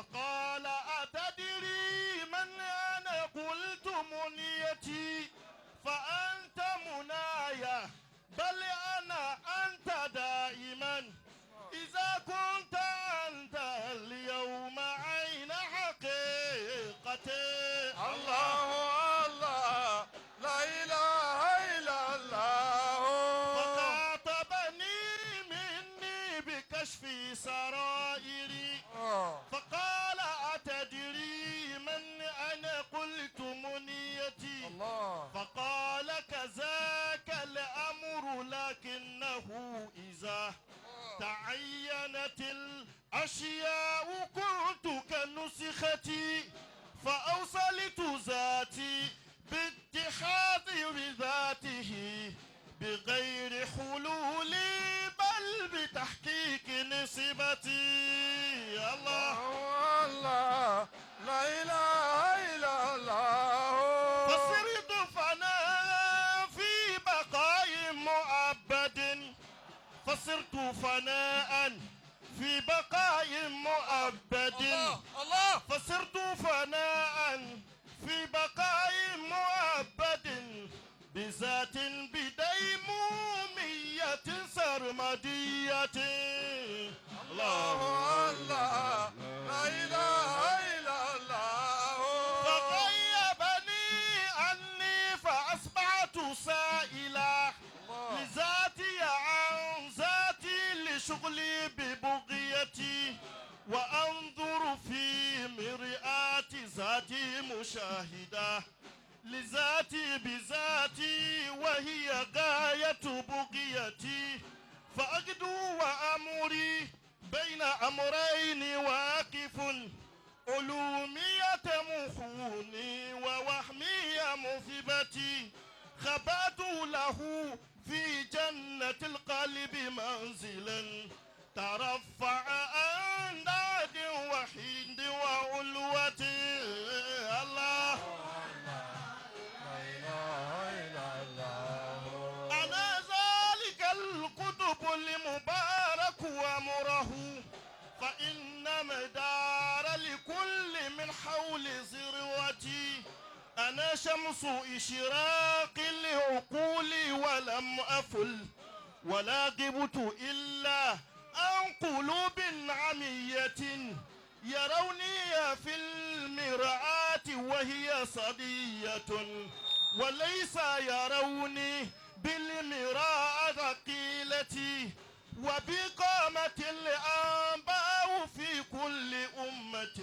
فقال أتدري من أنا قلت منيتي فأنت منايا بل أنا أنت دائما إذا كنت أنت اليوم عين حقيقتي الله الله لا إله إلا الله. فخاطبني مني بكشف سرائري فقال أتدري من أنا قلت منيتي فقال كذاك الأمر لكنه إذا تعينت الأشياء كنت كنسختي فأوصلت ذاتي باتحاد بذاته بغير حلول بل بتحقيق نسبتي. الله الله لا إله إلا الله. فصرت فناء في بقاء مؤبد فصرت فناء في بقاء مؤبد الله فصرت فناء في بقاء مؤبد بذات بديمومية سرمدية. الله الله لا إله إلا الله. فغيبني عني فأصبحت سائلا لذاتي عن ذاتي لشغلي ببغيتي وأنظر في مرآة ذاتي مشاهدة لذاتي بذاتي وهي غاية بغيتي فأجدو وأمري بين أمرين واقف علومي تمحوني ووهمي مثبتي خبأت له في جنة القلب منزلا ترفع عن داد وحيد وعلوة. الله أنا ذلك القطب المبارك وأمره فإن مدار لكل من حول ذروتي أنا شمس إشراق لعقولي ولم أفل ولا غبت إلا عن قلوب عمية يروني في المرآة وهي صدية وليس يروني بالمراءة قيلتي وبقامة الأنباء في كل أمة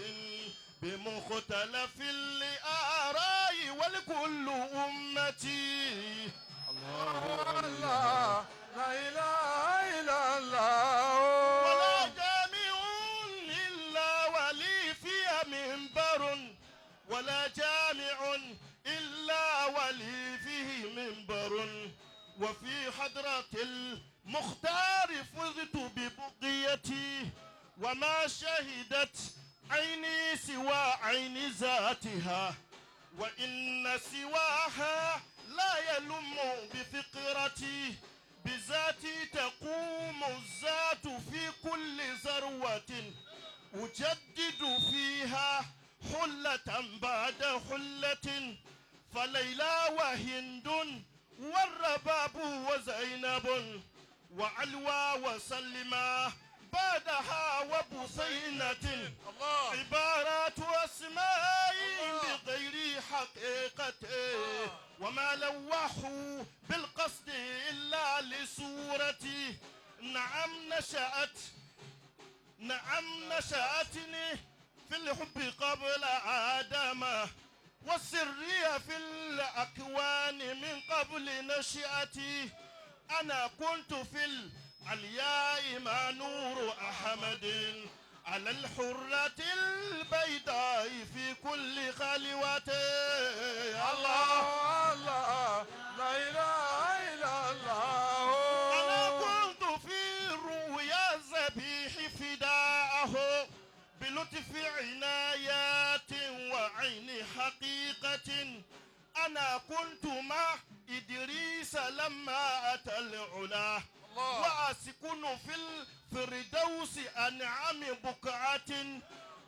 بمختلف الآراء والكل أمتي. الله الله لا إله إلا الله. ولا جامع إلا ولي فيها منبر ولا جامع إلا ولي فيه منبر وفي حضرة المختار فزت ببقيتي وما شهدت عيني سوى عين ذاتها وإن سواها لا يلم بفقرتي بذاتي تقوم الذات في كل ذروة أجدد فيها حلة بعد حلة فليلى وهند والرباب وزينب وعلوى وسلمى بعدها وبصينة عبارات أسماء بغير حقيقة وما لوحوا بالقصد إلا لصورتي. نعم نشأتني في الحب قبل آدم والسرية في الأكوان من قبل نشأتي. أنا كنت في العلياء مع نور أحمد على الحرة البيضاء في كل خلوة. الله الله لا إله إلا الله. أنا كنت في الرؤيا الذبيح فداءه بلطف عنايات وعين حقيقة. أنا كنت مع إدريس لما أتى العلا وأسكن في الفردوس أنعم بقعة.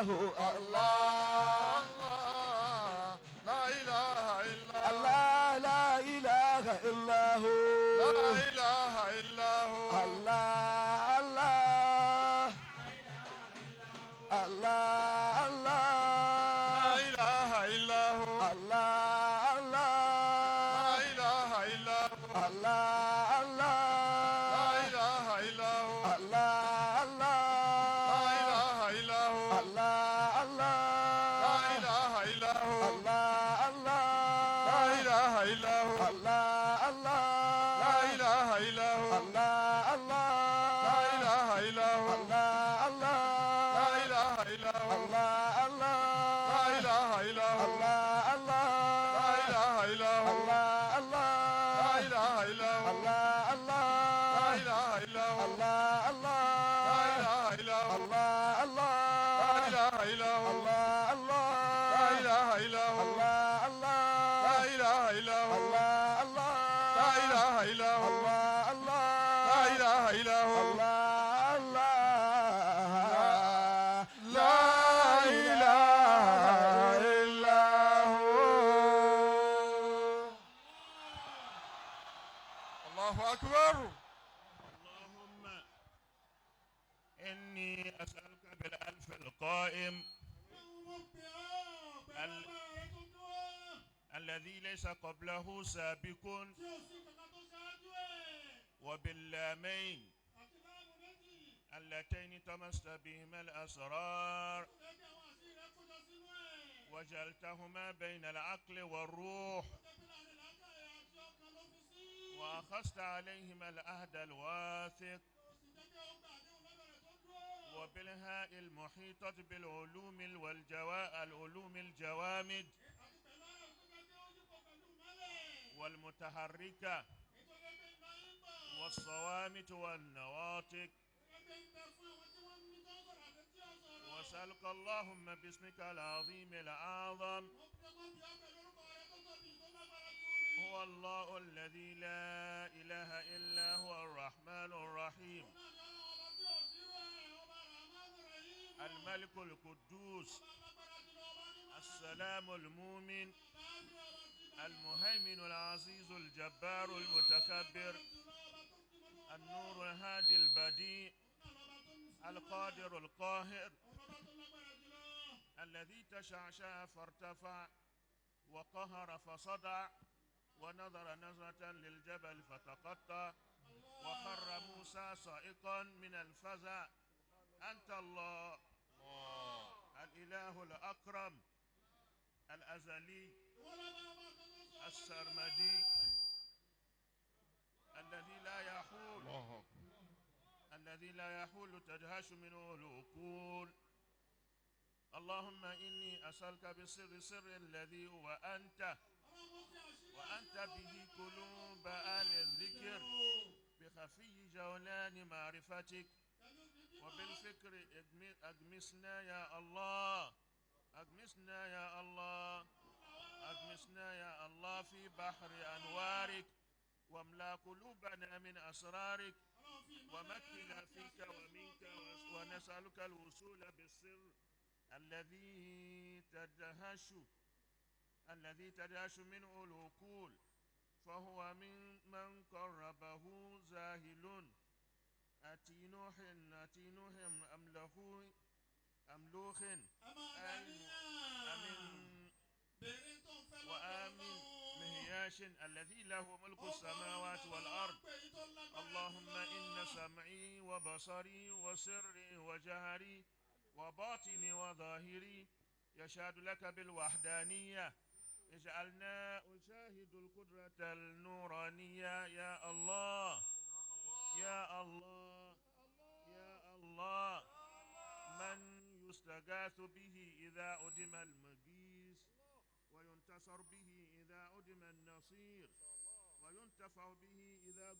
الله الله لا إله إلا الله لا إله إلا هو لا إله إلا هو الله الله الله الله لا إله إلا هو الله لا الله إله إلا هو الله لا الله إله إلا هو الله لا إله إلا هو الله لا إله إلا هو الله لا إله إلا هو الله لا إله إلا هو الله لا إله إلا هو الله لا إله إلا هو الله لا إله إلا هو لا إله إلا هو لا إله إلا هو لا إله إلا هو لا إله إلا هو لا إله إلا هو لا إله إلا هو لا إله إلا هو لا إله إلا هو لا إله إلا هو لا إله إلا هو الله أكبر. اللهم إني أسألك بالألف القائم الذي ليس قبله سابق وباللامين اللتين طمست بهما الأسرار وجعلتهما بين العقل والروح وأخذت عليهما العهد الواثق وبالهاء المحيطة بالعلوم العلوم الجوامد والمتحركة والصوامت والنواطق وسألك اللهم باسمك العظيم الأعظم هو الله الذي لا إله إلا هو الرحمن الرحيم الملك القدوس السلام المؤمن المهيمن العزيز الجبار المتكبر النور الهادي البديع القادر القاهر الذي تشعشع فارتفع وقهر فصدع ونظر نظرة للجبل فتقطع وخر موسى صائقا من الفزع أنت الله الإله الأكرم الأزلي السرمدي الذي لا يحول تدهش منه العقول. اللهم إني أسألك بسر سر الذي هو أنت وأنت به قلوب آل الذكر بخفي جولان معرفتك وبالفكر أجمسنا يا الله أجمسنا يا الله أجمسنا يا الله في بحر أنوارك واملأ قلوبنا من أسرارك ومكنا فيك ومنك ونسألك الوصول بالسر الذي تدهش منه العقول فهو من قربه زاهل أتي نوح أملوخ أمين وآمن مهياش الذي له ملك السماوات والأرض. اللهم إن سمعي وبصري وسري وجهري وباطني وظاهري يشهد لك بالوحدانية. اجعلنا أشاهد القدرة النورانية يا الله يا الله يا الله. من يستغاث به إذا أدم المغيث وينتصر به إذا أدم النصير وينتفع به إذا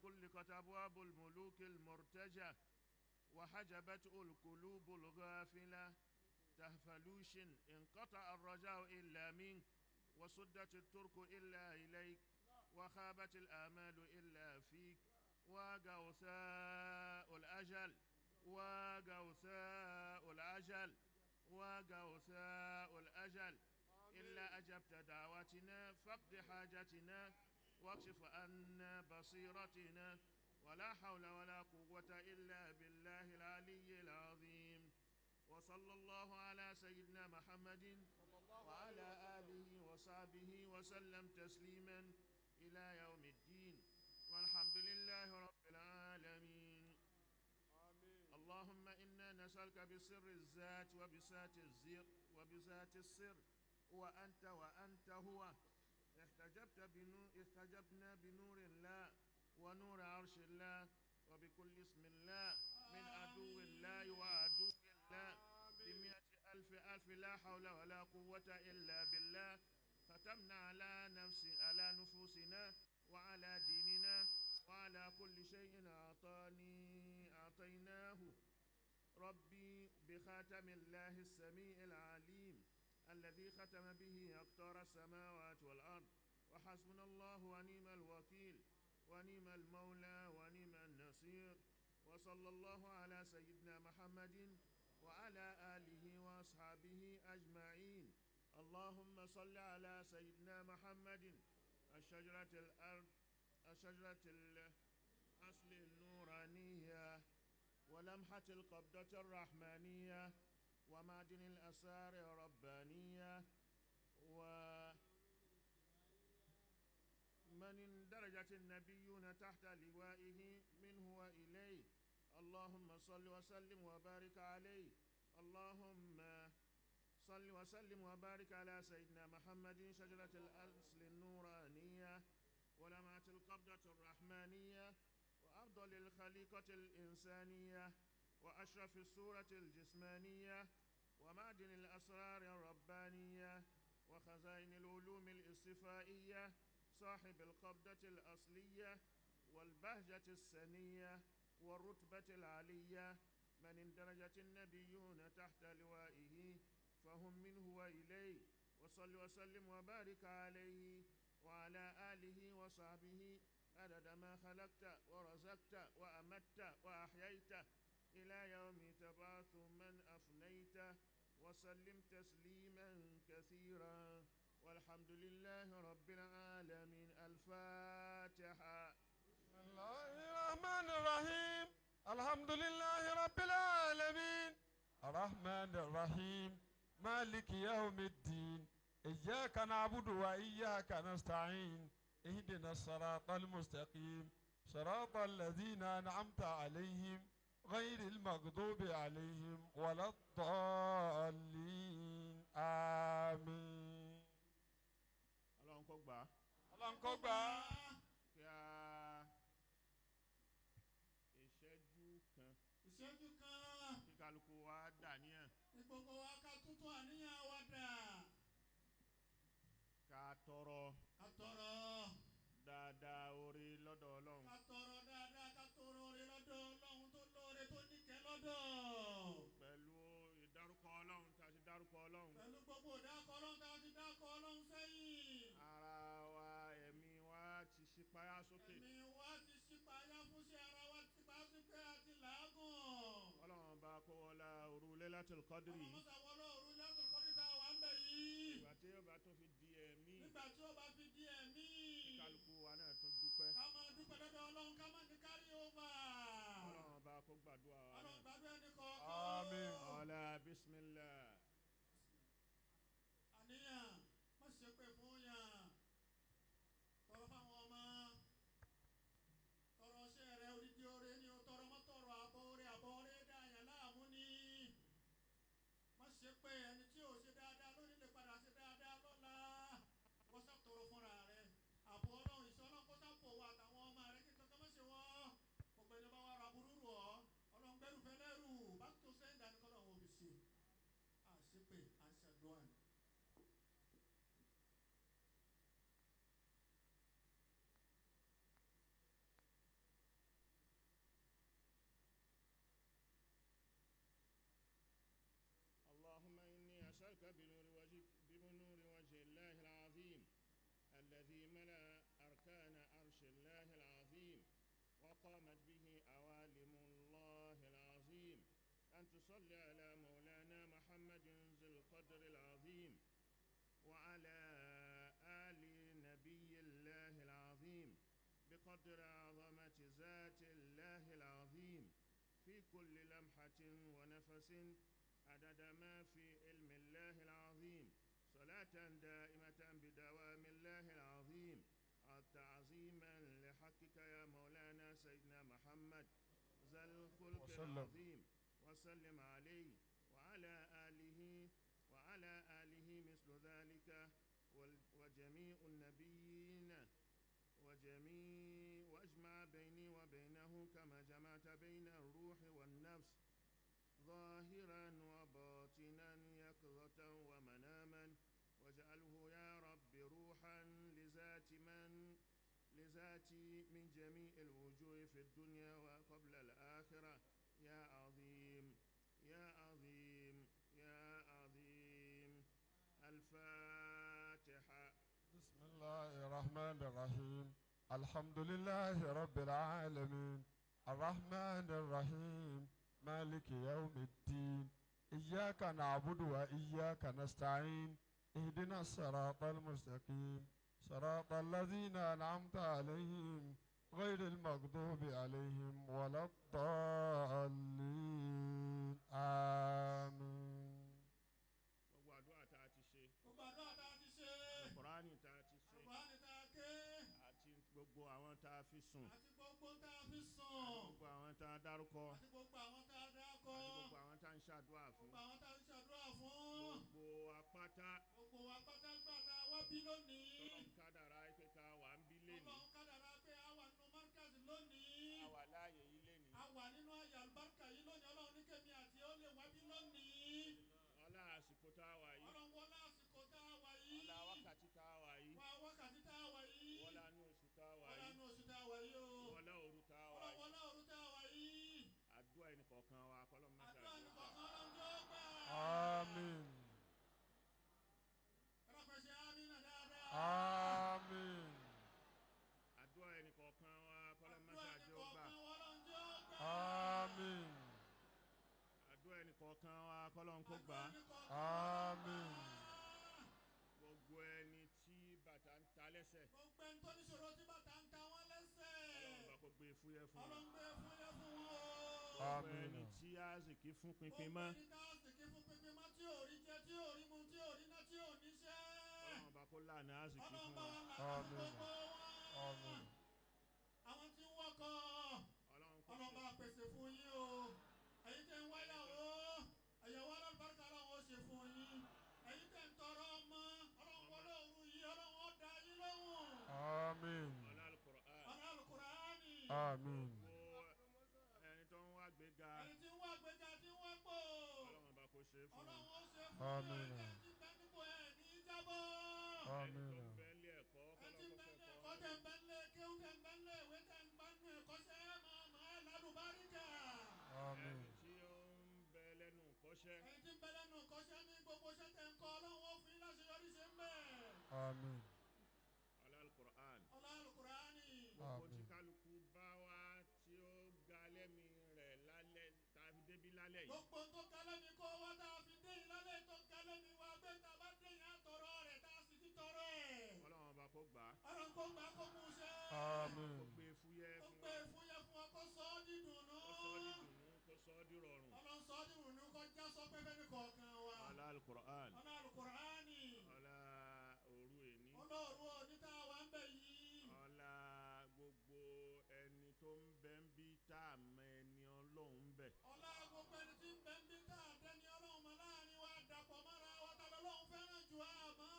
غلقت أبواب الملوك المرتجى وحجبته القلوب الغافلة تهفلوش انقطع الرجاء إلا منك وسدت الترك إلا إليك وخابت الآمال إلا فيك وغوثاء الأجل وغوثاء الأجل وغوثاء الأجل إلا أجبت دعوتنا فاقض حاجتنا واكشف عنا بصيرتنا ولا حول ولا قوة إلا بالله العلي العظيم وصلى الله على سيدنا محمد وعلى آله وصحبه وسلم تسليما إلى يوم الدين والحمد لله رب العالمين. اللهم إنا نسألك بسر الذات وبذات الزر وبذات السر وأنت هو استجبنا بنور الله ونور عرش الله وبكل اسم الله من عدو الله وعدو الله بمئة ألف لا حول ولا قوة إلا بالله ختمنا على نفوسنا وعلى ديننا وعلى كل شيء أعطيناه ربي بخاتم الله السميع العليم الذي ختم به أقطار السماوات والأرض وحسبنا الله ونعم الوكيل ونعم المولى ونعم النصير وصلى الله على سيدنا محمد وعلى آله وأصحابه أجمعين. اللهم صل على سيدنا محمد الشجرة الأصل النورانية ولمحة القبضة الرحمانية ومعدن الأسرار الربانية ومن درجة النبيون تحت لوائه منه وإليه. اللهم صل وسلم وبارك عليه. اللهم صل وسلم وبارك على سيدنا محمد شجرة الأصل النورانية ولمعة القبضة الرحمانية وأفضل الخليقة الإنسانية وأشرف الصورة الجسمانية ومعدن الأسرار الربانية وخزائن العلوم الاصطفائية صاحب القبضة الأصلية والبهجة السنية والرتبة العلية من اندرجت النبيون تحت لوائه فهم منه وإليه. وصل وسلم وبارك عليه وعلى آله وصحبه عدد ما خلقت ورزقت وأمت وأحييت إلى يوم تبعث من أفنيت وسلم تسليما كثيرا والحمد لله رب العالمين. الفاتحة. بسم الله الرحمن الرحيم. الحمد لله رب العالمين الرحمن الرحيم مالك يوم الدين إياك نعبد وإياك نستعين اهدنا الصراط المستقيم صراط الذين أنعمت عليهم غير المغضوب عليهم ولا الضالين آمين. Ọlọ́run kó gbà á. Ọlọ́run kó gbà á. Kí a ìṣẹ́jú kan kí kálukú wa dàníyàn Ní gbogbo wa ká tuntun àníyàn wa dà. ká tọrọ Ká tọrọ. dáadáa orí lọ́dọ̀ Ọlọ́run. Ká tọrọ dáadáa ká tọrọ oore lọ́dọ̀ Ọlọ́run tó lóore tó níkẹ́ lọ́dọ̀. Pẹ̀lú ìdárúkọ Ọlọ́run tá a ti dárúkọ Ọlọ́run. Pẹ̀lú gbogbo ìdákọ̀ Ọlọ́run tá a ti dákọ̀ Ọlọ́run sẹ́yìn. Ara wa ẹ̀mí wa ti ṣípayá sókè. Ẹ̀mí wa ti ṣípayá fún ṣe ara wa ti pa sí pé a ti làágùn. Ọlọ́run bá kó wọlá òru Lailatul Qudir. Ọmọ mọ́sá wọlé òru Lailatul Qudir tá a wà ń bẹ̀ yìí. Ìgbà tí yóò bá tún fi di ẹ̀mí. Nígbà tí ó bá fi di ẹ̀mí. Kálukú wa náà tún dúpẹ́. Ká máa dúpẹ́ lọ́dọ̀ Ọlọ́run ká máa ní kárí over. Ọlọ́run bá kó gbàdúrà wa náà. Ọlọ́run gbàdúrà ẹni kọ̀ọ̀kan. Àmín. Ọlá bísímílà. Àníyàn má ṣe pé fún yàn. Tọrọ fáwọn ọmọ. Tọrọ ṣe rẹ odidi oore ni o tọrọ mọ́ tọrọ àbọ̀ oore dáyà láàmú ni. Má ṣe pé ẹni tí ò ṣe dáadáa lónìí lè padà ṣe dáadáa lọ́la. Wọ́n ṣàtọrọ fúnra rẹ̀. Àbọ̀ Ọlọ́run ìṣọ́ Ọlọ́run kó sápò wa àtàwọn ọmọ rẹ̀ kí nǹkan kan má ṣe wọ́n. Gbogbo ẹni bá wà ra burú rọ̀ ọ́. Ọlọ́run gbẹ́rù fẹ́ lẹ́rù. Bá tó sẹ́yìn dání kọ́ lọ́wọ́ òbí ṣe. Àṣepè àṣàdúrà ni. اللهم إني أسألك بنور وجه الله العظيم الذي ملأ أركان عرش الله العظيم وقامت به أوالم الله العظيم صل على مولانا محمد ذي القدر العظيم وعلى آل نبي الله العظيم بقدر عظمة ذات الله العظيم في كل لمحة ونفس عدد ما في علم الله العظيم صلاة دائمة بدوام الله العظيم تعظيما لحقك يا مولانا سيدنا محمد ذا الخلق العظيم وسلم عليه وعلى آله مثل ذلك وجميع النبيين واجمع بيني وبينه كما جمعت بين الروح والنفس ظاهرا وباطنا يقظة ومناما واجعله يا رب روحا لذاتي من جميع الوجوه في الدنيا وقبل الآخرة يا عظيم يا عظيم يا عظيم. الفاتحة. بسم الله الرحمن الرحيم. الحمد لله رب العالمين الرحمن الرحيم مالك يوم الدين إياك نعبد وإياك نستعين اهدنا الصراط المستقيم صراط الذين أنعمت عليهم غير المغضوب عليهم ولا الضالين آمين. gbogbo àdúrà tá a ti ṣe. gbogbo àdúrà tá a ti ṣe. Kùránì tá a ti ṣe. Kùránì tá a ké. àti gbogbo àwọn tá a fi sùn. àti gbogbo tá a fi sùn. àti gbogbo àwọn tá a dárúkọ. àti gbogbo àwọn tá a dárúkọ. àti gbogbo àwọn tá a ń ṣàdúrà fún. gbogbo àwọn tá a ń ṣàdúrà fún. gbogbo apáta. gbogbo apáta gbàdá wá bí lónìí. tọ́lọ́n kádàrá pé ká wà ń bí lénìí. tọ́lọ́n kádàrá pé a wà nínú Morikaz lónìí. a wà láàyè yìí lénìí. a wà nínú àyè àlùbáríkà yìí lónìí ọlọ́run ní kẹ́mi àti ó lè wá bí lónìí. ọlá àsìkò tá a wà yìí. ọlọ́run wọlá àsìkò tá a wà yìí. ọlá wákàtí tá a wà yìí. wákàtí tá a wà yìí. wọlá nù oṣù tá a wà yìí. wọlá nù oṣù tá a wà yìí o. wọlá òru tá a wà yìí. wọlá òru tá a wà yìí. àdúrà ẹnìkọ̀ọ̀kan wa kọ́lọ́ mọ́ṣáláṣí. àdúrà ẹnìkọ̀ọ̀kan ọlọ́run tó gbà. آمين ẹlọ́pẹ̀ṣẹ̀ amínà dáadáa. آمين àdúrà ẹnìkọ̀ọ̀kan wa kọ́lọ́ àdúrà mọ́ṣáláṣí ó gbà. ẹnìkọ̀ọ̀kan ọlọ́run tó gbà. آمين àdúrà ẹnìkọ̀ọ̀kan wa kọ́lọ́ ń kó gbà. آمين gbogbo ẹni tí bàtà ń ta lẹ́sẹ̀. gbogbo ẹni tó ní ṣòro tí bàtà ń ta wọ́n lẹ́sẹ̀. ọlọ́run bá kó gbé fúyẹ́ fún wọn. ọlọ́run gbé fúyẹ́ fún wọn o. gbogbo ẹni tí àsìkí fún pinpin mọ́. gbogbo ẹni tá a sì kí fún pinpin mọ́ tí ò rí jẹ tí ò rí mu tí ò rí ná tí ò níṣẹ́. ọlọ́run bá kó lànà àsìkí ọlọ́run fún bá wọn. wa lànà fún gbogbo wọn. آمين àwọn tí ń wọkọ̀ ọlọ́run bá pèsè fún yín o. ẹ̀yin tẹ́ ń wáyà o ẹ̀yẹ̀wò alábàárìkà ọlọ́run ó ṣe fún yín. ẹ̀yin tẹ́ ń tọrọ ọmọ ọlọ́run wọlé òru yìí ọlọ́run ó dá yín lóhùn. آمين ọlá Al-Qur'an. ọlá Al-Qur'ani. آمين ẹni tó ń wá gbéga. ẹni tí ń wá gbéga tí ń wá pò. ọlọ́run bá kó ṣe fún ọlọ́run wọn. ó ṣe fún Àmín. yín. ẹni tí ń bẹ nípò ẹ̀ ní jábọ́. ẹni tó ń آمين bẹ nílé ẹ̀kọ́ ẹni tí ń bẹ kọ́lọ́ ní kó ẹ̀kọ́ tẹ̀ ń bẹ nílé kéwú tẹ̀ ń bẹ nílé ìwé tẹ̀ ń bá nínú ẹ̀kọ́ṣẹ́ máa lálùbáríkà. آمين ẹni tí ó ń bẹ lẹ́nu kọ́ṣẹ́. ẹni tí ń bẹ lẹ́nu kọ́ṣẹ́ ní gbogbo iṣẹ́ tẹ̀ ń kọ́ ọlọ́run ó fún yín láṣeyọrí ṣe ń bẹ̀. آمين ọlá Al-Qur'an. ọlá Al-Qur'ani. gbogbo tí Àmín. kálukú bá wá tí ó ga lẹ́mi rẹ̀ lálẹ́ tàbí débí lálẹ́ yìí. gbogbo tó kalẹ́ mi kó wá tá a fi dé yín lálẹ́ tó kalẹ́ mi wá gbé tá a bá dé yín àtọ̀rọ̀ rẹ̀ tá a sì ti tọrọ ẹ̀. ọlọ́run bá kó gbà á. ọlọ́run kó gbà kó mú ṣe. آمين kó gbé fúyẹ́ ó fún gbé wa. fúyẹ́ fún ọ kó sọ ọ́ dídùnnú. kó sọ ọ́ di dùnú kó sọ ọ́ di rọrùn. ọlọ́run sọ ọ́ dídùnnú kó já sọ pé fẹ́ni kọ̀ọ̀kan wa. ọlá Al-Qur'an. ọlá Al-Qur'ani. ọlá òru èní. olóòrù oníta wa ń bẹ yìí. ọlá gbogbo ẹni tó ń bẹ ń bí tá a mọ ẹni ọlọ́run ń bẹ. ọlá gbogbo ẹni tí ń bẹ ń bí tá a dẹni ọlọ́run mọ láàrin wa dàpọ̀ mọ́ra wa tá lọ́lọ́run fẹ́ràn jù àmọ́.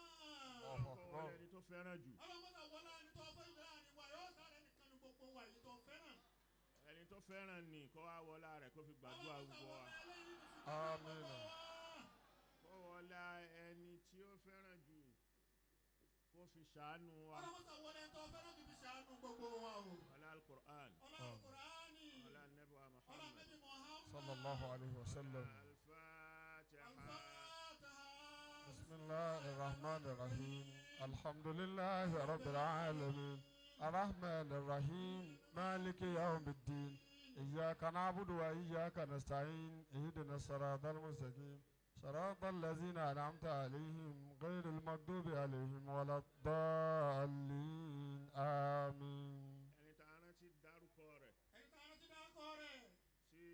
ọlọ́run kọ́ wọlé ẹni tó fẹ́ràn jù. ọlọ́mọdé wọlé ẹni tó fẹ́ràn jù láàrin wa yóò sáré nìkan ní gbogbo wa yìí tó fẹ́ràn. ẹni tó fẹ́ràn ní kó wá wọlá rẹ̀ kó fi gbàdúrà gbogbo wa. آمين kó wọlá ẹni tí ó fẹ́ràn jù kó fi ṣàánú wa. ọlọ́mọdé wọlé ẹni tó fẹ́ràn jù fi ṣàánú gbogbo wa o. ọlá Al-Qur'an. ọlá Al-Qur'ani. ọlá Nabi wa ọlá Muhammad. Nabi Muhammad. صلى الله عليه وسلم. Al-Fatiha. Al-Fatiha. بسم الله الرحمن الرحيم الحمد لله رب العالمين الرحمن الرحيم مالك يوم الدين إياك نعبد وإياك نستعين اهدنا الصراط المستقيم صراط الذين أنعمت عليهم غير المغضوب عليهم ولا الضالين آمين. ẹni tá a rántí dárúkọ rẹ̀ ẹni tá a rántí dárúkọ rẹ̀ tí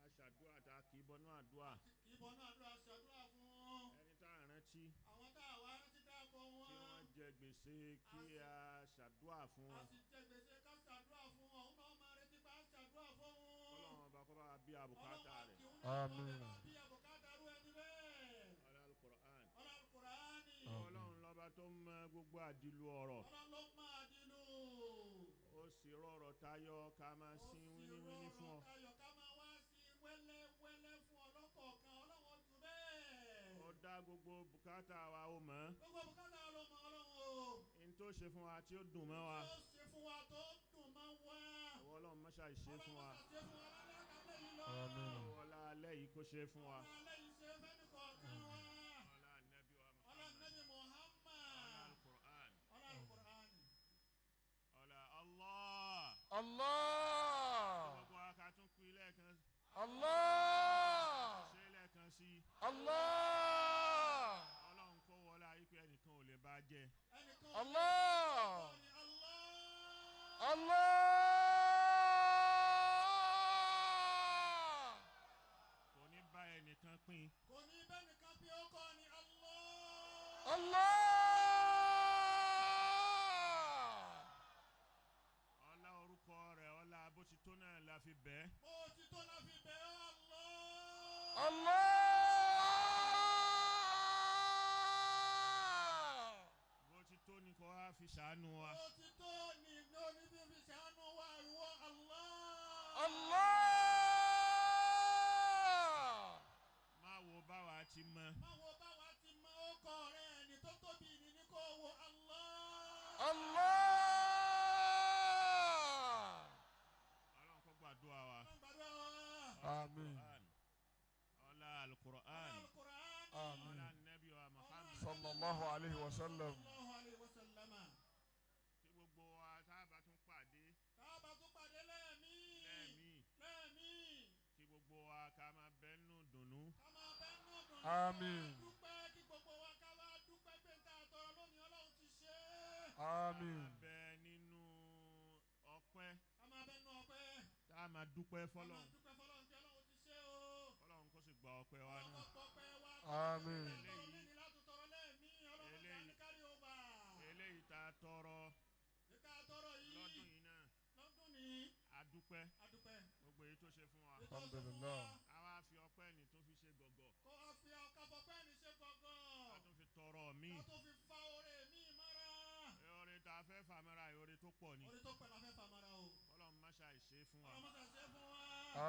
a ṣàdúrà tá a kì í bọnú àdúrà kì í bọnú àdúrà ṣàdúrà fún ẹni tá a rántí àwọn tá a wá rántí dárúkọ wọn tí wọ́n jẹ gbèsè kí a ṣàdúrà fún a wọn. sì jẹ gbèsè ká ṣàdúrà fún wọn òun náà máa retí bá ṣàdúrà fún wọn. ọlọ́run ọba kó bá wa bí àbùkátà rẹ̀. Àmín. bí àbùkátà rú ẹni bẹ́ẹ̀. Al-Qur'an. Al-Qur'ani. ọlọ́run lọ́ba tó mọ gbogbo àdìlú ọ̀rọ̀. ọlọ́run ló máa dínú. ó sì rọrọ̀ tayọ ká máa sin wíníwíní fún ọ. ó sì rọrọ̀ tayọ ká máa wá sí wẹ́lẹ́wẹ́lẹ́ fún ọlọ́kọ̀ọ̀kan ọlọ́run jù bẹ́ẹ̀. ó dá gbogbo bùkátà wa ó mọ̀. gbogbo bùkátà wa ló mọ̀ ọlọ́run o. n tó ṣe fún wa tí ó dùn mọ́ wa. tó ṣe fún wa tó dùn mọ́ wa. ìwọ ọlọ́run mọ́ṣá ìṣe fún wa. ọlọ́run mọ́ṣá ṣe fún wa lálẹ́ yìí lọ. Àmín. ọlá alẹ́ yìí kó ṣe fún wa. ọlá alẹ́ yìí ṣe fẹ́ni kọ̀ọ̀kan wa. ọlá Ànábì wa ọlá Muhammad. Ànábì Muhammad. ọlá Al-Qur'an. ọlá Al-Qur'ani. ọlá Allah. Allah. gbogbo wa ká tún pín lẹ́ẹ̀kan. Allah. ṣe lẹ́ẹ̀kan sí. Allah. ọlọ́run kó wọlé ayé pé ẹnìkan ò lè bá jẹ. ẹnìkan Allah. ni Allah. Allah. kò ní bá ẹnìkan pín. kò ní bẹ́ẹ̀ nìkan bí ó kọ́ ni Allah. Allah. ọlá orúkọ rẹ̀ ọlá bó ti tó náà la fi bẹ̀. bó ti tó la fi bẹ̀ ọ́ Allah. Allah. bó ti tó ni kò wá fi ṣàánú wa. bó ti tó ni lóní bí fi ṣàánú wa ìwọ Allah. Allah. má wo báwa ti mọ. má wo báwa ti mọ ọkọ rẹ ẹni tó tóbi ni ní kò wo Allah. Allah. ọlọ́run kó gbàdúrà wa. ọlọ́run gbàdúrà wa. Àmín. ọlá Al-Qur'an. Al-Qur'ani. Àmín. ọlá Ànábì wa Muhammad. Sallallahu alayhi wa sallam. sallallahu alayhi wa sallama. kí gbogbo wa tá a bá tún pàdé. tá a bá tún pàdé lẹ́ẹ̀mí. lẹ́ẹ̀mí. kí gbogbo wa ká máa bẹ́nu dùnú. ká máa bẹ́nu dùnú. Àmín. dúpẹ́ kí gbogbo wa ká wá dúpẹ́ pé ń ta àtọ̀rọ̀ lónìí ọlọ́run ti ṣe é. Àmín. ká máa bẹ nínú ọpẹ́. ká máa bẹ́nu ọpẹ́. tá a máa dúpẹ́ ká fọlọ́run. máa dúpẹ́ fọlọ́run tí ọlọ́run ti ṣe o. fọlọ́run kó sì gba ọpẹ́ wa náà. ọlọ́run pọpẹ́ wa. Àmín. eléyìí látúntọ̀rọ̀ lẹ́ẹ̀mí ọlọ́run ká ní kárí ọba. eléyìí tá a tọrọ ìka tọrọ yìí. lọ́dún yìí náà. lọ́dún ní. adúpẹ́. adúpẹ́. gbogbo èyí tó ṣe fún wa. Alhamdulillah. a wá fi ọpẹ́ ní tó fi ṣe gọ̀gọ̀. kó o fi ọkà fọpẹ́ ní ṣe gọ́gọ́. a tún fi tọrọ mi. ká tó fi fa oore mi mọ́ra. oore tá a fẹ́ fà mọ́ra oore tó pọ̀ ni. oore tó pẹ̀ la fẹ́ fa mọ́ra o. ọlọ́run má ṣe àìṣe fún wa. ọlọ́run má ṣe àìṣe fún wa.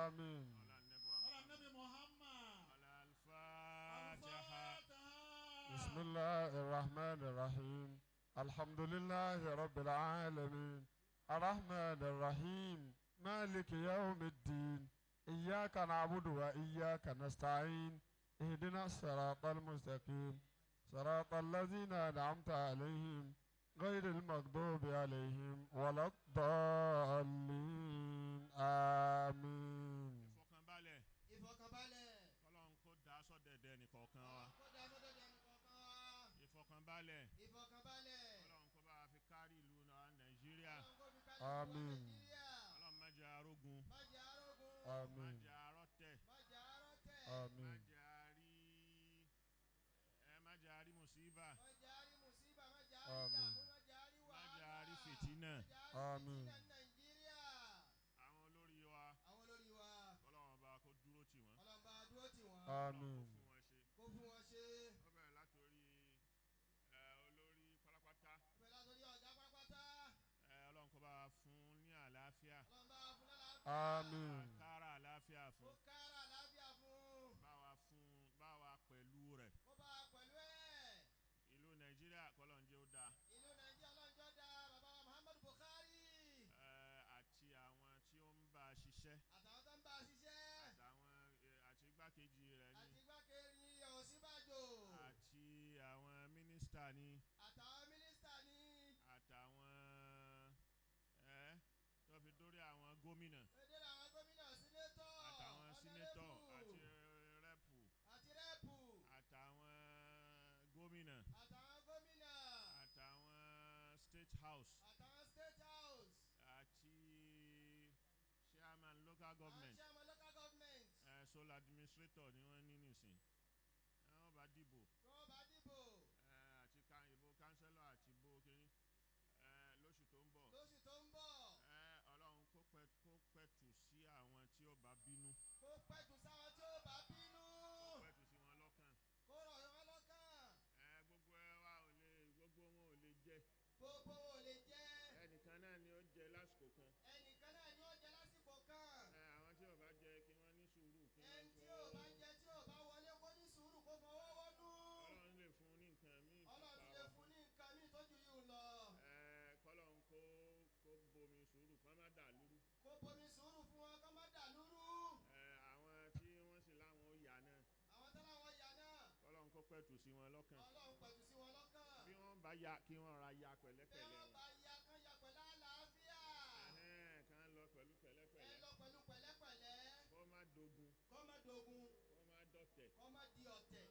Àmín. ọlá nẹ́bù wa. ọlá nẹ́bí Muhammad. ọlá Al-Fatiha. بسم الله الرحمن الرحيم الحمد لله رب العالمين الرحمن الرحيم مالك يوم الدين إياك نعبد وإياك نستعين اهدنا الصراط المستقيم صراط الذين أنعمت عليهم غير المغضوب عليهم ولا الضالين آمين. ìfọkànbalẹ̀. ìfọkànbalẹ̀. ọlọ́run kó dá sọ́dẹ̀dẹ̀ nìkọ̀ọ̀kan wa. kó dá sọ́dẹ̀dẹ̀ nìkọ̀ọ̀kan wa. ìfọkànbalẹ̀. ìfọkànbalẹ̀. ọlọ́run kó bá a fi kárí ìlú náà Nàìjíríà. Àmín. ọlọ́run má jẹ́ arógun. má jẹ́ arógun. Àmín. má jẹ́ arọ́tẹ̀. má jẹ́ arọ́tẹ̀. Àmín. má jẹ́ arí mùsíbà. má jẹ́ arí mùsíbà. má jẹ́ arí Àmín. dààmú. má jẹ́ arí wàhálà. má jẹ́ arí fìtínà. Àmín. Nàìjíríà. àwọn olórí wa. àwọn olórí wa. ọlọ́run bá kó dúró tì wọ́n. ọlọ́run bá dúró tì wọ́n. Àmín. kó fún wọn ṣe. ó bẹ̀rẹ̀ látòrí olórí pátápátá. ó bẹ̀rẹ̀ látòrí ọ̀gá pátápátá. ọlọ́run kó bá wa fún ní àlàáfíà. ọlọ́run bá wa fún lálàáfíà. Àmín. kára àlàáfíà fún. ó kára àlàáfíà fún. bá wa pẹ̀lú rẹ̀. ó bá wa pẹ̀lú ẹ̀. ìlú Nàìjíríà kọ́lọ́n jẹ́ ó dáa. ìlú Nàìjíríà lọ́njọ́ da bàbá wa Muhammadu Buhari. àti àwọn tí ó ń bá a ṣiṣẹ́. àtàwọn tó ń bá a ṣiṣẹ́. àti igbákejì rẹ̀ ni. àti igbákejì Ọ̀ṣínbàjò. àti àwọn mínísítà ni. àtàwọn mínísítà ni. àtàwọn tó fi dórí àwọn gómìnà. gómìnà èdè làwọn gómìnà sínétọ̀ àtàwọn sínétọ̀ àti rẹ́pù àti rẹ́pù àtàwọn gómìnà àtàwọn gómìnà àtàwọn state house àtàwọn state house àti chairman local government àti chairman local government sole administrator ni wọ́n ní nìsín wọ́n bá dìbò tí wọ́n bá dìbò àti ìbò councillor àti ìbò kínní lóṣù tó ń bọ̀ ọlọ́run kó pẹ̀tù sí àwọn tí ó bá bínú kó pẹ̀tù sáwọn tí ó bá bínú kó pẹ̀tù sí wọn lọ́kàn kó rọ̀ wọ́n lọ́kàn gbogbo wọn ò lè jẹ gbogbo wọn ò lè jẹ ẹnìkan náà ni ó jẹ lásìkò kan ẹnìkan náà ni ó jẹ lásìkò kan àwọn tí ò bá jẹ kí wọ́n ní sùúrù kí wọ́n ẹni tí ò bá jẹ tí ò bá wọlé kó ní sùúrù kó fọwọ́ wọ́nú ọlọ́run lè fún ní nǹkan míì ọlọ́run lè fún ní nǹkan míì tó ju yìí lọ kọ́lọ́run kó bomi sùúrù kó má dà lúrú kó bomi sùúrù fún wọn kó má dà lúrú àwọn tí wọ́n sì láwọn ó yà náà àwọn tó láwọn yà náà ọlọ́run kó pẹ̀tù sí wọn lọ́kàn ọlọ́run pẹ̀tù sí wọn lọ́kàn bí wọ́n bá ya kí wọ́n ra ya pẹ̀lẹ́pẹ̀lẹ́ bí wọ́n bá ya kán ya pẹ̀lú àlàáfíà kán lọ pẹ̀lú pẹ̀lẹ́pẹ̀lẹ́ lọ pẹ̀lú pẹ̀lẹ́pẹ̀lẹ́ kó má dogun kó má dogun kó má dọ̀tẹ̀ kó má di ọ̀tẹ̀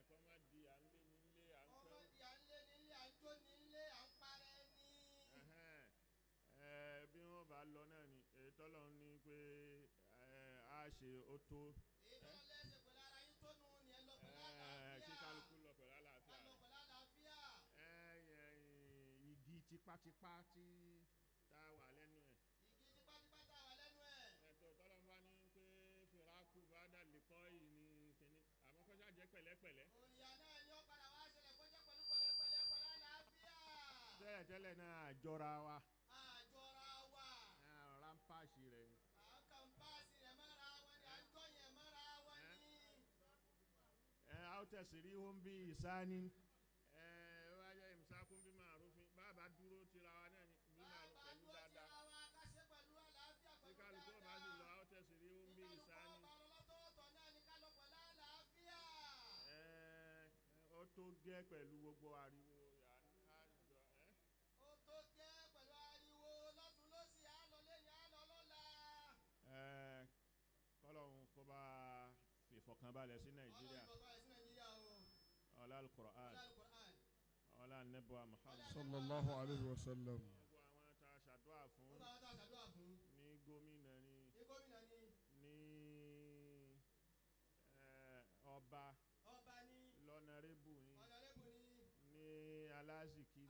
kó má di à ń lé nílé à ń kó pẹ́ má di à ń lé nílé à ń jó nílé à ń parẹ́ ní. bí wọ́n bá lọ náà ni èyí tọ́lọ́run ní pé a ṣe ó tó èyí tọ́lọ́ lẹ́sẹ̀ pẹ̀lú ara yín tó nù ní ẹ lọ pẹ̀lú àlàáfíà kí kálukú lọ pẹ̀lú àlàáfíà ẹ lọ pẹ̀lú àlàáfíà. igi tipátipá tí tá a wà lẹ́nu ẹ̀. igi tipátipá tá a wà lẹ́nu ẹ̀. ẹ̀tọ́ tọ́lọ́run bá ní pé fìràkù bá dà lè kọ́ yìí ní kíní àmọ́ kọjá jẹ́ pẹ̀lẹ́pẹ̀lẹ́. òòyà náà ni ó padà wá ṣẹlẹ̀ kó jẹ́ pẹ̀lú pẹ̀lẹ́pẹ̀lẹ́ pẹ̀lú àlàáfíà. tẹ́lẹ̀tẹ́lẹ̀ náà àjọra wa. àjọra wa. rampasi rẹ̀ ni. àkànpáàsì rẹ̀ mọ́ra wọn ni àjọ yẹn mọ́ra wọn ni. aw tasrihum bi ihsanin wáyé ìmùsákún bí màrúfin bàbá dúró tira wa náà ní bí màrúfin pẹ̀lú dáadáa. bàbá dúró tira wa ká ṣe pẹ̀lú àlàáfíà pẹ̀lú dáadáa. tí kálukú bá sì lọ aw tasrihum bi ihsanin. tí kálukú bá lọ lọ́tọ̀ọ̀tọ̀ náà ní ká lọ pẹ̀lú àlàáfíà. ó tó gẹ́ pẹ̀lú gbogbo ariwo ó tó gẹ́ pẹ̀lú ariwo lọ́tún lọ́sì àlọ́ lẹ́yìn àlọ́ lọ́la. kọ́lọ́hún kó bá fìfọ̀kànbalẹ̀ sí Nàìjíríà. ọlá al-Qur'an ọlá anabuwa Muhammad sallallahu alayhi wa sallam. gbogbo àwọn tá a ṣàdúrà fún ní gómìnà ní ọba lọ́nàrẹ́bù ní alázìkí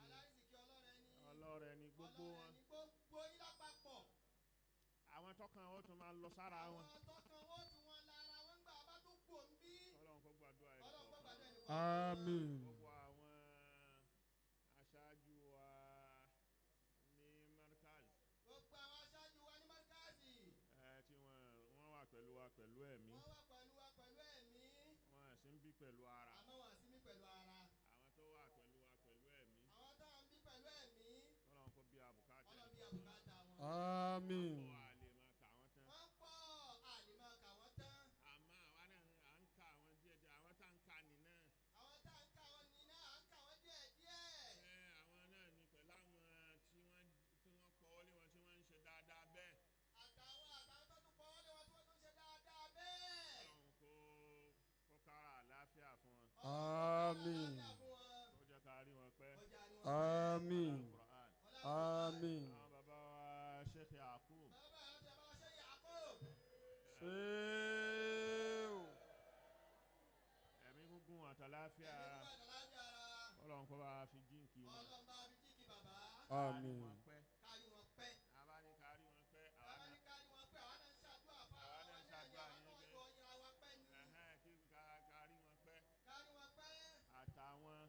ọlọ́rẹ̀ ní gbogbo wọn. yín lápapọ̀. àwọn tọkàn wọn tún máa lọ sára wọn. àwọn tọkàn wọn tún wọn lára wọn gbà bá tún kú òǹbí. ọlọ́run kó gbàdúrà ẹ̀ àmín. gbogbo àwọn aṣáájú wa ní Morikaz. gbogbo àwọn aṣáájú wa ní Morikaz. tí wọ́n wà pẹ̀lú wa pẹ̀lú ẹ̀mí. wọ́n wà pẹ̀lú wa pẹ̀lú ẹ̀mí. wọ́n sì ń bí pẹ̀lú ara. àmọ́ wọ́n sì ń bí pẹ̀lú ara. àwọn tó wà pẹ̀lú wa pẹ̀lú ẹ̀mí. àwọn tó ń bí pẹ̀lú ẹ̀mí. ọlọ́run kó bí àbùkátà. ọlọ́run bí àbùkátà wọn. àmín. wọ́n pọ̀ àlè máa kà wọ́n tán. wọ́n pọ̀ àlè máa kà wọ́n tán. àmọ́ àwa náà à ń ka àwọn díẹ̀díẹ̀ àwọn tá à ń ka nìna. àwọn tá à ń ka wọn nìna à ń ka wọn díẹ̀díẹ̀. àwọn náà ní pẹ̀lú àwọn tí wọ́n pọ̀wọ́lé wọn tí wọ́n ń ṣe dáadáa bẹ́ẹ̀. àtàwọn tó tún pọ̀wọ́lé wọn tí wọ́n tún ṣe dáadáa bẹ́ẹ̀. ọlọ́run kó kára àlàáfíà fún wọn. àmín. ó jẹ́ ká rí wọn pẹ́. àmín. àmín. àwọn bàbá wa Sheikh Yakub. ṣéèwò. ẹ̀mí gúngún àtàláfíà ọlọ́run kó bá fi jíǹkì wọn. ọlọ́run bá fi jíǹkì bàbá. àmín. kárí wọn pẹ́. àbá ní kárí wọn pẹ́. àwa ní kárí wọn pẹ́ àwa náà ń ṣàdúrà fún àwa náà ń ṣàdúrà ní ọjọ́ ìyá wa pẹ́ ni. kí kárí wọn pẹ́. kárí wọn pẹ́. àtàwọn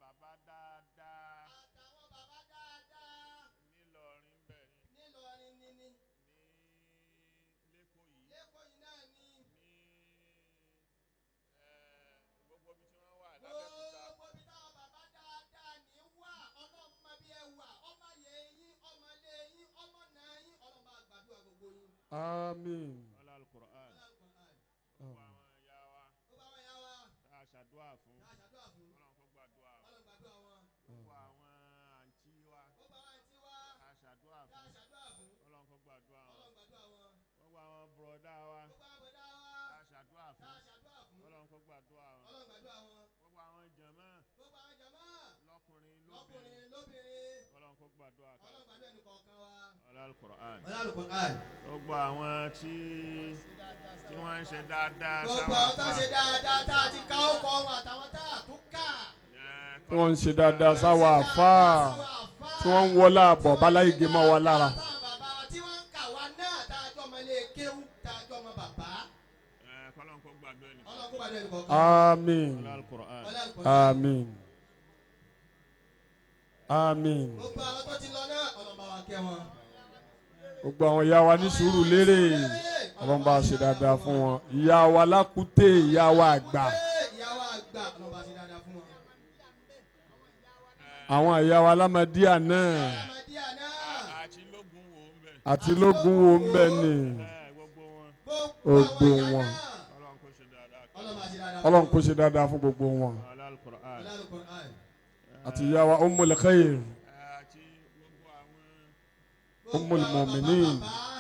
bàbá dáadáa. àtàwọn bàbá dáadáa. nílọrin bẹ́ẹ̀ ni. nílọrin ni. ní lẹ́kọ̀ọ́ yìí. lẹ́kọ̀ọ́ yìí náà ni. ní gbogbo ibi tí wọ́n wà lábẹ́kúta. gbogbo ibi táwọn bàbá dáadáa ní wà ọlọ́run mọ bí ẹ wà ọmọ yẹ yín ọmọ lé yín ọmọ náà yín ọlọ́run bá gbàdúrà gbogbo yín. àmín. ọlá al-Qur'an. gbogbo àwọn ìyá wa. tá a ṣàdúrà fún. ọlọ́run kó gbàdúrà. wọn. gbogbo àwọn àǹtí wa. tá a ṣàdúrà fún. gbàdúrà wọn. ọlọ́run gbàdúrà wọn. gbogbo àwọn jàmá gbogbo àwọn jàmá lọ́kùnrin lọ́kùnrin lóbìnrin lóbìnrin ọlọ́run kó gbàdúrà kan. ọlọ́run gbàdúrà ẹnì kọ̀ọ̀kan wa. Al-Qur'an. Al-Qur'an. gbogbo àwọn tí wọ́n ń ṣe dáadáa gbogbo àwọn tó ń ṣe dáadáa tá a ti ká ọkọ̀ wọn àtàwọn tá a tún kà. tí wọ́n ń ṣe dáadáa sáwọn àfáà tí wọ́n ń wọlé àbọ̀ báláyé mọ́ wa lára. tí wọ́n ń kà wá náà tá a jọ ọmọ ilé kéwú tá a jọ ọmọ bàbá. kọ́lọ́n kó gbàdúrà ẹnì ọlọ́run kó gbàdúrà ẹnì kọ̀ọ̀kan. àmín Al-Qur'an. àmín àmín. gbogbo àwọn tó ti lọ náà ọlọ́run bá wa kẹ́ wọn. gbogbo àwọn ìyá wa ní sùúrù lérè ọlọ́run bá ṣe dáadáa fún wọn. ìyá wa lákùté ìyá wa àgbà. ìyá wa àgbà ọlọ́run bá ṣe dáadáa fún wọn. àwọn ìyá wa lámàdíà náà àti lógun wo ń bẹ ni gbogbo wọn ọlọ́run kó ṣe dáadáa fún gbogbo wọn àti ìyá wa Ummul Khair Ummul Mu'minin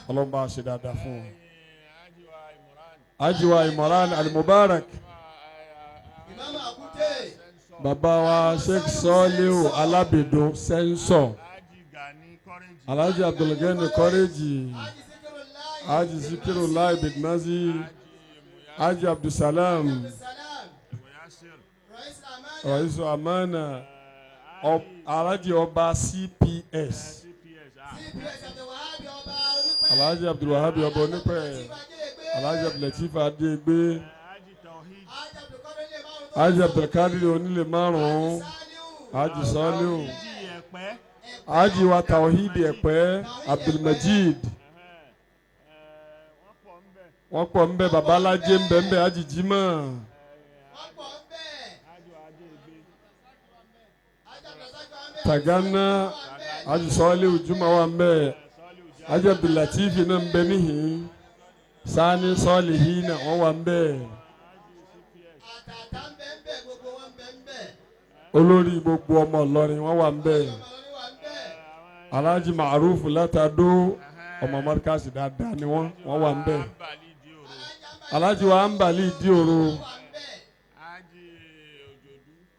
ọlọ́run bá ṣe dáadáa fún wọn. Ajiwa Imran Al-Mubarak bàbá wa Sheikh Soliu Alabedo sẹ́ńsọ̀ Alhaji Abdulgani Kọ́rẹ́jì Haji Zikirullah Bidnazi Haji Abdulsalam Raisu Amana Alhaji Ọba CPS Alhaji Abdulwahabi Ọba Onípẹ̀ Alhaji Abdulatif Adégbé Haji Abdulkadir Onílé Márùn-ún Haji Soliu Haji wa Tawhidi Ẹ̀pẹ́ Abdulmajid wọ́n pọ̀ ń bẹ babalájé ń bẹ ń bẹ Haji Jimá Tagana Haji Soliu Juma wa ń bẹ Haji Abdulatif náà ń bẹ níhìn Sani Solihi náà wọ́n wà ń bẹ olórí gbogbo ọmọ Ìlọrin wọ́n wà ń bẹ Alhaji Maruf Látàdó ọmọ Morikaz dáadáa ni wọ́n wà ń bẹ Alhaji wa Ambali Dioro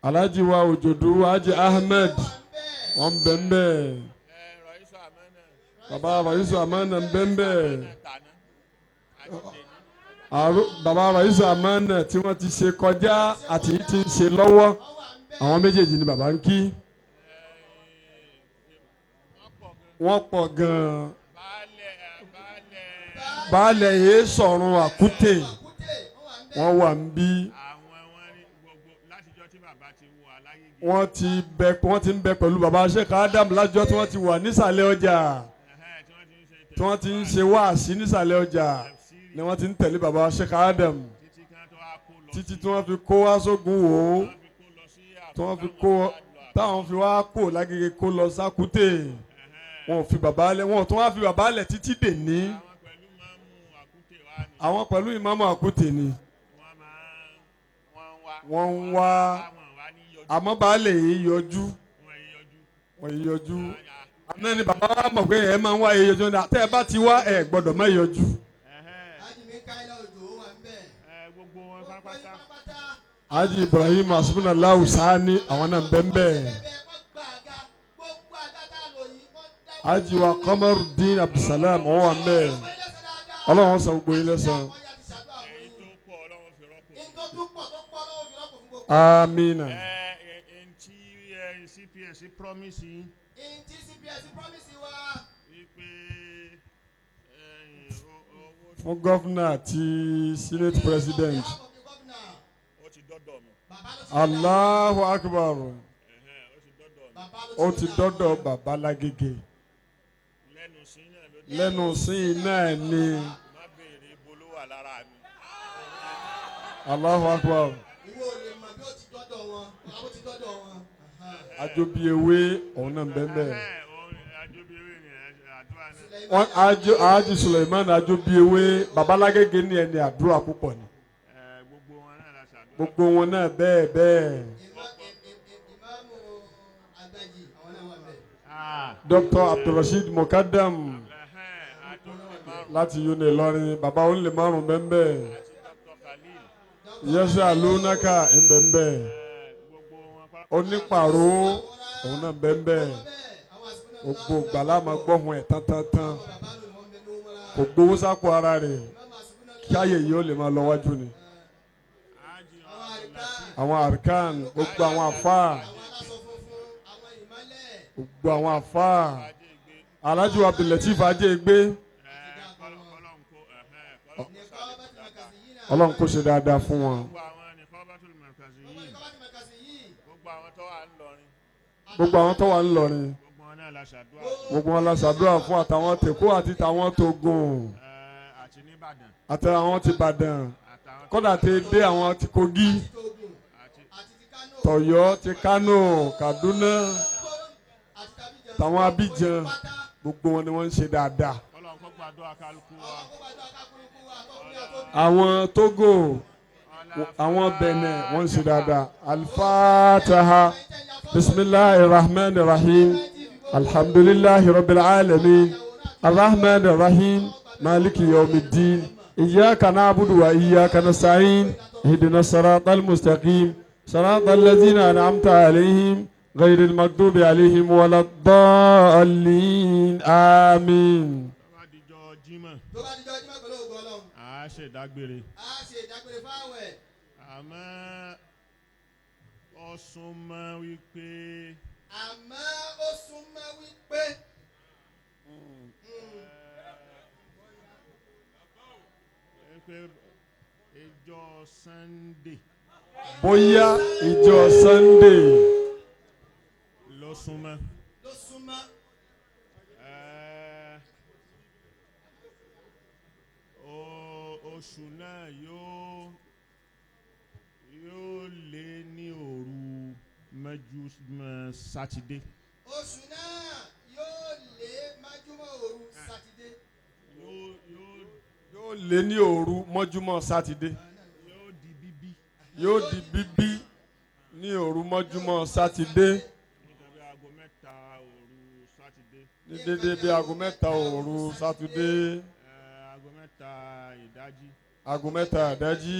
Alhaji wa Òjòdú Haji Ahmed wọ́n bẹ ń bẹ baba Raisu Amana ń bẹ ń bẹ baba Raisu Amana tí wọ́n ti ṣe kọjá àti tí ń ṣe lọ́wọ́ àwọn méjèèjì ni baba ń kí wọ́n pọ̀ gan-an baálẹ̀ yìí sọ̀rùn àkútè wọ́n wà ń bí wọ́n ti ń bẹ pẹ̀lú baba Sheikh Adam lájọ́ tí wọ́n ti wà nísàlẹ̀ ọjà tí wọ́n ti ń ṣe wáàsí nísàlẹ̀ ọjà ni wọ́n ti ń tẹ̀lé baba Sheikh Adam títí tí wọ́n fi kó wá sógun wò ó tí wọ́n fi kó táwọn fi wá kó lágége kó lọ sákútè wọn ò fi bàbá lẹ̀ wọn ò tún wá fi bàbá lẹ̀ títí dè ní àwọn pẹ̀lú ìmáàmù àkútè ni wọ́n ń wá àmọ́ baálé yìí yọjú wọ́n yìí yọjú àná ni bàbá wa mọ̀ pé ẹ máa ń wá yìí yọjú náà tẹ́ ẹ bá ti wá ẹ gbọ́dọ̀ má yọjú. Haji Ibrahim Asubunallahu Sani àwọn náà bẹ́ẹ̀ bẹ́ẹ̀. Haji wa Kamarudin Abdulsalam wọ́n wà bẹ́ẹ̀ ọlọ́run sọ gbogbo yín lẹ́san. Amina. CPS promise yín. Fún gọ́fúnà àti senate president. Allahu Akbar. Ó ti dọ́dọ̀ bàbá Lágége. Lẹ́nu sí náà ni. Allahu Akbar. Ajobi ewé òun náà bẹ́ẹ̀ bẹ́ẹ̀. Haji Suleiman Ajobi ewé bàbá Lágége ní ẹni àdúrà púpọ̀ ni. Gbogbo wọn náà bẹ́ẹ̀ bẹ́ẹ̀. Dr. Abdulrasheed Mokadam láti Uni Ìlọrin bàbá Onílé Márùn bẹ́ẹ̀ bẹ́ẹ̀. yasalunaka ẹ̀ńbẹ̀ńbẹ̀ gbogbo wọn pápá. onípàrọ̀ òun náà bẹ́ńbẹ́ gbogbo gbàlá máa gbọ́hùn ẹ̀ tán kò gbowó sápò ara rẹ̀ kí ayé yìí ó lè máa lọ wájú ni. àwọn arkan gbogbo àwọn àfáà gbogbo àwọn àfáà Alhaji Abdulateef Ajégbé Ọlọ́run kó ṣe dáadáa fún wọn. gbogbo àwọn tó wà ńlọrin gbogbo wọn la ṣàdúrà fún àtàwọn tèkó àti tàwọn Tógùn àti àwọn ti Ìbàdàn kódà ti dé àwọn ti Kogi tọ̀yọ́ ti Kánò Kaduna tàwọn Abidjan gbogbo wọn ni wọ́n ń ṣe dáadáa. àwọn Togo àwọn Benin wọ́n ń ṣe dáadáa. Al-Fatiha. Bismillahir Rahmanir Rahim. Alhamdulillahi Rabbil Alamin. Ar-Rahmanir Rahim. Maliki Yawmiddin. Iyyaka na'budu wa iyyaka nasta'in. Ihdinas siratal mustaqim. Siratal ladzina an'amta alayhim. Ghayril maghdubi alayhim waladdallin. Amin. a ṣe ìdágbére. àmọ́ ó súnmọ́ wípé. pé ìjọ Sunday. bóyá ìjọ Sunday ló súnmọ́. oṣù náà yóò lé ní òru mọ́júmọ́ sátidé. oṣù náà yóò lé májúmọ́ òru sátidé. yóò lé ní òru mọ́júmọ́ sátidé. yóò di bíbí ní òru mọ́júmọ́ sátidé. ní dédé bí aago mẹ́ta òru sátidé. aago mẹ́ta ìdájí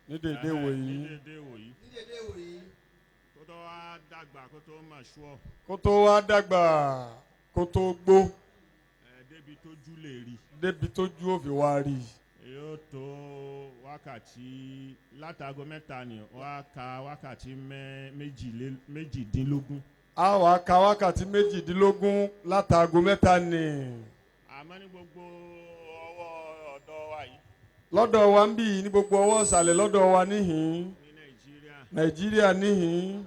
ní dédé wòyí. kó tó wá dàgbà kó tó mature. kó tó wá dàgbà kó tó gbó. débi tójú lè rí. débi tójú ò fi wá rí. yóò tó wákàtí látago mẹ́ta ni wá ka wákàtí méjìdínlógún. a wá ka wákàtí méjìdínlógún látago mẹ́ta ni. àmọ́ ní gbogbo ọwọ́ ọ̀dọ́ wa yìí. lọ́dọ̀ wa ń bì ní gbogbo ọwọ́ ìsàlẹ̀ lọ́dọ̀ wa níhìn. ní Nàìjíríà níhìn.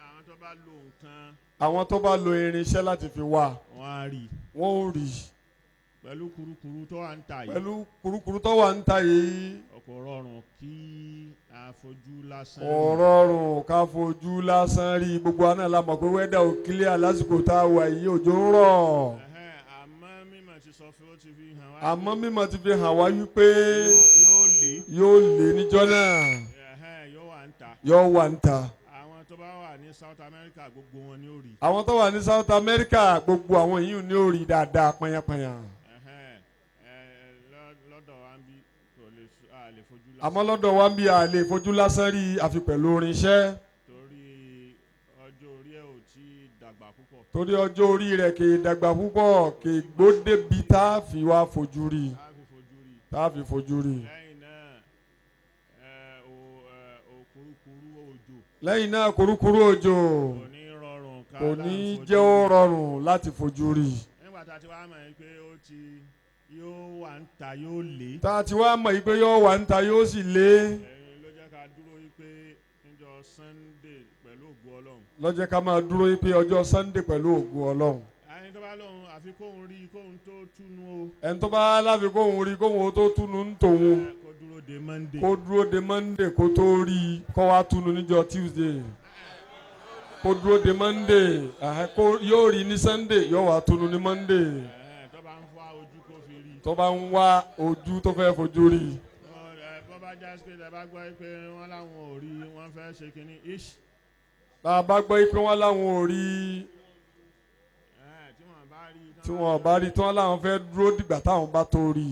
àwọn tó bá lo nǹkan. àwọn tó bá lo irinṣẹ́ láti fi wá. wọ́n á rí. wọ́n ò rí. pẹ̀lú kurukuru tó wà ń ta yìí. pẹ̀lú kurukuru tó wà ń ta yìí. kò rọrùn kí a fojú lásán rí. kò rọrùn ká fojú lásán rí. gbogbo àná la mọ̀ pé wẹ́dà ò kílíà lásìkò tá a wà yìí òjò ń rọ̀. àmọ́ mímọ̀ ti sọ fún ó ti fi hàn wá. àmọ́ mímọ̀ ti fi hàn wá wípé yóò lé níjọ́ náà. yóò wà ń ta. àwọn tó bá wà ní South America gbogbo wọn ni ó rí. àwọn tó wà ní South America gbogbo àwọn yìí ni ó rí dáadáa pányápányá. lọ́dọ̀ wa ń bí kò lè fojú lásán. àmọ́ lọ́dọ̀ wa ń bí a lè fojú lásán rí àfi pẹ̀lú orinṣẹ́. torí ọjọ́ orí ẹ̀ ò tí ì dàgbà púpọ̀. torí ọjọ́ orí rẹ̀ kì í dàgbà púpọ̀ kì í gbódébi tá a fi wá fojú rí. tá a fi fojú rí. lẹ́yìn náà kurukuru òjò kò ní jẹ́ ó rọrùn láti fojú rí. nígbà tá a ti wá mọ̀ pé yóò wà ń ta yóò lé. tá a ti wá mọ̀ pé yóò wà ń ta yóò sì lé. ló jẹ́ ká dúró pé níjọ́ Sunday pẹ̀lú ògùn Ọlọ́run. ló jẹ́ ká máa dúró pé ọjọ́ Sunday pẹ̀lú ògùn Ọlọ́run. ẹni tó bá lóhun àfi kóhun rí kóhun tó túnú o. ẹni tó bá láfi kóhun rí kóhun tó túnú ń tòun. kó dúró de Monday kó tó rí i kó wá túnú níjọ́ Tuesday. kó dúró de Monday yóò rí ní Sunday yóò wá túnú ní Monday. tó bá ń wá ojú tó fẹ́ fojú rí. bọ́ bá já sí pé ẹ bá gbọ́ pé wọ́n láwọn ò rí wọ́n fẹ́ ṣe kínní ish. bá a bá gbọ́ pé wọ́n láwọn ò rí tí wọ́n bá rí tí wọ́n láwọn fẹ́ dúró dìgbà táwọn bá tó rí.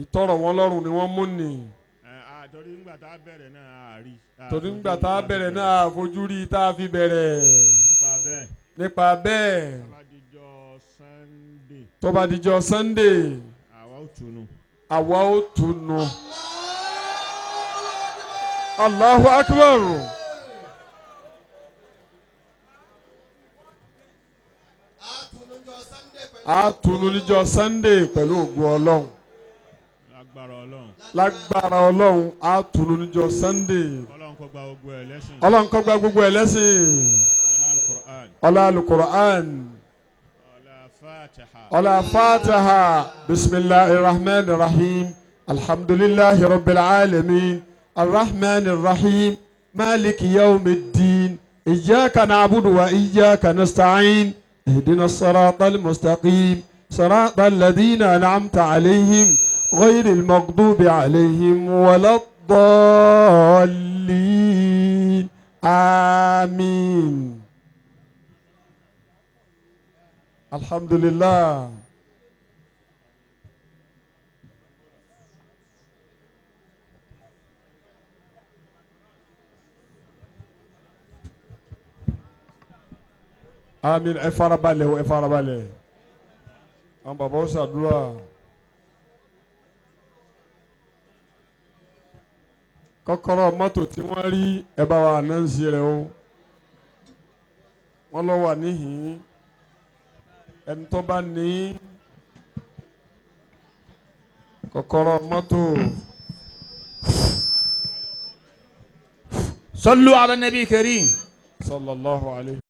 ìtọ́rọ̀ wọn lọ́rùn ni wọ́n mú ni. torí ńgbà tá a bẹ̀rẹ̀ náà a rí. torí ńgbà tá a bẹ̀rẹ̀ náà àfojú rí tá a fi bẹ̀rẹ̀. nípa bẹ́ẹ̀. tó bá dijọ́ Sunday. àwa ó tunu. àwa ó tunu. Allahu Akbar. a tunu níjọ́ Sunday pẹ̀lú ògùn Ọlọ́run. lágbára Ọlọ́run a tunu níjọ́ Sunday. Ọlọ́run kó gba gbogbo ẹ̀ lẹ́sìn. ọlá alukur'an. ọlá fatiha. bisimilahi rahman rahim. alhamdulillahi rabbil alamin. الرحمن الرحيم مالك يوم الدين إياك نعبد وإياك نستعين اهدنا الصراط المستقيم صراط الذين أنعمت عليهم غير المغضوب عليهم ولا الضالين آمين. الحمد لله. Àmín. Ẹ farabalẹ̀ o, ẹ farabalẹ̀. Àwọn bàbá ó ṣàdúrà. Kọ́kọ́rọ́ mọ́tò tí wọ́n rí ẹ bá wa ànánsì rẹ̀ o. Wọ́n lọ wà níhìn-ín. Ẹni tó bá ní kọ́kọ́rọ́ mọ́tò. Sallu ala nabi karim. Sallallahu alayhi.